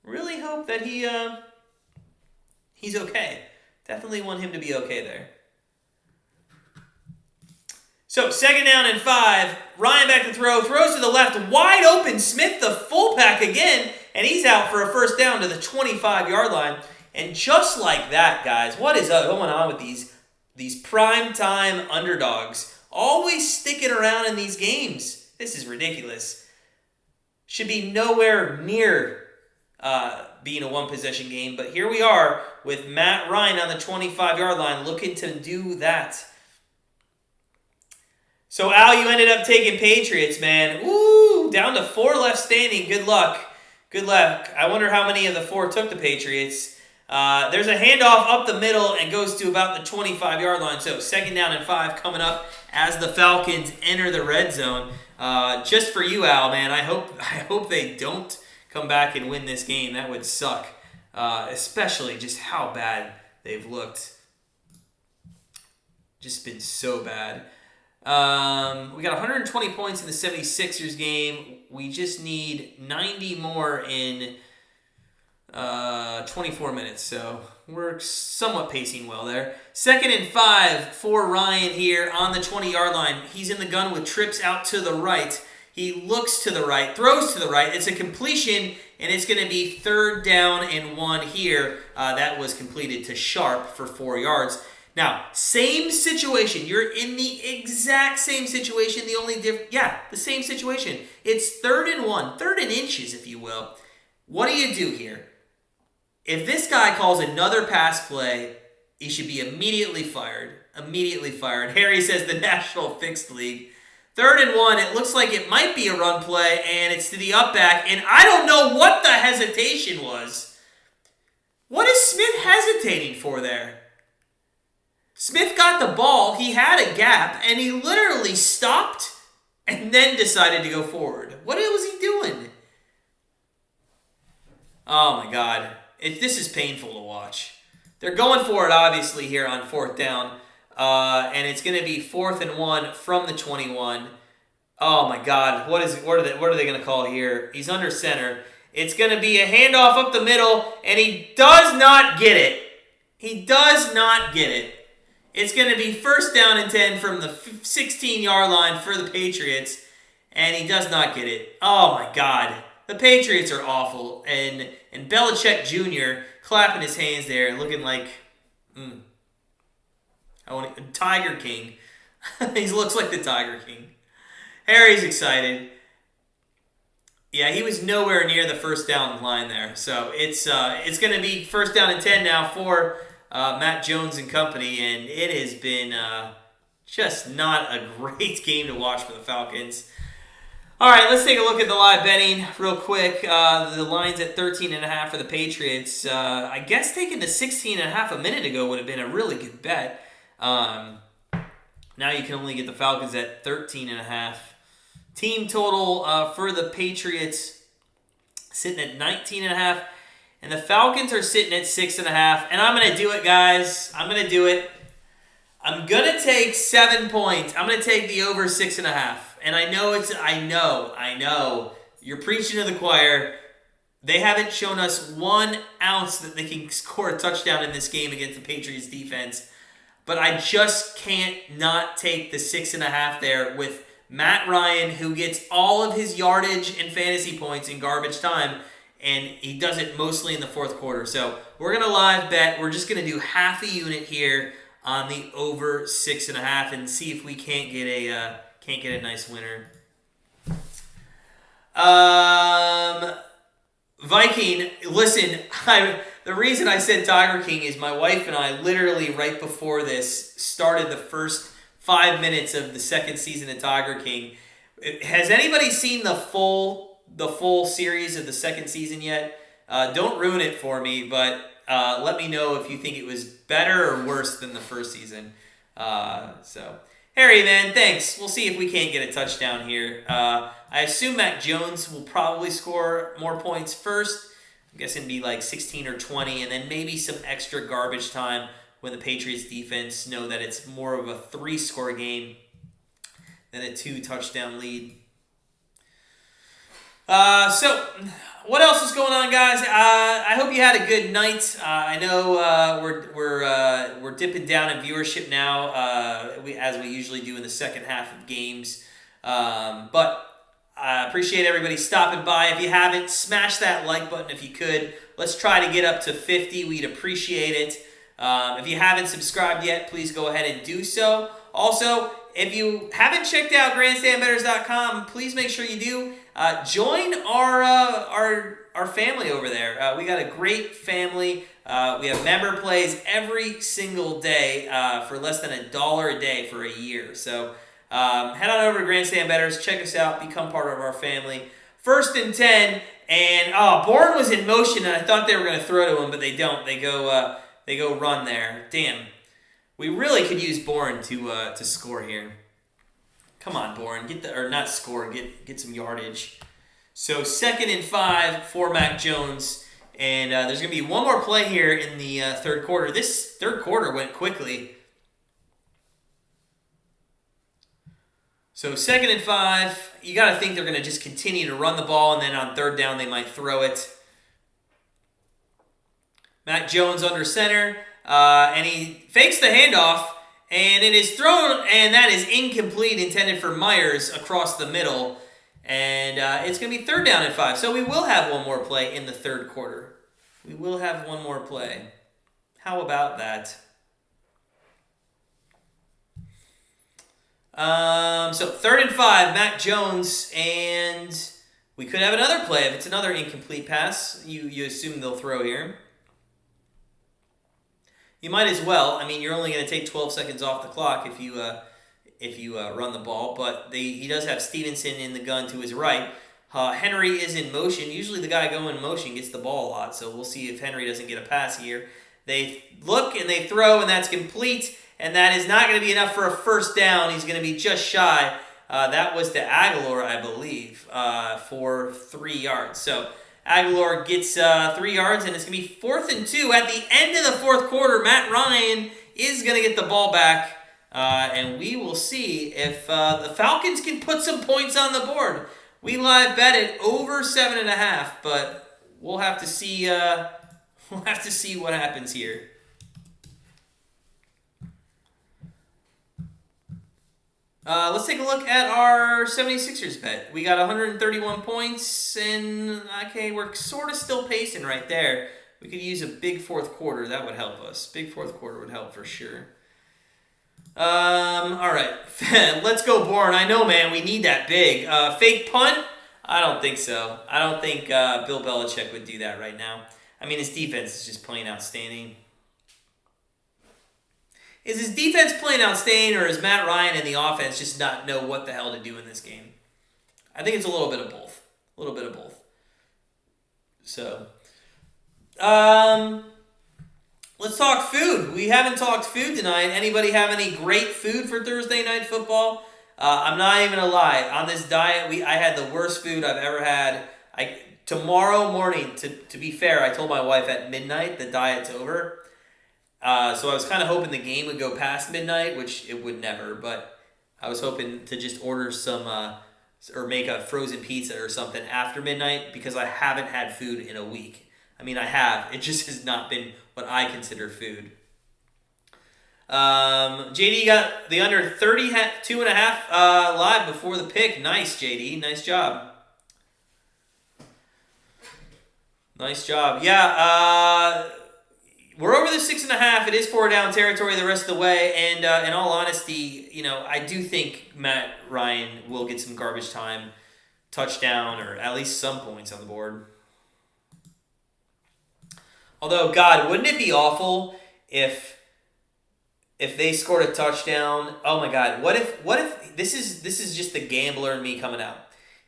Really hope that he's okay. Definitely want him to be okay there. So 2nd down and 5. Ryan back to throw. Throws to the left. Wide open. Smith the fullback again. And he's out for a 1st down to the 25-yard line. And just like that, guys, what is going on with these primetime underdogs? Always sticking around in these games. This is ridiculous. Should be nowhere near being a one-possession game. But here we are with Matt Ryan on the 25-yard line looking to do that. So, Al, you ended up taking Patriots, man. Ooh, down to 4 left standing. Good luck. Good luck. I wonder how many of the 4 took the Patriots. There's a handoff up the middle and goes to about the 25-yard line. So 2nd down and 5 coming up as the Falcons enter the red zone. Just for you, Al, man, I hope they don't come back and win this game. That would suck, especially just how bad they've looked. Just been so bad. We got 120 points in the 76ers game. We just need 90 more in 24 minutes, so we're somewhat pacing well there. 2nd and 5 for Ryan here on the 20-yard line. He's in the gun with trips out to the right. He looks to the right, throws to the right. It's a completion, and it's going to be 3rd down and 1 here. That was completed to Sharp for 4 yards. Now, same situation. You're in the exact same situation. The only the same situation. It's 3rd and 1, 3rd and inches, if you will. What do you do here? If this guy calls another pass play, he should be immediately fired. Immediately fired. Harry says the National Fixed League. 3rd and 1, it looks like it might be a run play, and it's to the up back, and I don't know what the hesitation was. What is Smith hesitating for there? Smith got the ball, he had a gap, and he literally stopped and then decided to go forward. What was he doing? Oh my God. This is painful to watch. They're going for it, obviously, here on 4th down. And it's going to be 4th and 1 from the 21. Oh my God. What are they going to call here? He's under center. It's going to be a handoff up the middle, and he does not get it. He does not get it. It's going to be 1st down and 10 from the 16-yard line for the Patriots, and he does not get it. Oh my God. The Patriots are awful, and Belichick Jr. clapping his hands there, looking like Tiger King. He looks like the Tiger King. Harry's excited. Yeah, he was nowhere near the 1st down line there. So it's going to be 1st down and 10 now for Matt Jones and company, and it has been just not a great game to watch for the Falcons. All right, let's take a look at the live betting real quick. The line's at 13.5 for the Patriots. I guess taking the 16.5 a minute ago would have been a really good bet. Now you can only get the Falcons at 13.5. Team total for the Patriots sitting at 19.5. And the Falcons are sitting at 6.5. And I'm going to do it, guys. I'm going to do it. I'm going to take 7 points. I'm going to take the over 6.5. And I know. You're preaching to the choir. They haven't shown us 1 ounce that they can score a touchdown in this game against the Patriots defense. But I just can't not take the 6.5 there with Matt Ryan, who gets all of his yardage and fantasy points in garbage time, and he does it mostly in the fourth quarter. So we're going to live bet. We're just going to do half a unit here on the over 6.5 and see if we can't get a nice winner. Viking, listen, the reason I said Tiger King is my wife and I literally right before this started the first 5 minutes of the second season of Tiger King. Has anybody seen the full series of the second season yet? Don't ruin it for me, but let me know if you think it was better or worse than the first season. So, Harry, man, thanks. We'll see if we can't get a touchdown here. I assume Mac Jones will probably score more points first. I'm guessing it'd be like 16 or 20, and then maybe some extra garbage time when the Patriots defense know that it's more of a 3-score game than a 2-touchdown lead. So, what else is going on, guys? I hope you had a good night. I know we're dipping down in viewership now, as we usually do in the second half of games. But I appreciate everybody stopping by. If you haven't, smash that like button if you could. Let's try to get up to 50. We'd appreciate it. If you haven't subscribed yet, please go ahead and do so. Also, if you haven't checked out grandstandbettors.com, please make sure you do. Join our family over there. We got a great family. We have member plays every single day for less than $1 a day for a year. So head on over to Grandstand Bettors, check us out, become part of our family. 1st and 10, and Bourne was in motion, and I thought they were going to throw to him, but they don't. They go run there. Damn. We really could use Bourne to score here. Come on, Bourne, get some yardage. So 2nd and 5 for Mac Jones, and there's going to be one more play here in the third quarter. This third quarter went quickly. So 2nd and 5, you got to think they're going to just continue to run the ball, and then on 3rd down they might throw it. Mac Jones under center, and he fakes the handoff, and it is thrown, and that is incomplete, intended for Myers across the middle, and it's going to be 3rd down and 5. So we will have one more play in the third quarter. We will have one more play. How about that? So 3rd and 5, Mac Jones, and we could have another play. If it's another incomplete pass, you assume they'll throw here. You might as well. I mean, you're only going to take 12 seconds off the clock if you run the ball, but he does have Stevenson in the gun to his right. Henry is in motion. Usually the guy going in motion gets the ball a lot, so we'll see if Henry doesn't get a pass here. They look and they throw, and that's complete. And that is not going to be enough for a 1st down. He's going to be just shy. That was to Aguilar, I believe, for 3 yards. So Aguilar gets 3 yards, and it's going to be 4th and 2. At the end of the fourth quarter, Matt Ryan is going to get the ball back, and we will see if the Falcons can put some points on the board. We live bet it over 7.5, but we'll have to see. We'll have to see what happens here. Let's take a look at our 76ers bet. We got 131 points, and okay, we're sort of still pacing right there. We could use a big fourth quarter. That would help us. Big fourth quarter would help for sure. All right. Let's go, Bourne. I know, man, we need that big. Fake punt? I don't think so. I don't think Bill Belichick would do that right now. I mean, his defense is just playing outstanding. Is his defense playing outstanding, or is Matt Ryan and the offense just not know what the hell to do in this game? I think it's a little bit of both. A little bit of both. So, let's talk food. We haven't talked food tonight. Anybody have any great food for Thursday Night Football? I'm not even going to lie. On this diet, I had the worst food I've ever had. Tomorrow morning, to be fair, I told my wife at midnight the diet's over. So I was kind of hoping the game would go past midnight, which it would never, but I was hoping to just order some, or make a frozen pizza or something after midnight, because I haven't had food in a week. I mean, I have. It just has not been what I consider food. JD got the under 32.5 live before the pick. Nice, JD. Nice job. Nice job. Yeah, we're over the 6.5. It is 4-down territory the rest of the way. And in all honesty, I do think Matt Ryan will get some garbage time, touchdown, or at least some points on the board. Although, God, wouldn't it be awful if they scored a touchdown? Oh my God, what if this is just the gambler in me coming out?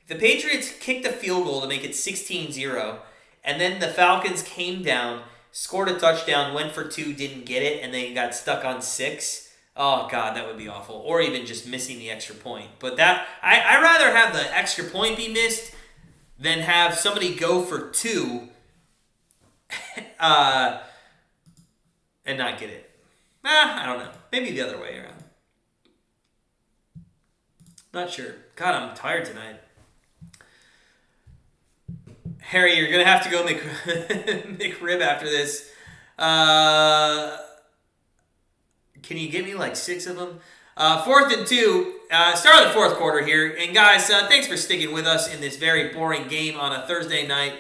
If the Patriots kicked a field goal to make it 16-0, and then the Falcons came down, scored a touchdown, went for 2, didn't get it, and they got stuck on 6. Oh God, that would be awful. Or even just missing the extra point. But that I rather have the extra point be missed than have somebody go for 2 and not get it. I don't know. Maybe the other way around. Not sure. God, I'm tired tonight. Harry, you're going to have to go McRib after this. Can you give me like 6 of them? 4th and 2. Start of the 4th quarter here. And guys, thanks for sticking with us in this very boring game on a Thursday night.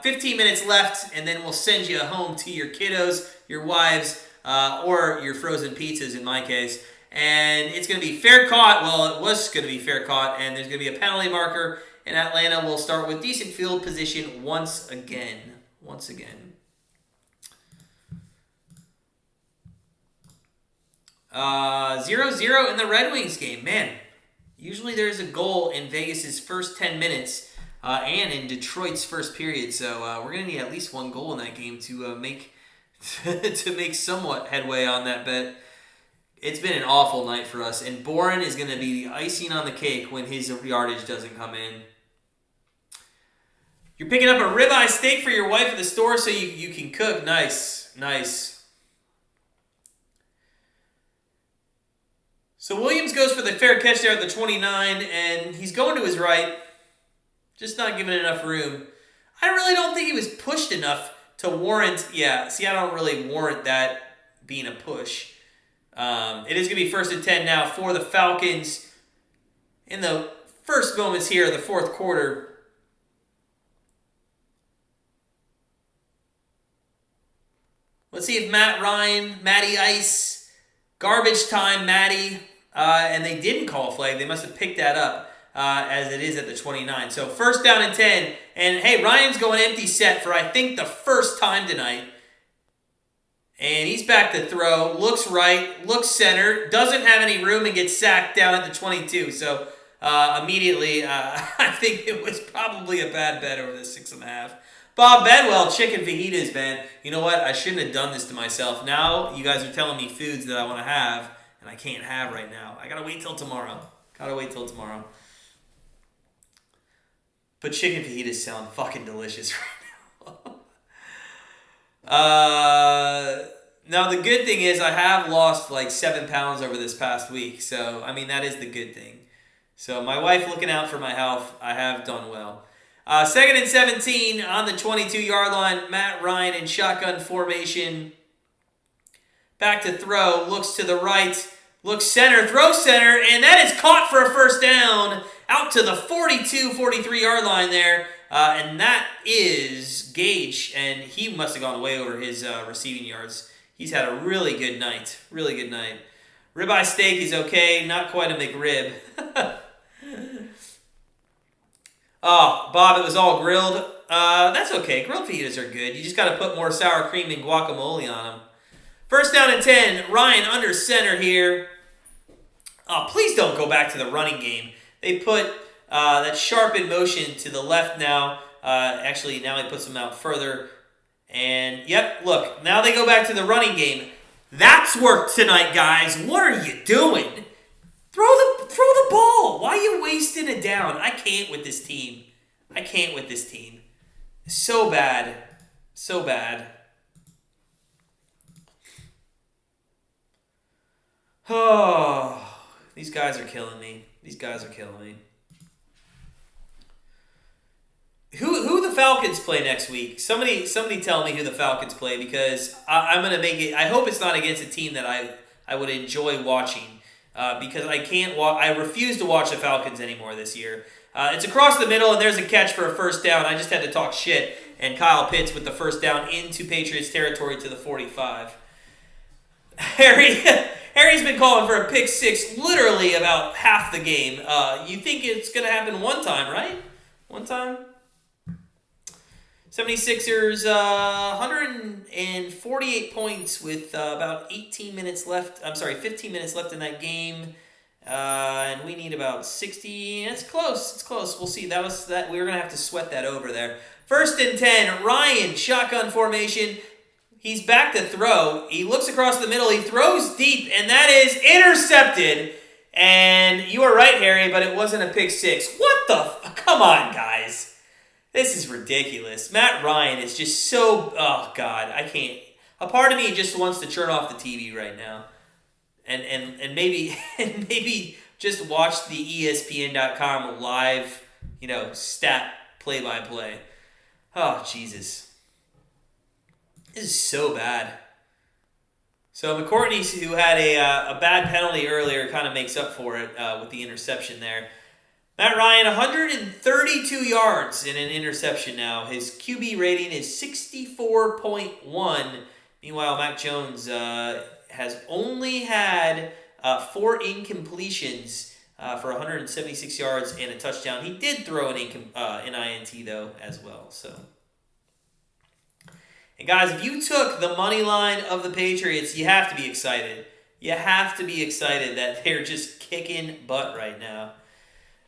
15 minutes left, and then we'll send you home to your kiddos, your wives, or your frozen pizzas in my case. And it's going to be fair caught. Well, it was going to be fair caught, and there's going to be a penalty marker. And Atlanta will start with decent field position once again. 0-0 in the Red Wings game. Man, usually there's a goal in Vegas's first 10 minutes and in Detroit's first period. So we're going to need at least 1 goal in that game to make somewhat headway on that bet. It's been an awful night for us, and Boren is going to be the icing on the cake when his yardage doesn't come in. You're picking up a ribeye steak for your wife at the store so you can cook. Nice. So Williams goes for the fair catch there at the 29, and he's going to his right, just not giving enough room. I really don't think he was pushed enough to warrant, I don't really warrant that being a push. It is going to be 1st and 10 now for the Falcons in the first moments here of the 4th quarter. Let's see if Matty Ice, garbage time, Matty, and they didn't call a flag. They must have picked that up as it is at the 29. So 1st down and 10. And hey, Ryan's going empty set for I think the first time tonight. And he's back to throw, looks right, looks center, doesn't have any room and gets sacked down at the 22. So immediately, I think it was probably a bad bet over the 6.5. Bob Bedwell, chicken fajitas, man. You know what? I shouldn't have done this to myself. Now you guys are telling me foods that I want to have and I can't have right now. I got to wait till tomorrow. But chicken fajitas sound fucking delicious right now. Now, the good thing is I have lost like 7 pounds over this past week. So, I mean, that is the good thing. So, my wife looking out for my health, I have done well. 2nd and 17 on the 22-yard line. Matt Ryan in shotgun formation. Back to throw. Looks to the right. Looks center. Throws center. And that is caught for a 1st down. Out to the 42, 43-yard line there. And that is Gage. And he must have gone way over his receiving yards. He's had a really good night. Ribeye steak is okay. Not quite a McRib. Oh, Bob, it was all grilled. That's okay. Grilled fajitas are good. You just got to put more sour cream and guacamole on them. 1st down and 10. Ryan under center here. Oh, please don't go back to the running game. They put that sharp in motion to the left now. Actually, now he puts them out further. And, yep, look. Now they go back to the running game. That's work tonight, guys. What are you doing? Throw the ball. Why are you wasting it down? I can't with this team. So bad. Oh, these guys are killing me. Who the the Falcons play next week? Somebody tell me who the Falcons play, because I'm gonna make it. I hope it's not against a team that I would enjoy watching, because I can't. I refuse to watch the Falcons anymore this year. It's across the middle, and there's a catch for a first down. I just had to talk shit, and Kyle Pitts with the first down into Patriots territory to the 45. Harry's been calling for a pick six literally about half the game. You think it's going to happen one time, right? One time? 76ers, 148 points with about 15 minutes left in that game. And we need about 60. It's close. We'll see. We were going to have to sweat that over there. 1st and 10. Ryan, shotgun formation. He's back to throw. He looks across the middle. He throws deep, and that is intercepted. And you are right, Harry, but it wasn't a pick six. What the? Come on, guys. This is ridiculous. Matt Ryan is just so... Oh, God, I can't... A part of me just wants to turn off the TV right now. And maybe just watch the ESPN.com live, stat play-by-play. Oh, Jesus. This is so bad. So McCourtney, who had a bad penalty earlier, kind of makes up for it with the interception there. Matt Ryan, 132 yards in an interception now. His QB rating is 64.1. Meanwhile, Mac Jones has only had 4 incompletions for 176 yards and a touchdown. He did throw an INT, though, as well. So, and guys, if you took the money line of the Patriots, you have to be excited. You have to be excited that they're just kicking butt right now.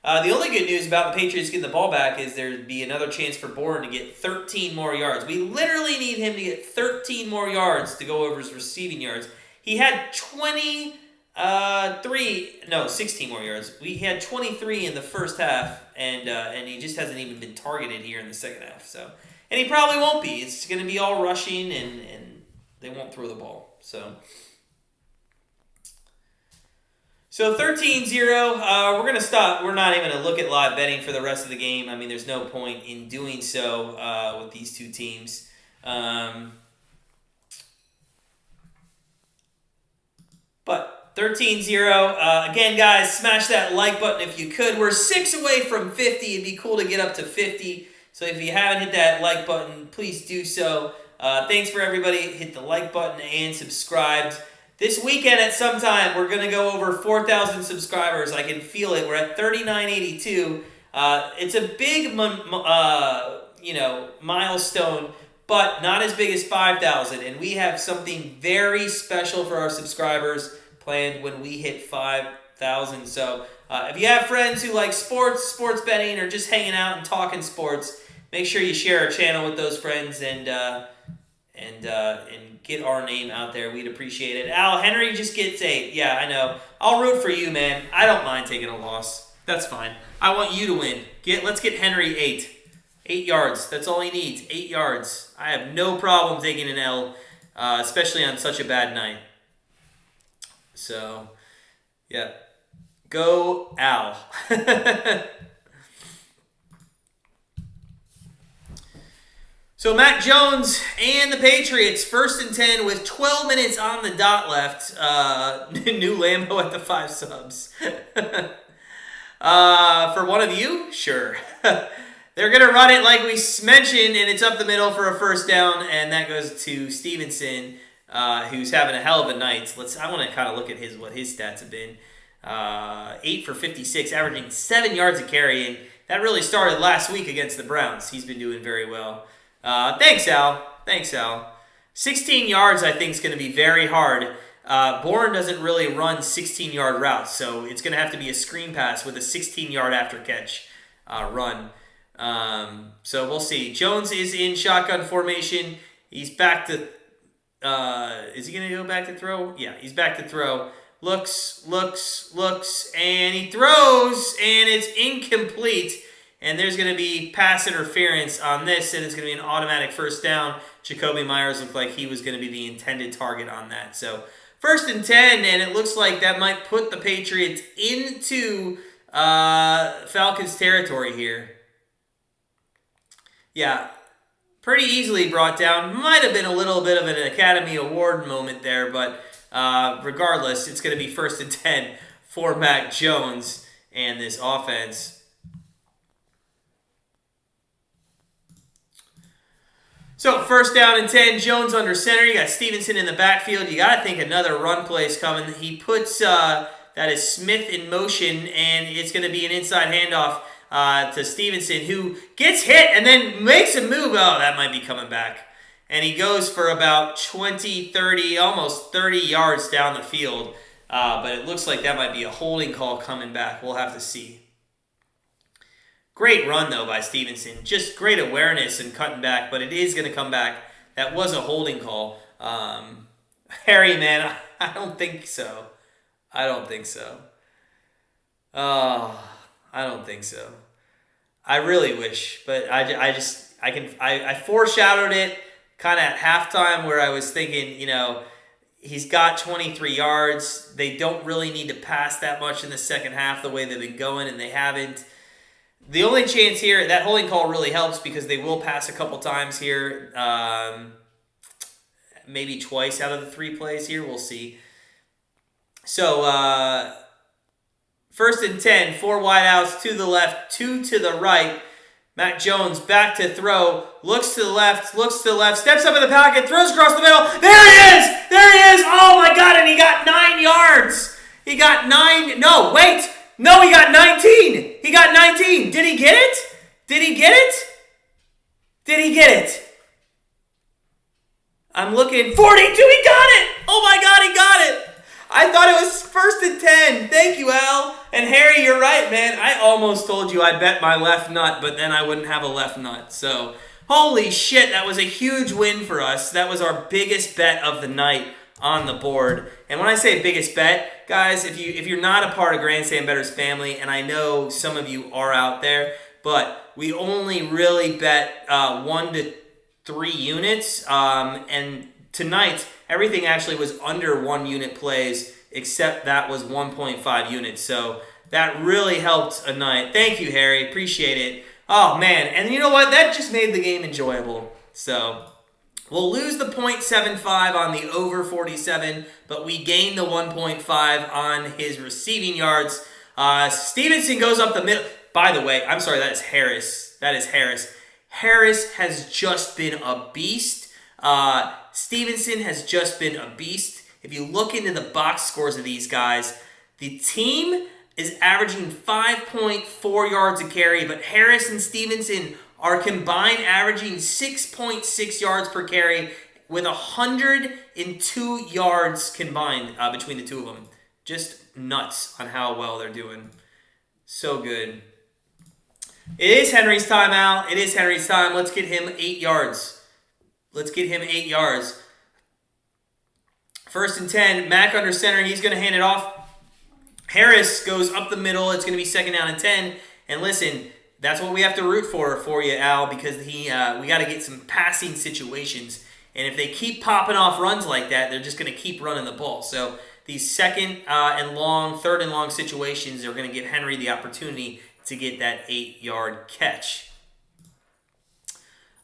The only good news about the Patriots getting the ball back is there'd be another chance for Bourne to get 13 more yards. We literally need him to get 13 more yards to go over his receiving yards. He had 16 more yards. He had 23 in the first half, and he just hasn't even been targeted here in the second half. So, and he probably won't be. It's going to be all rushing, and they won't throw the ball. So 13-0. We're going to stop. We're not even going to look at live betting for the rest of the game. I mean, there's no point in doing so with these two teams. But 13-0. Again, guys, smash that like button if you could. We're 6 away from 50. It'd be cool to get up to 50. So if you haven't hit that like button, please do so. Thanks for everybody. Hit the like button and subscribed. This weekend at some time, we're going to go over 4,000 subscribers. I can feel it. We're at 3,982. It's a big, milestone, but not as big as 5,000. And we have something very special for our subscribers planned when we hit 5,000. So if you have friends who like sports betting, or just hanging out and talking sports, make sure you share our channel with those friends and get our name out there. We'd appreciate it. Al, Henry just gets 8. Yeah, I know. I'll root for you, man. I don't mind taking a loss. That's fine. I want you to win. Let's get Henry 8. 8 yards. That's all he needs. 8 yards. I have no problem taking an L, especially on such a bad night. So, yeah. Go Al. So Mac Jones and the Patriots, 1st and 10 with 12 minutes on the dot left. New Lambo at the 5 subs. For one of you? Sure. They're going to run it like we mentioned, and it's up the middle for a first down, and that goes to Stevenson, who's having a hell of a night. I want to kind of look at what his stats have been. 8 for 56, averaging 7 yards a carry, and that really started last week against the Browns. He's been doing very well. Thanks, Al. 16 yards, I think, is going to be very hard. Bourne doesn't really run 16-yard routes, so it's going to have to be a screen pass with a 16-yard after-catch run. So we'll see. Jones is in shotgun formation. He's back to... is he going to go back to throw? Yeah, he's back to throw. Looks, and he throws, and it's incomplete. And there's going to be pass interference on this, and it's going to be an automatic first down. Jacoby Myers looked like he was going to be the intended target on that. So 1st and 10, and it looks like that might put the Patriots into Falcons territory here. Yeah, pretty easily brought down. Might have been a little bit of an Academy Award moment there, but regardless, it's going to be 1st and 10 for Mac Jones and this offense. So 1st down and 10, Jones under center. You got Stevenson in the backfield. You got to think another run play is coming. He puts that is Smith in motion, and it's going to be an inside handoff to Stevenson, who gets hit and then makes a move. Oh, that might be coming back. And he goes for about 20, 30, almost 30 yards down the field. But it looks like that might be a holding call coming back. We'll have to see. Great run, though, by Stevenson. Just great awareness and cutting back, but it is going to come back. That was a holding call. Harry, man, I don't think so. I don't think so. Oh, I don't think so. I really wish, but I foreshadowed it kind of at halftime where I was thinking, he's got 23 yards. They don't really need to pass that much in the second half the way they've been going, and they haven't. The only chance here, that holding call really helps because they will pass a couple times here. Maybe twice out of the 3 plays here. We'll see. So, 1st and 10, 4 wideouts to the left, 2 to the right. Mac Jones back to throw, looks to the left, steps up in the pocket, throws across the middle. There he is! There he is! Oh my God, and he got 9 yards! He got 9, no, wait! No, he got 19! He got 19! Did he get it? Did he get it? Did he get it? I'm looking, 42, he got it! Oh my God, he got it! I thought it was 1st and 10. Thank you, Al. And Harry, you're right, man. I almost told you I bet my left nut, but then I wouldn't have a left nut. So, holy shit, that was a huge win for us. That was our biggest bet of the night on the board. And when I say biggest bet, guys, if you're not a part of Grandstand Bettors family, and I know some of you are out there, but we only really bet 1 to 3 units. And tonight, everything actually was under 1 unit plays, except that was 1.5 units. So that really helped a night. Thank you, Harry. Appreciate it. Oh, man. And you know what? That just made the game enjoyable. So we'll lose the 0.75 on the over 47, but we gain the 1.5 on his receiving yards. Stevenson goes up the middle. By the way, I'm sorry, that is Harris. That is Harris. Harris has just been a beast. Stevenson has just been a beast. If you look into the box scores of these guys, the team is averaging 5.4 yards a carry, but Harris and Stevenson are combined averaging 6.6 yards per carry with 102 yards combined between the two of them. Just nuts on how well they're doing. So good. It is Henry's timeout. It is Henry's time. Let's get him 8 yards. Let's get him 8 yards. 1st and 10. Mac under center. He's going to hand it off. Harris goes up the middle. It's going to be 2nd down and 10. And listen, that's what we have to root for you, Al, because we got to get some passing situations. And if they keep popping off runs like that, they're just going to keep running the ball. So these 2nd and long, 3rd and long situations are going to give Henry the opportunity to get that 8-yard catch.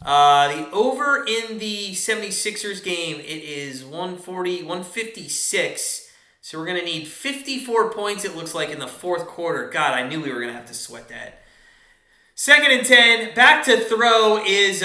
The over in the 76ers game, it is 156. So we're going to need 54 points, it looks like, in the 4th quarter. God, I knew we were going to have to sweat that. 2nd and 10. Back to throw is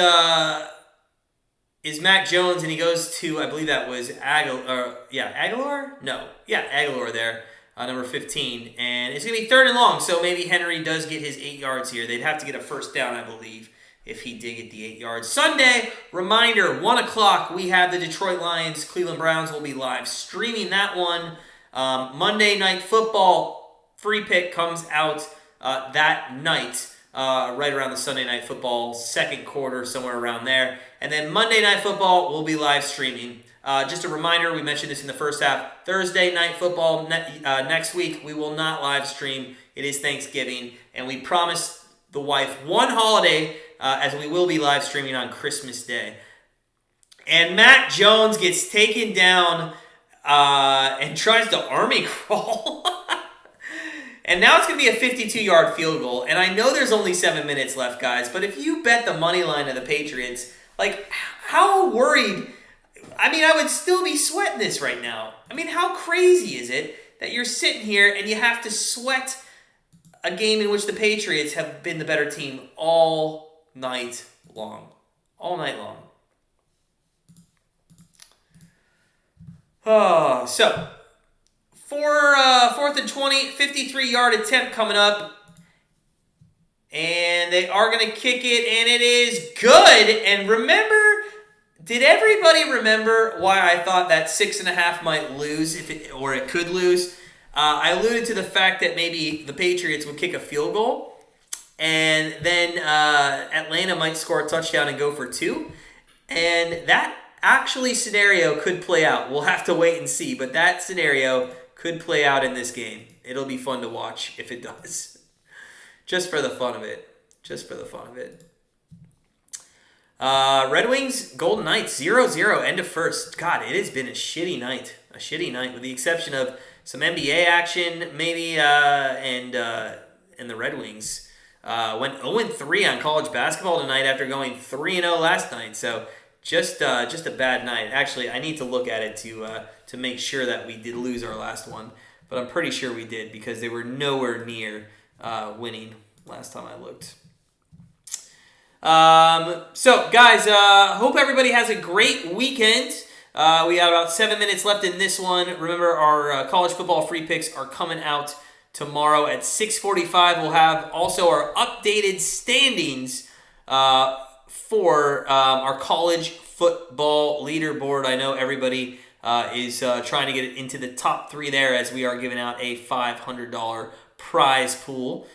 Mac Jones, and he goes to, I believe that was Aguilar? No. Yeah, Aguilar there, number 15. And it's going to be 3rd and long, so maybe Henry does get his 8 yards here. They'd have to get a 1st down, I believe, if he did get the 8 yards. Sunday, reminder, 1 o'clock, we have the Detroit Lions, Cleveland Browns. Will be live streaming that one. Monday Night Football free pick comes out that night, right around the Sunday Night Football 2nd quarter, somewhere around there. And then Monday Night Football will be live streaming. Just a reminder, we mentioned this in the first half. Thursday Night Football next week, we will not live stream. It is Thanksgiving, and we promised the wife one holiday, as we will be live streaming on Christmas Day. And Mac Jones gets taken down and tries to army crawl. And now it's going to be a 52-yard field goal. And I know there's only 7 minutes left, guys. But if you bet the money line of the Patriots, like, how worried... I mean, I would still be sweating this right now. I mean, how crazy is it that you're sitting here and you have to sweat a game in which the Patriots have been the better team all night long? All night long. Oh, so, fourth and 20, 53-yard attempt coming up. And they are going to kick it, and it is good. And remember... Did everybody remember why I thought that 6.5 might lose, or it could lose? I alluded to the fact that maybe the Patriots would kick a field goal, and then Atlanta might score a touchdown and go for 2. And that actually scenario could play out. We'll have to wait and see, but that scenario could play out in this game. It'll be fun to watch if it does. Just for the fun of it. Just for the fun of it. Red Wings, Golden Knights, 0-0, end of first. God, it has been a shitty night. A shitty night, with the exception of some NBA action, maybe, and the Red Wings went 0-3 on college basketball tonight after going 3-0 last night. So just a bad night. Actually, I need to look at it to make sure that we did lose our last one, but I'm pretty sure we did because they were nowhere near winning last time I looked. So, guys, hope everybody has a great weekend. We have about 7 minutes left in this one. Remember, our college football free picks are coming out tomorrow at 6:45. We'll have also our updated standings for our college football leaderboard. I know everybody is trying to get into the top 3 there, as we are giving out a $500 prize pool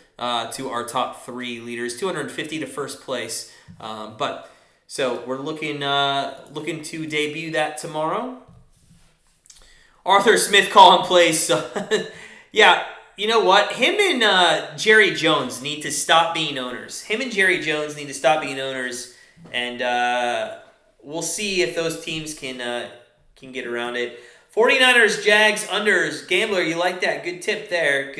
to our top 3 leaders, $250 to first place. So we're looking to debut that tomorrow. Arthur Smith calling plays. So yeah, you know what? Him and Jerry Jones need to stop being owners. And we'll see if those teams can get around it. 49ers, Jags, unders. Gambler, you like that? Good tip there.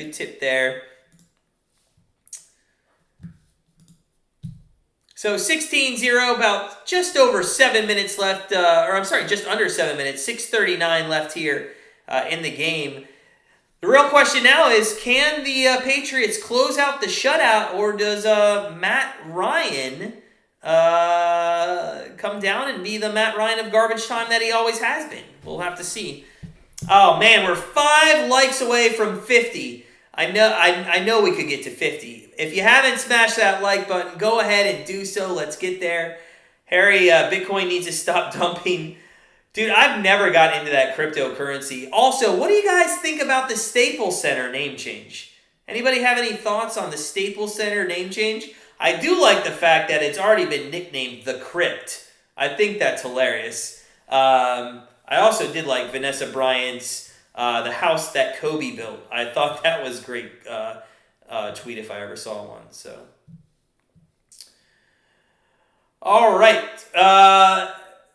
So 16-0, about just over 7 minutes left, just under 7 minutes, 6:39 left here in the game. The real question now is, can the Patriots close out the shutout, or does Matt Ryan come down and be the Matt Ryan of garbage time that he always has been? We'll have to see. Oh, man, we're 5 likes away from 50. I know we could get to 50. If you haven't smashed that like button, go ahead and do so. Let's get there. Harry, Bitcoin needs to stop dumping. Dude, I've never got into that cryptocurrency. Also, what do you guys think about the Staples Center name change? Anybody have any thoughts on the Staples Center name change? I do like the fact that it's already been nicknamed The Crypt. I think that's hilarious. I also did like Vanessa Bryant's The House That Kobe Built. I thought that was great tweet if I ever saw one. So, all right.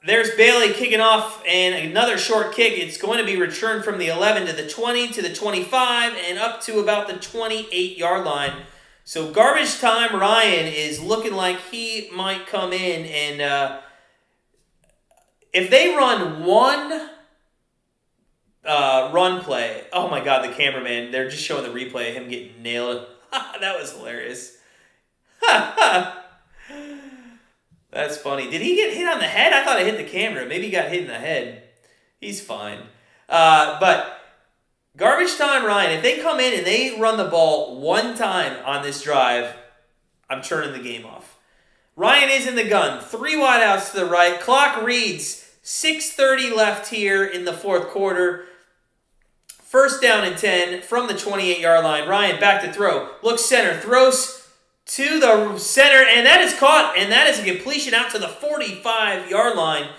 There's Bailey kicking off, and another short kick. It's going to be returned from the 11 to the 20 to the 25 and up to about the 28-yard line. So garbage time Ryan is looking like he might come in, and if they run one run play, oh my God, the cameraman, they're just showing the replay of him getting nailed. That was hilarious. That's funny. Did he get hit on the head? I thought I hit the camera. Maybe he got hit in the head. He's fine. But garbage time Ryan, if they come in and they run the ball one time on this drive, I'm turning the game off. Ryan is in the gun. 3 wideouts to the right. Clock reads 6:30 left here in the fourth quarter. First down and 10 from the 28-yard line. Ryan back to throw. Looks center. Throws to the center, and that is caught, and that is a completion out to the 45-yard line.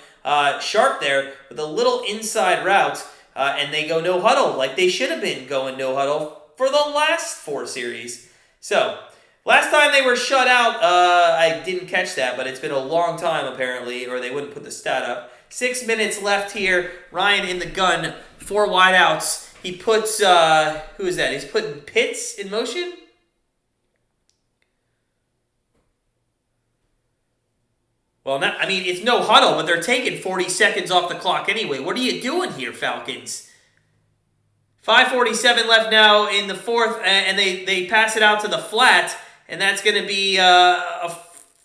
Sharp there with a little inside route, and they go no huddle like they should have been going no huddle for the last 4 series. So, last time they were shut out, I didn't catch that, but it's been a long time apparently, or they wouldn't put the stat up. 6 minutes left here. Ryan in the gun, 4 wideouts. he puts, who is that? He's putting Pitts in motion? Well, it's no huddle, but they're taking 40 seconds off the clock anyway. What are you doing here, Falcons? 5:47 left now in the fourth, and they pass it out to the flat, and that's going to be a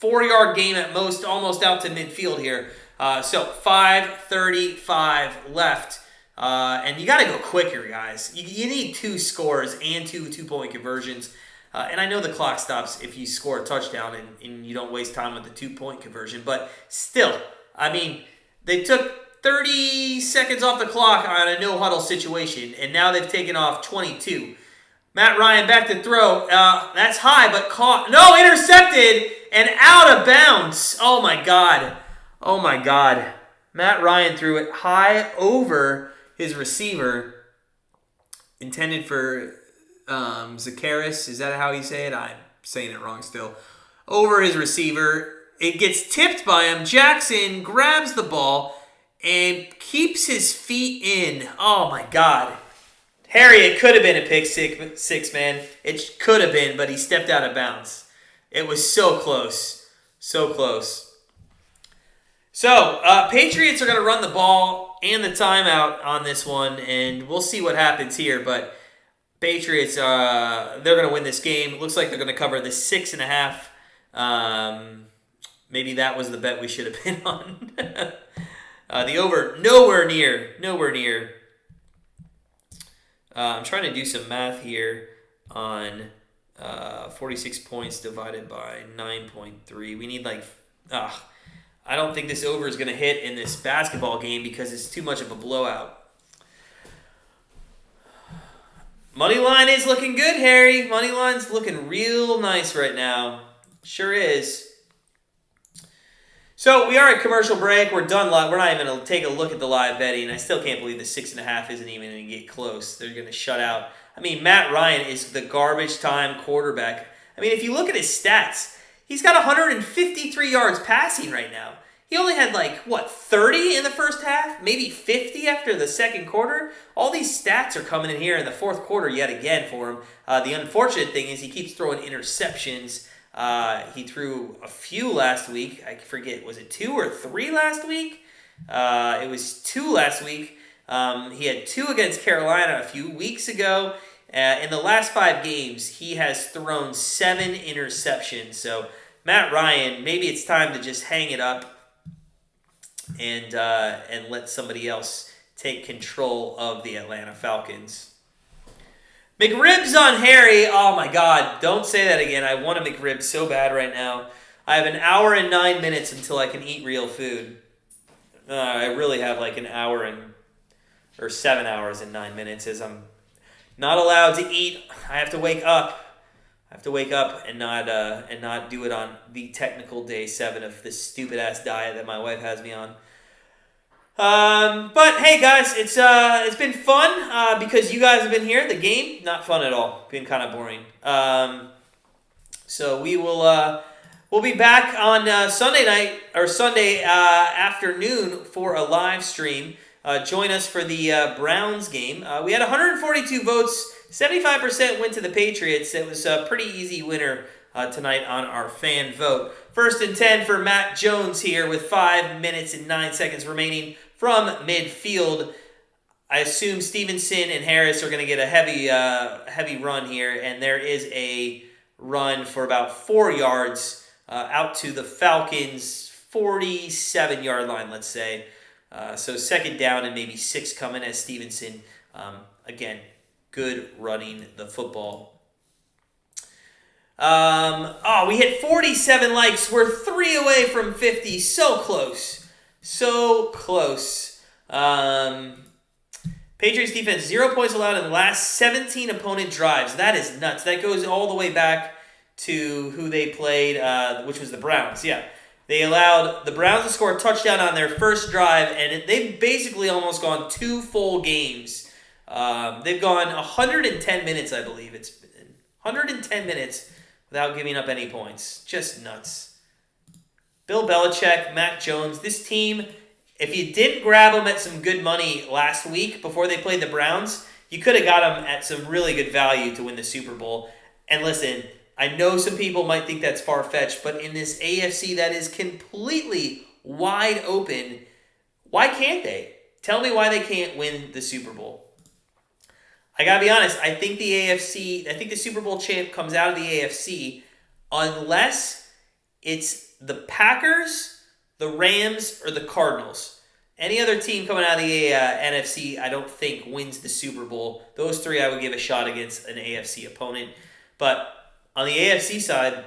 4-yard game at most, almost out to midfield here. So 5:35 left, and you got to go quicker, guys. You need 2 scores and 2 2-point conversions. And I know the clock stops if you score a touchdown and you don't waste time with the 2-point conversion. But still, they took 30 seconds off the clock on a no-huddle situation, and now they've taken off 22. Matt Ryan back to throw. That's high, but caught. No, intercepted and out of bounds. Oh, my God. Oh, my God. Matt Ryan threw it high over his receiver, intended for Zakaris. Is that how you say it? I'm saying it wrong still. Over his receiver. It gets tipped by him. Jackson grabs the ball and keeps his feet in. Oh, my God. Harry, it could have been a pick six, man. It could have been, but he stepped out of bounds. It was so close. So close. So, Patriots are going to run the ball and the timeout on this one, and we'll see what happens here. But Patriots, they're going to win this game. It looks like they're going to cover the 6.5. Maybe that was the bet we should have been on. The over, nowhere near. I'm trying to do some math here on 46 points divided by 9.3. We need I don't think this over is going to hit in this basketball game because it's too much of a blowout. Moneyline is looking good, Harry. Moneyline's looking real nice right now. Sure is. So we are at commercial break. We're done live. We're not even going to take a look at the live betting. I still can't believe the 6.5 isn't even going to get close. They're going to shut out. Matt Ryan is the garbage time quarterback. If you look at his stats, he's got 153 yards passing right now. He only had 30 in the first half, maybe 50 after the second quarter. All these stats are coming in here in the fourth quarter yet again for him. The unfortunate thing is he keeps throwing interceptions. He threw a few last week. I forget, was it 2 or 3 last week? It was 2 last week. He had 2 against Carolina a few weeks ago. In the last 5 games, he has thrown 7 interceptions. So Matt Ryan, maybe it's time to just hang it up and let somebody else take control of the Atlanta Falcons. McRibs on Harry. Oh, my God. Don't say that again. I want a McRib so bad right now. I have an hour and 9 minutes until I can eat real food. I really have an hour or 7 hours and 9 minutes as I'm not allowed to eat. I have to wake up. And not do it on the technical day 7 of this stupid-ass diet that my wife has me on. But hey guys, it's been fun because you guys have been here. The game, not fun at all. Been kind of boring. So we'll be back on Sunday night or Sunday afternoon for a live stream. Join us for the Browns game. We had 142 votes. 75% went to the Patriots. It was a pretty easy winner tonight on our fan vote. 1st and 10 for Matt Jones here with 5 minutes and 9 seconds remaining from midfield. I assume Stevenson and Harris are going to get a heavy run here, and there is a run for about 4 yards out to the Falcons' 47-yard line, let's say. So 2nd down and maybe 6 coming as Stevenson, again, good running the football. We hit 47 likes. We're 3 away from 50. So close. Patriots defense, 0 points allowed in the last 17 opponent drives. That is nuts. That goes all the way back to who they played, which was the Browns. Yeah. They allowed the Browns to score a touchdown on their first drive, and they've basically almost gone 2 full games. They've gone 110 minutes, I believe. It's been 110 minutes without giving up any points. Just nuts. Bill Belichick, Matt Jones, this team, if you didn't grab them at some good money last week before they played the Browns, You could have got him at some really good value to win the Super Bowl. And listen, I know some people might think that's far-fetched, but in this AFC that is completely wide open, why can't they? Tell me why they can't win the Super Bowl. I gotta be honest, I think the Super Bowl champ comes out of the AFC unless it's the Packers, the Rams, or the Cardinals. Any other team coming out of the NFC, I don't think wins the Super Bowl. Those three I would give a shot against an AFC opponent. But on the AFC side,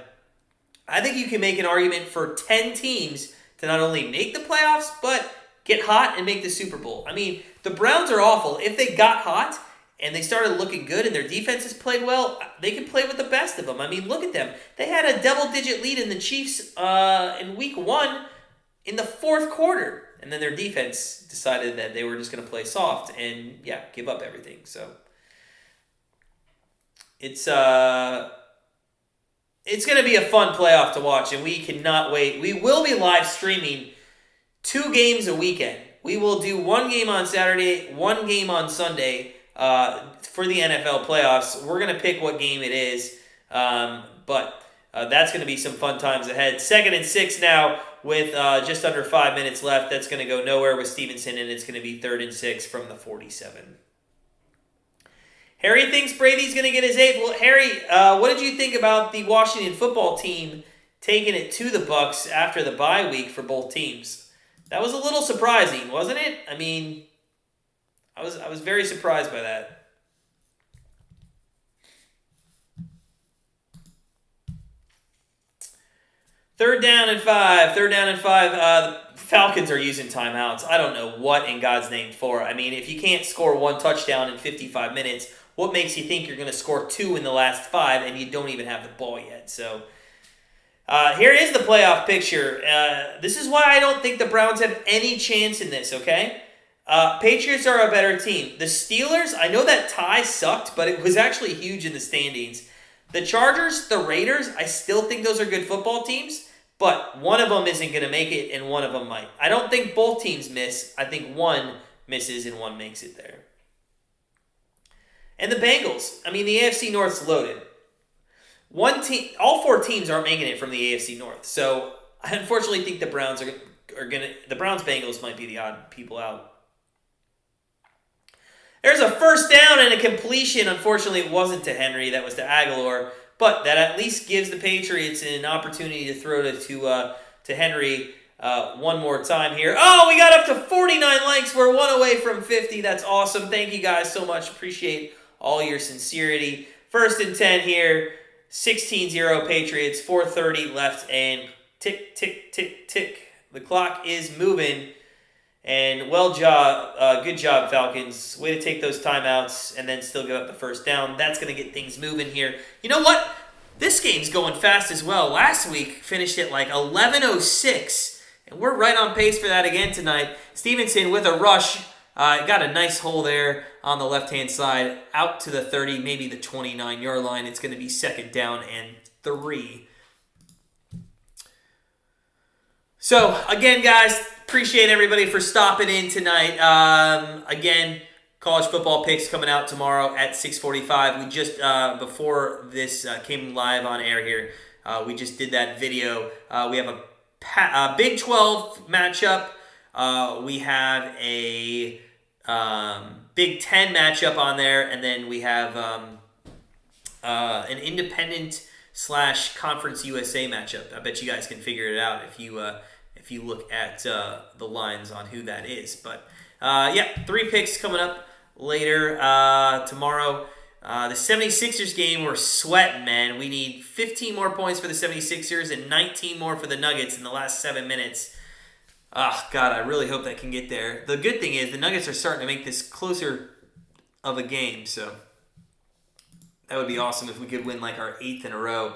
I think you can make an argument for 10 teams to not only make the playoffs, but get hot and make the Super Bowl. I mean, the Browns are awful. If they got hot and they started looking good and their defenses played well, they could play with the best of them. I mean, look at them. They had a double-digit lead in the Chiefs in Week 1 in the fourth quarter. And then their defense decided that they were just going to play soft and, give up everything. So it's going to be a fun playoff to watch, and we cannot wait. We will be live streaming 2 games a weekend. We will do 1 game on Saturday, 1 game on Sunday for the NFL playoffs. We're going to pick what game it is, but that's going to be some fun times ahead. 2nd and 6 now with just under 5 minutes left. That's going to go nowhere with Stevenson, and it's going to be 3rd and 6 from the 47. Harry thinks Brady's going to get his 8th. Well, Harry, what did you think about the Washington football team taking it to the Bucs after the bye week for both teams? That was a little surprising, wasn't it? I mean, I was very surprised by that. Third down and five. The Falcons are using timeouts. I don't know what in God's name for. I mean, if you can't score 1 touchdown in 55 minutes, what makes you think you're going to score 2 in the last 5 and you don't even have the ball yet? So here is the playoff picture. This is why I don't think the Browns have any chance in this, okay? Patriots are a better team. The Steelers, I know that tie sucked, but it was actually huge in the standings. The Chargers, the Raiders, I still think those are good football teams, but one of them isn't going to make it and one of them might. I don't think both teams miss. I think one misses and one makes it there. And the Bengals, I mean, the AFC North's loaded. All 4 teams aren't making it from the AFC North. So I unfortunately think the Browns the Browns-Bengals might be the odd people out. There's a first down and a completion. Unfortunately, it wasn't to Henry. That was to Aguilar. But that at least gives the Patriots an opportunity to throw to Henry one more time here. Oh, we got up to 49 likes. We're 1 away from 50. That's awesome. Thank you guys so much. Appreciate all your sincerity. 1st and 10 here. 16-0 Patriots. 4:30 left. And tick, tick, tick, tick. The clock is moving. And good job, Falcons. Way to take those timeouts and then still give up the first down. That's going to get things moving here. You know what? This game's going fast as well. Last week finished at like 11:06, and we're right on pace for that again tonight. Stevenson with a rush. Got a nice hole there on the left-hand side. Out to the 30, maybe the 29-yard line. It's going to be 2nd down and 3. So, again, guys, appreciate everybody for stopping in tonight. Again, college football picks coming out tomorrow at 6:45. We just, before this came live on air here, we just did that video. We have a Big 12 matchup. We have a Big 10 matchup on there. And then we have an independent / Conference USA matchup. I bet you guys can figure it out if you look at the lines on who that is. But 3 picks coming up later tomorrow. The 76ers game, we're sweating, man. We need 15 more points for the 76ers and 19 more for the Nuggets in the last 7 minutes. Oh, God, I really hope that can get there. The good thing is the Nuggets are starting to make this closer of a game, so that would be awesome if we could win like our 8th in a row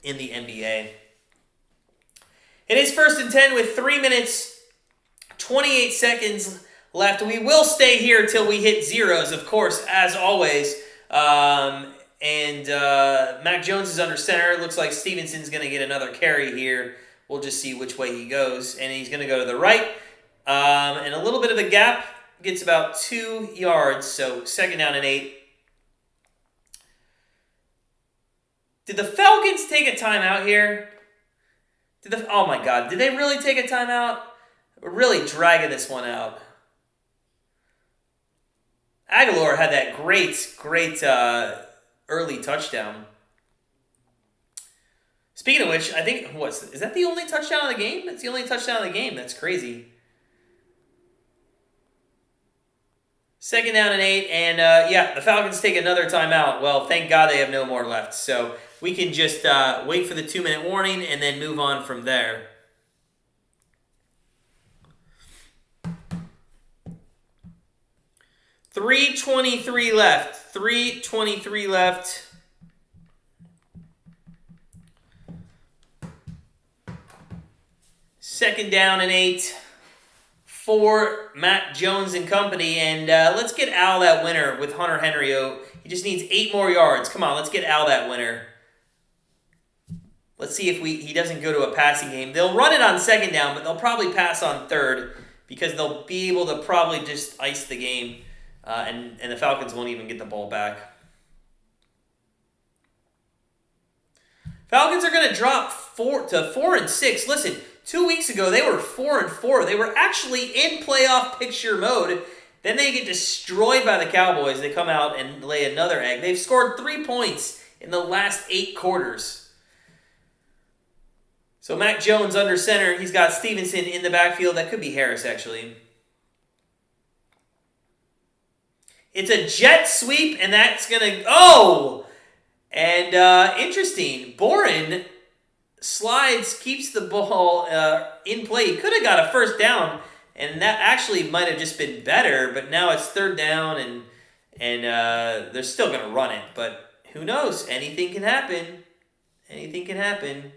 in the NBA. It is 1st and 10 with 3 minutes, 28 seconds left. We will stay here till we hit zeros, of course, as always. Mac Jones is under center. Looks like Stevenson's going to get another carry here. We'll just see which way he goes. And he's going to go to the right. And a little bit of a gap gets about 2 yards, so 2nd down and 8. Did the Falcons take a timeout here? Oh my God, did they really take a timeout? We're really dragging this one out. Aguilar had that great early touchdown. Speaking of which, I think, is that the only touchdown of the game? That's the only touchdown of the game. That's crazy. 2nd down and 8, and yeah, the Falcons take another timeout. Well, thank God they have no more left, so we can just wait for the 2-minute warning and then move on from there. .323 left. 3:23 left. Second down and 8 for Matt Jones and company. And let's get Al that winner with Hunter Henry. He just needs 8 more yards. Come on, let's get Al that winner. Let's see if he doesn't go to a passing game. They'll run it on 2nd down, but they'll probably pass on 3rd because they'll be able to probably just ice the game. And the Falcons won't even get the ball back. Falcons are going to drop 4-6. Listen, 2 weeks ago they were 4-4. They were actually in playoff picture mode. Then they get destroyed by the Cowboys. They come out and lay another egg. They've scored 3 points in the last 8 quarters. So Mac Jones under center. He's got Stevenson in the backfield. That could be Harris, actually. It's a jet sweep, and that's going to... Oh! And interesting. Boren slides, keeps the ball in play. He could have got a 1st down, and that actually might have just been better, but now it's 3rd down, and they're still going to run it. But who knows? Anything can happen. Anything can happen.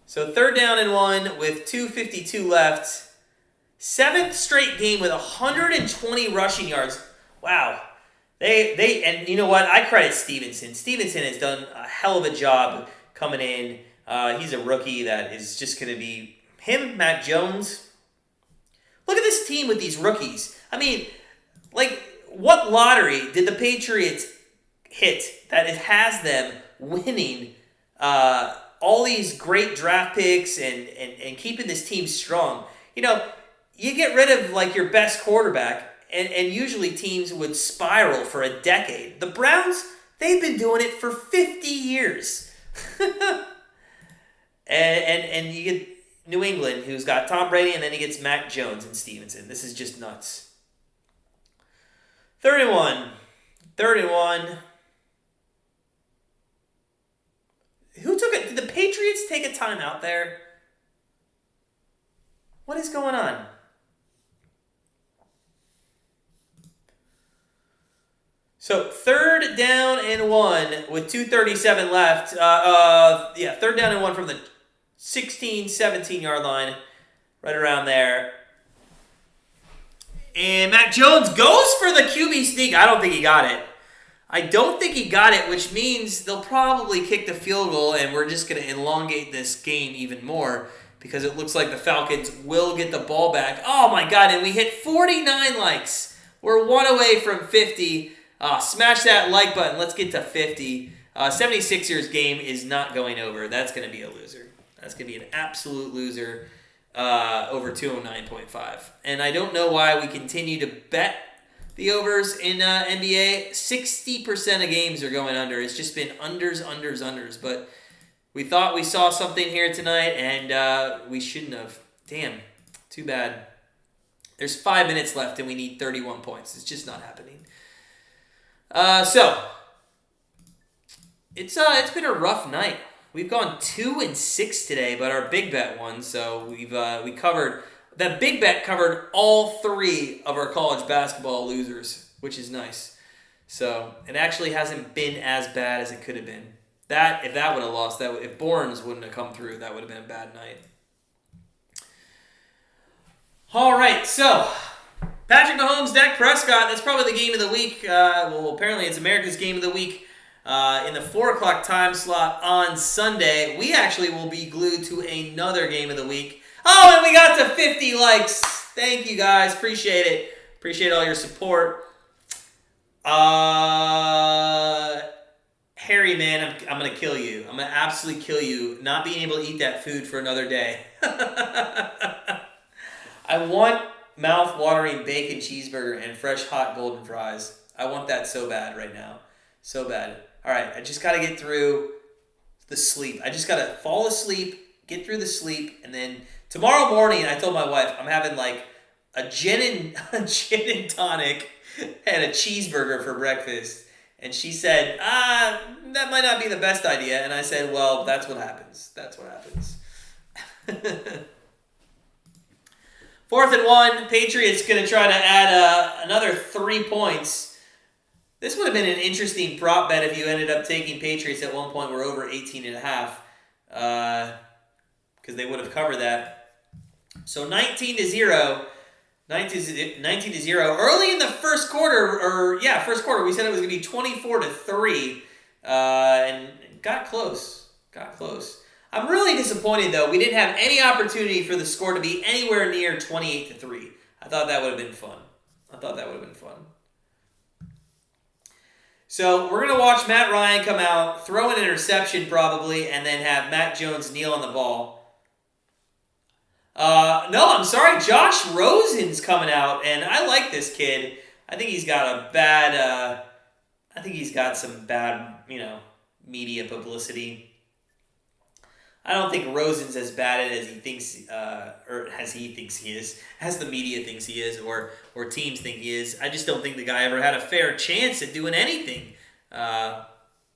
So 3rd down and 1 with 2:52 left. 7th straight game with 120 rushing yards. Wow. And you know what? I credit Stevenson. Stevenson has done a hell of a job coming in. He's a rookie that is just going to be him, Mac Jones. Look at this team with these rookies. I mean, like, what lottery did the Patriots hit that it has them winning all these great draft picks and keeping this team strong? You know, you get rid of, like, your best quarterback, and usually teams would spiral for a decade. The Browns, they've been doing it for 50 years. and you get New England, who's got Tom Brady, and then he gets Mac Jones and Stevenson. This is just nuts. 3rd and 1. 3rd and 1. Who took it? Did the Patriots take a timeout there? What is going on? So 3rd down and 1 with 2:37 left. 3rd down and 1 from the 16, 17-yard line, right around there. And Mac Jones goes for the QB sneak. I don't think he got it. Which means they'll probably kick the field goal, and we're just going to elongate this game even more because it looks like the Falcons will get the ball back. Oh, my God, and we hit 49 likes. We're 1 away from 50. Smash that like button. Let's get to 50. 76ers game is not going over. That's going to be a loser. That's going to be an absolute loser over 209.5. And I don't know why we continue to bet the overs in NBA. 60% of games are going under. It's just been unders. But we thought we saw something here tonight, and we shouldn't have. Damn. Too bad. There's 5 minutes left, and we need 31 points. It's just not happening. So it's been a rough night. We've gone 2-6 today, but our big bet won. So we covered that big bet covered all 3 of our college basketball losers, which is nice. So it actually hasn't been as bad as it could have been. If that would have lost, if Bournes wouldn't have come through, that would have been a bad night. All right, so Patrick Mahomes, Dak Prescott, that's probably the game of the week. Well, apparently it's America's game of the week. In the 4 o'clock time slot on Sunday, we actually will be glued to another game of the week. Oh, and we got to 50 likes. Thank you, guys. Appreciate it. Appreciate all your support. Harry, man, I'm going to kill you. I'm going to absolutely kill you not being able to eat that food for another day. I want mouth-watering bacon cheeseburger and fresh hot golden fries. I want that so bad right now. So bad. All right, I just got to get through the sleep. I just got to fall asleep, get through the sleep, and then tomorrow morning, I told my wife, I'm having like a gin and tonic and a cheeseburger for breakfast. And she said, that might not be the best idea. And I said, well, that's what happens. That's what happens. 4th and 1. Patriots going to try to add another 3 points. This would have been an interesting prop bet if you ended up taking Patriots at one point. We're over 18.5. Because they would have covered that. So 19-0. 19-0. Early in the first quarter, first quarter, we said it was going to be 24-3, and got close. I'm really disappointed, though. We didn't have any opportunity for the score to be anywhere near 28-3. I thought that would have been fun. So we're going to watch Matt Ryan come out, throw an interception probably, and then have Matt Jones kneel on the ball. No, I'm sorry. Josh Rosen's coming out, and I like this kid. I think he's got some bad, media publicity. I don't think Rosen's as bad at it as he thinks, or as he thinks he is, as the media thinks he is, or teams think he is. I just don't think the guy ever had a fair chance at doing anything, at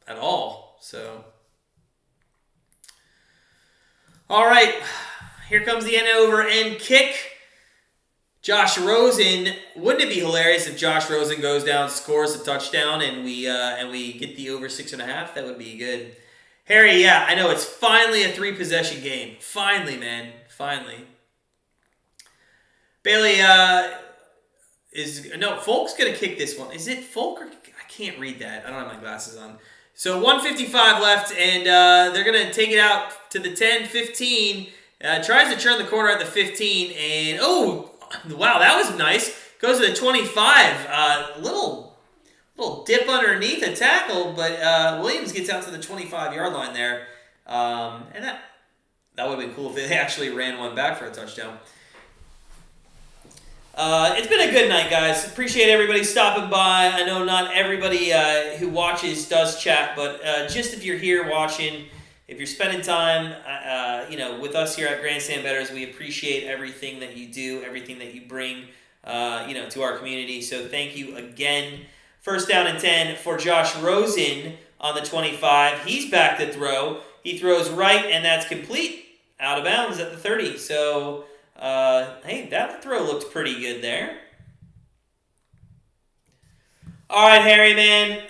all. So, all right. Here comes the end over end kick. Josh Rosen. Wouldn't it be hilarious if Josh Rosen goes down, scores a touchdown, and we get the over 6.5? That would be good. Harry, yeah, I know it's finally a 3-possession game. Finally, man, finally. Bailey Folk's gonna kick this one. Is it Folk or I can't read that. I don't have my glasses on. So 1:55 left, and they're gonna take it out to the 10, 15. Tries to turn the corner at the 15, and oh, wow, that was nice. Goes to the 25. Little dip underneath a tackle, but Williams gets out to the 25-yard line there. And that would have been cool if they actually ran one back for a touchdown. It's been a good night, guys. Appreciate everybody stopping by. I know not everybody who watches does chat, but just if you're here watching, if you're spending time, with us here at Grandstand Bettors, we appreciate everything that you do, everything that you bring, to our community. So thank you again. 1st down and 10 for Josh Rosen on the 25. He's back to throw. He throws right, and that's complete. Out of bounds at the 30. So, hey, that throw looked pretty good there. All right, Harry, man.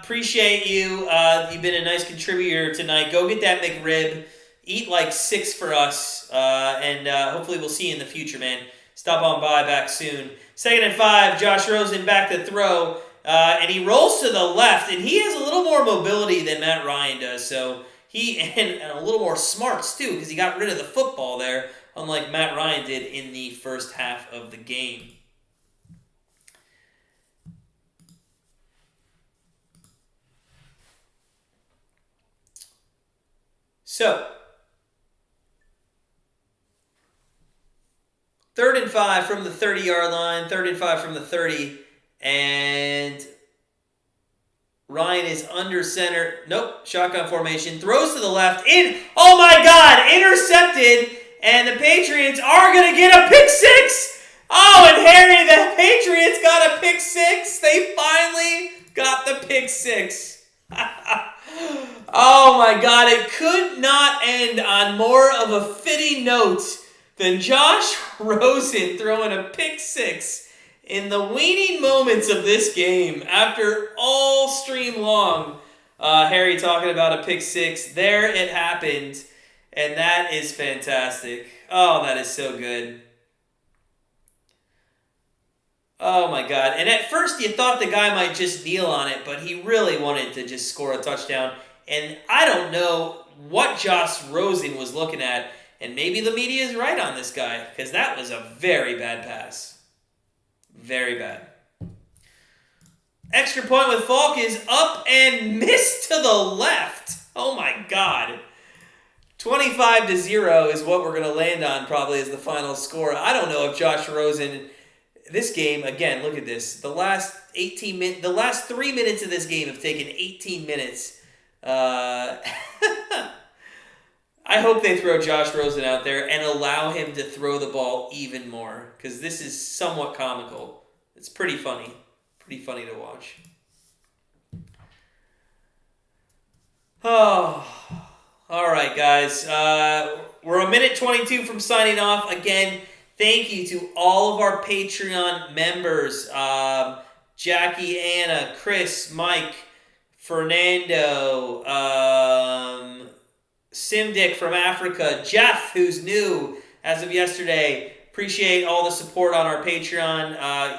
Appreciate you. You've been a nice contributor tonight. Go get that McRib. Eat like 6 for us. And hopefully we'll see you in the future, man. Stop on by back soon. 2nd and 5. Josh Rosen back to throw. And he rolls to the left. And he has a little more mobility than Matt Ryan does. So and a little more smarts, too, because he got rid of the football there, unlike Matt Ryan did in the first half of the game. So, 3rd and 5 from the 30-yard line, 3rd and 5 from the 30, and Ryan is under center. Nope, shotgun formation, throws to the left, oh my God, intercepted, and the Patriots are going to get a pick 6. Oh, and Harry, the Patriots got a pick 6. They finally got the pick 6. Oh my God, it could not end on more of a fitting note than Josh Rosen throwing a pick 6 in the waning moments of this game after all stream long. Harry talking about a pick 6. There it happened, and that is fantastic. Oh, that is so good. Oh my God. And at first you thought the guy might just kneel on it, but he really wanted to just score a touchdown. And I don't know what Josh Rosen was looking at. And maybe the media is right on this guy, because that was a very bad pass. Very bad. Extra point with Falcons, up and missed to the left. Oh my God. 25-0 is what we're going to land on probably as the final score. I don't know if Josh Rosen, this game, again, look at this. The last 3 minutes of this game have taken 18 minutes. I hope they throw Josh Rosen out there and allow him to throw the ball even more, because this is somewhat comical. It's pretty funny. Pretty funny to watch. Oh, all right, guys. We're a minute 22 from signing off. Again, thank you to all of our Patreon members. Jackie, Anna, Chris, Mike, Fernando, Simdick from Africa, Jeff, who's new as of yesterday. Appreciate all the support on our Patreon.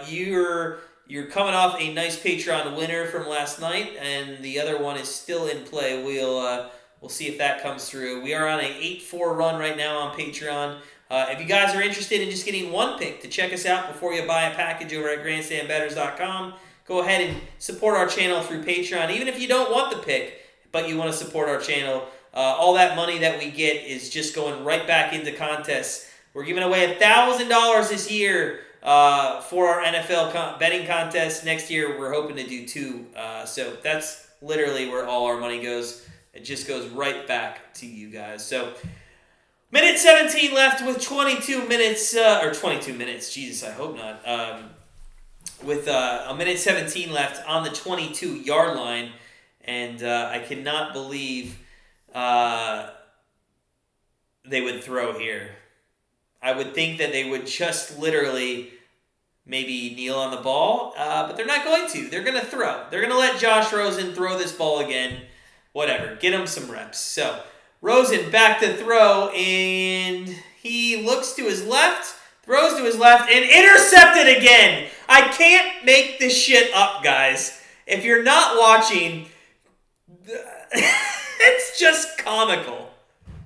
You're coming off a nice Patreon winner from last night, and the other one is still in play. We'll see if that comes through. We are on an 8-4 run right now on Patreon. If you guys are interested in just getting one pick to check us out before you buy a package over at grandstandbettors.com, go ahead and support our channel through Patreon. Even if you don't want the pick, but you want to support our channel, all that money that we get is just going right back into contests. We're giving away $1,000 this year for our NFL betting contest. Next year, we're hoping to do 2. So that's literally where all our money goes. It just goes right back to you guys. So minute 17 left with 22 minutes, or 22 minutes. Jesus, I hope not. With a minute 17 left on the 22-yard line. And I cannot believe they would throw here. I would think that they would just literally maybe kneel on the ball, but they're not going to. They're going to throw. They're going to let Josh Rosen throw this ball again. Whatever. Get him some reps. So, Rosen back to throw, and he looks to his left, throws to his left, and intercepted again. I can't make this shit up, guys. If you're not watching, it's just comical.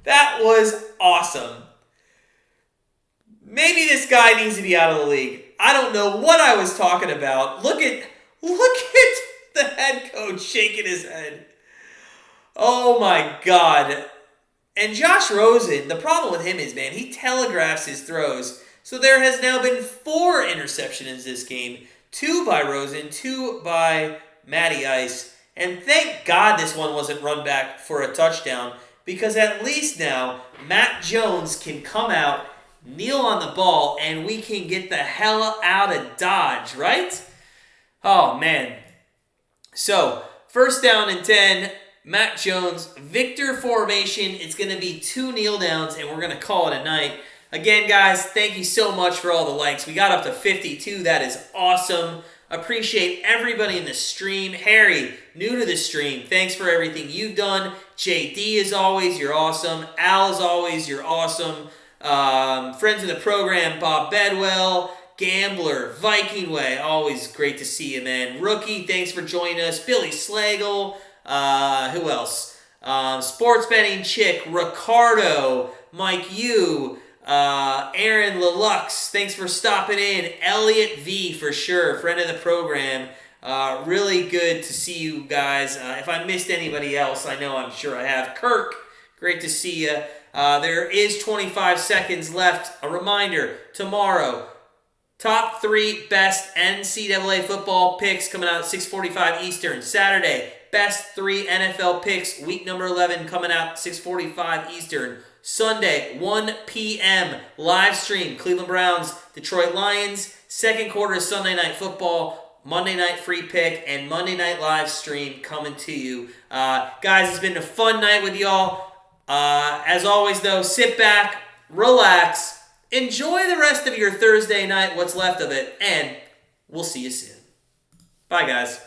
That was awesome. Maybe this guy needs to be out of the league. I don't know what I was talking about. Look at the head coach shaking his head. Oh my God. And Josh Rosen, the problem with him is, man, he telegraphs his throws. So there has now been 4 interceptions this game. 2 by Rosen, 2 by Matty Ice. And thank God this one wasn't run back for a touchdown, because at least now Matt Jones can come out, kneel on the ball, and we can get the hell out of Dodge, right? Oh, man. So, first down and 10, Matt Jones, Victor formation. It's going to be 2 kneel downs, and we're going to call it a night. Again, guys, thank you so much for all the likes. We got up to 52. That is awesome. Appreciate everybody in the stream. Harry, new to the stream, thanks for everything you've done. JD, as always, you're awesome. Al, as always, you're awesome. Friends of the program, Bob Bedwell, Gambler, Viking Way, always great to see you, man. Rookie, thanks for joining us. Billy Slagle, who else? Sports Betting Chick, Ricardo, Mike Yu, Aaron Lelux, thanks for stopping in. Elliot V, for sure, friend of the program. Really good to see you guys. If I missed anybody else, I'm sure I have. Kirk, great to see you. There is 25 seconds left. A reminder, tomorrow, top 3 best NCAA football picks coming out at 6:45 Eastern. Saturday, best 3 NFL picks, week number 11 coming out at 6:45 Eastern. Sunday, 1 p.m., live stream, Cleveland Browns, Detroit Lions. Second quarter Sunday Night Football, Monday Night Free Pick, and Monday Night Live Stream coming to you. Guys, it's been a fun night with y'all. As always, though, sit back, relax, enjoy the rest of your Thursday night, what's left of it, and we'll see you soon. Bye, guys.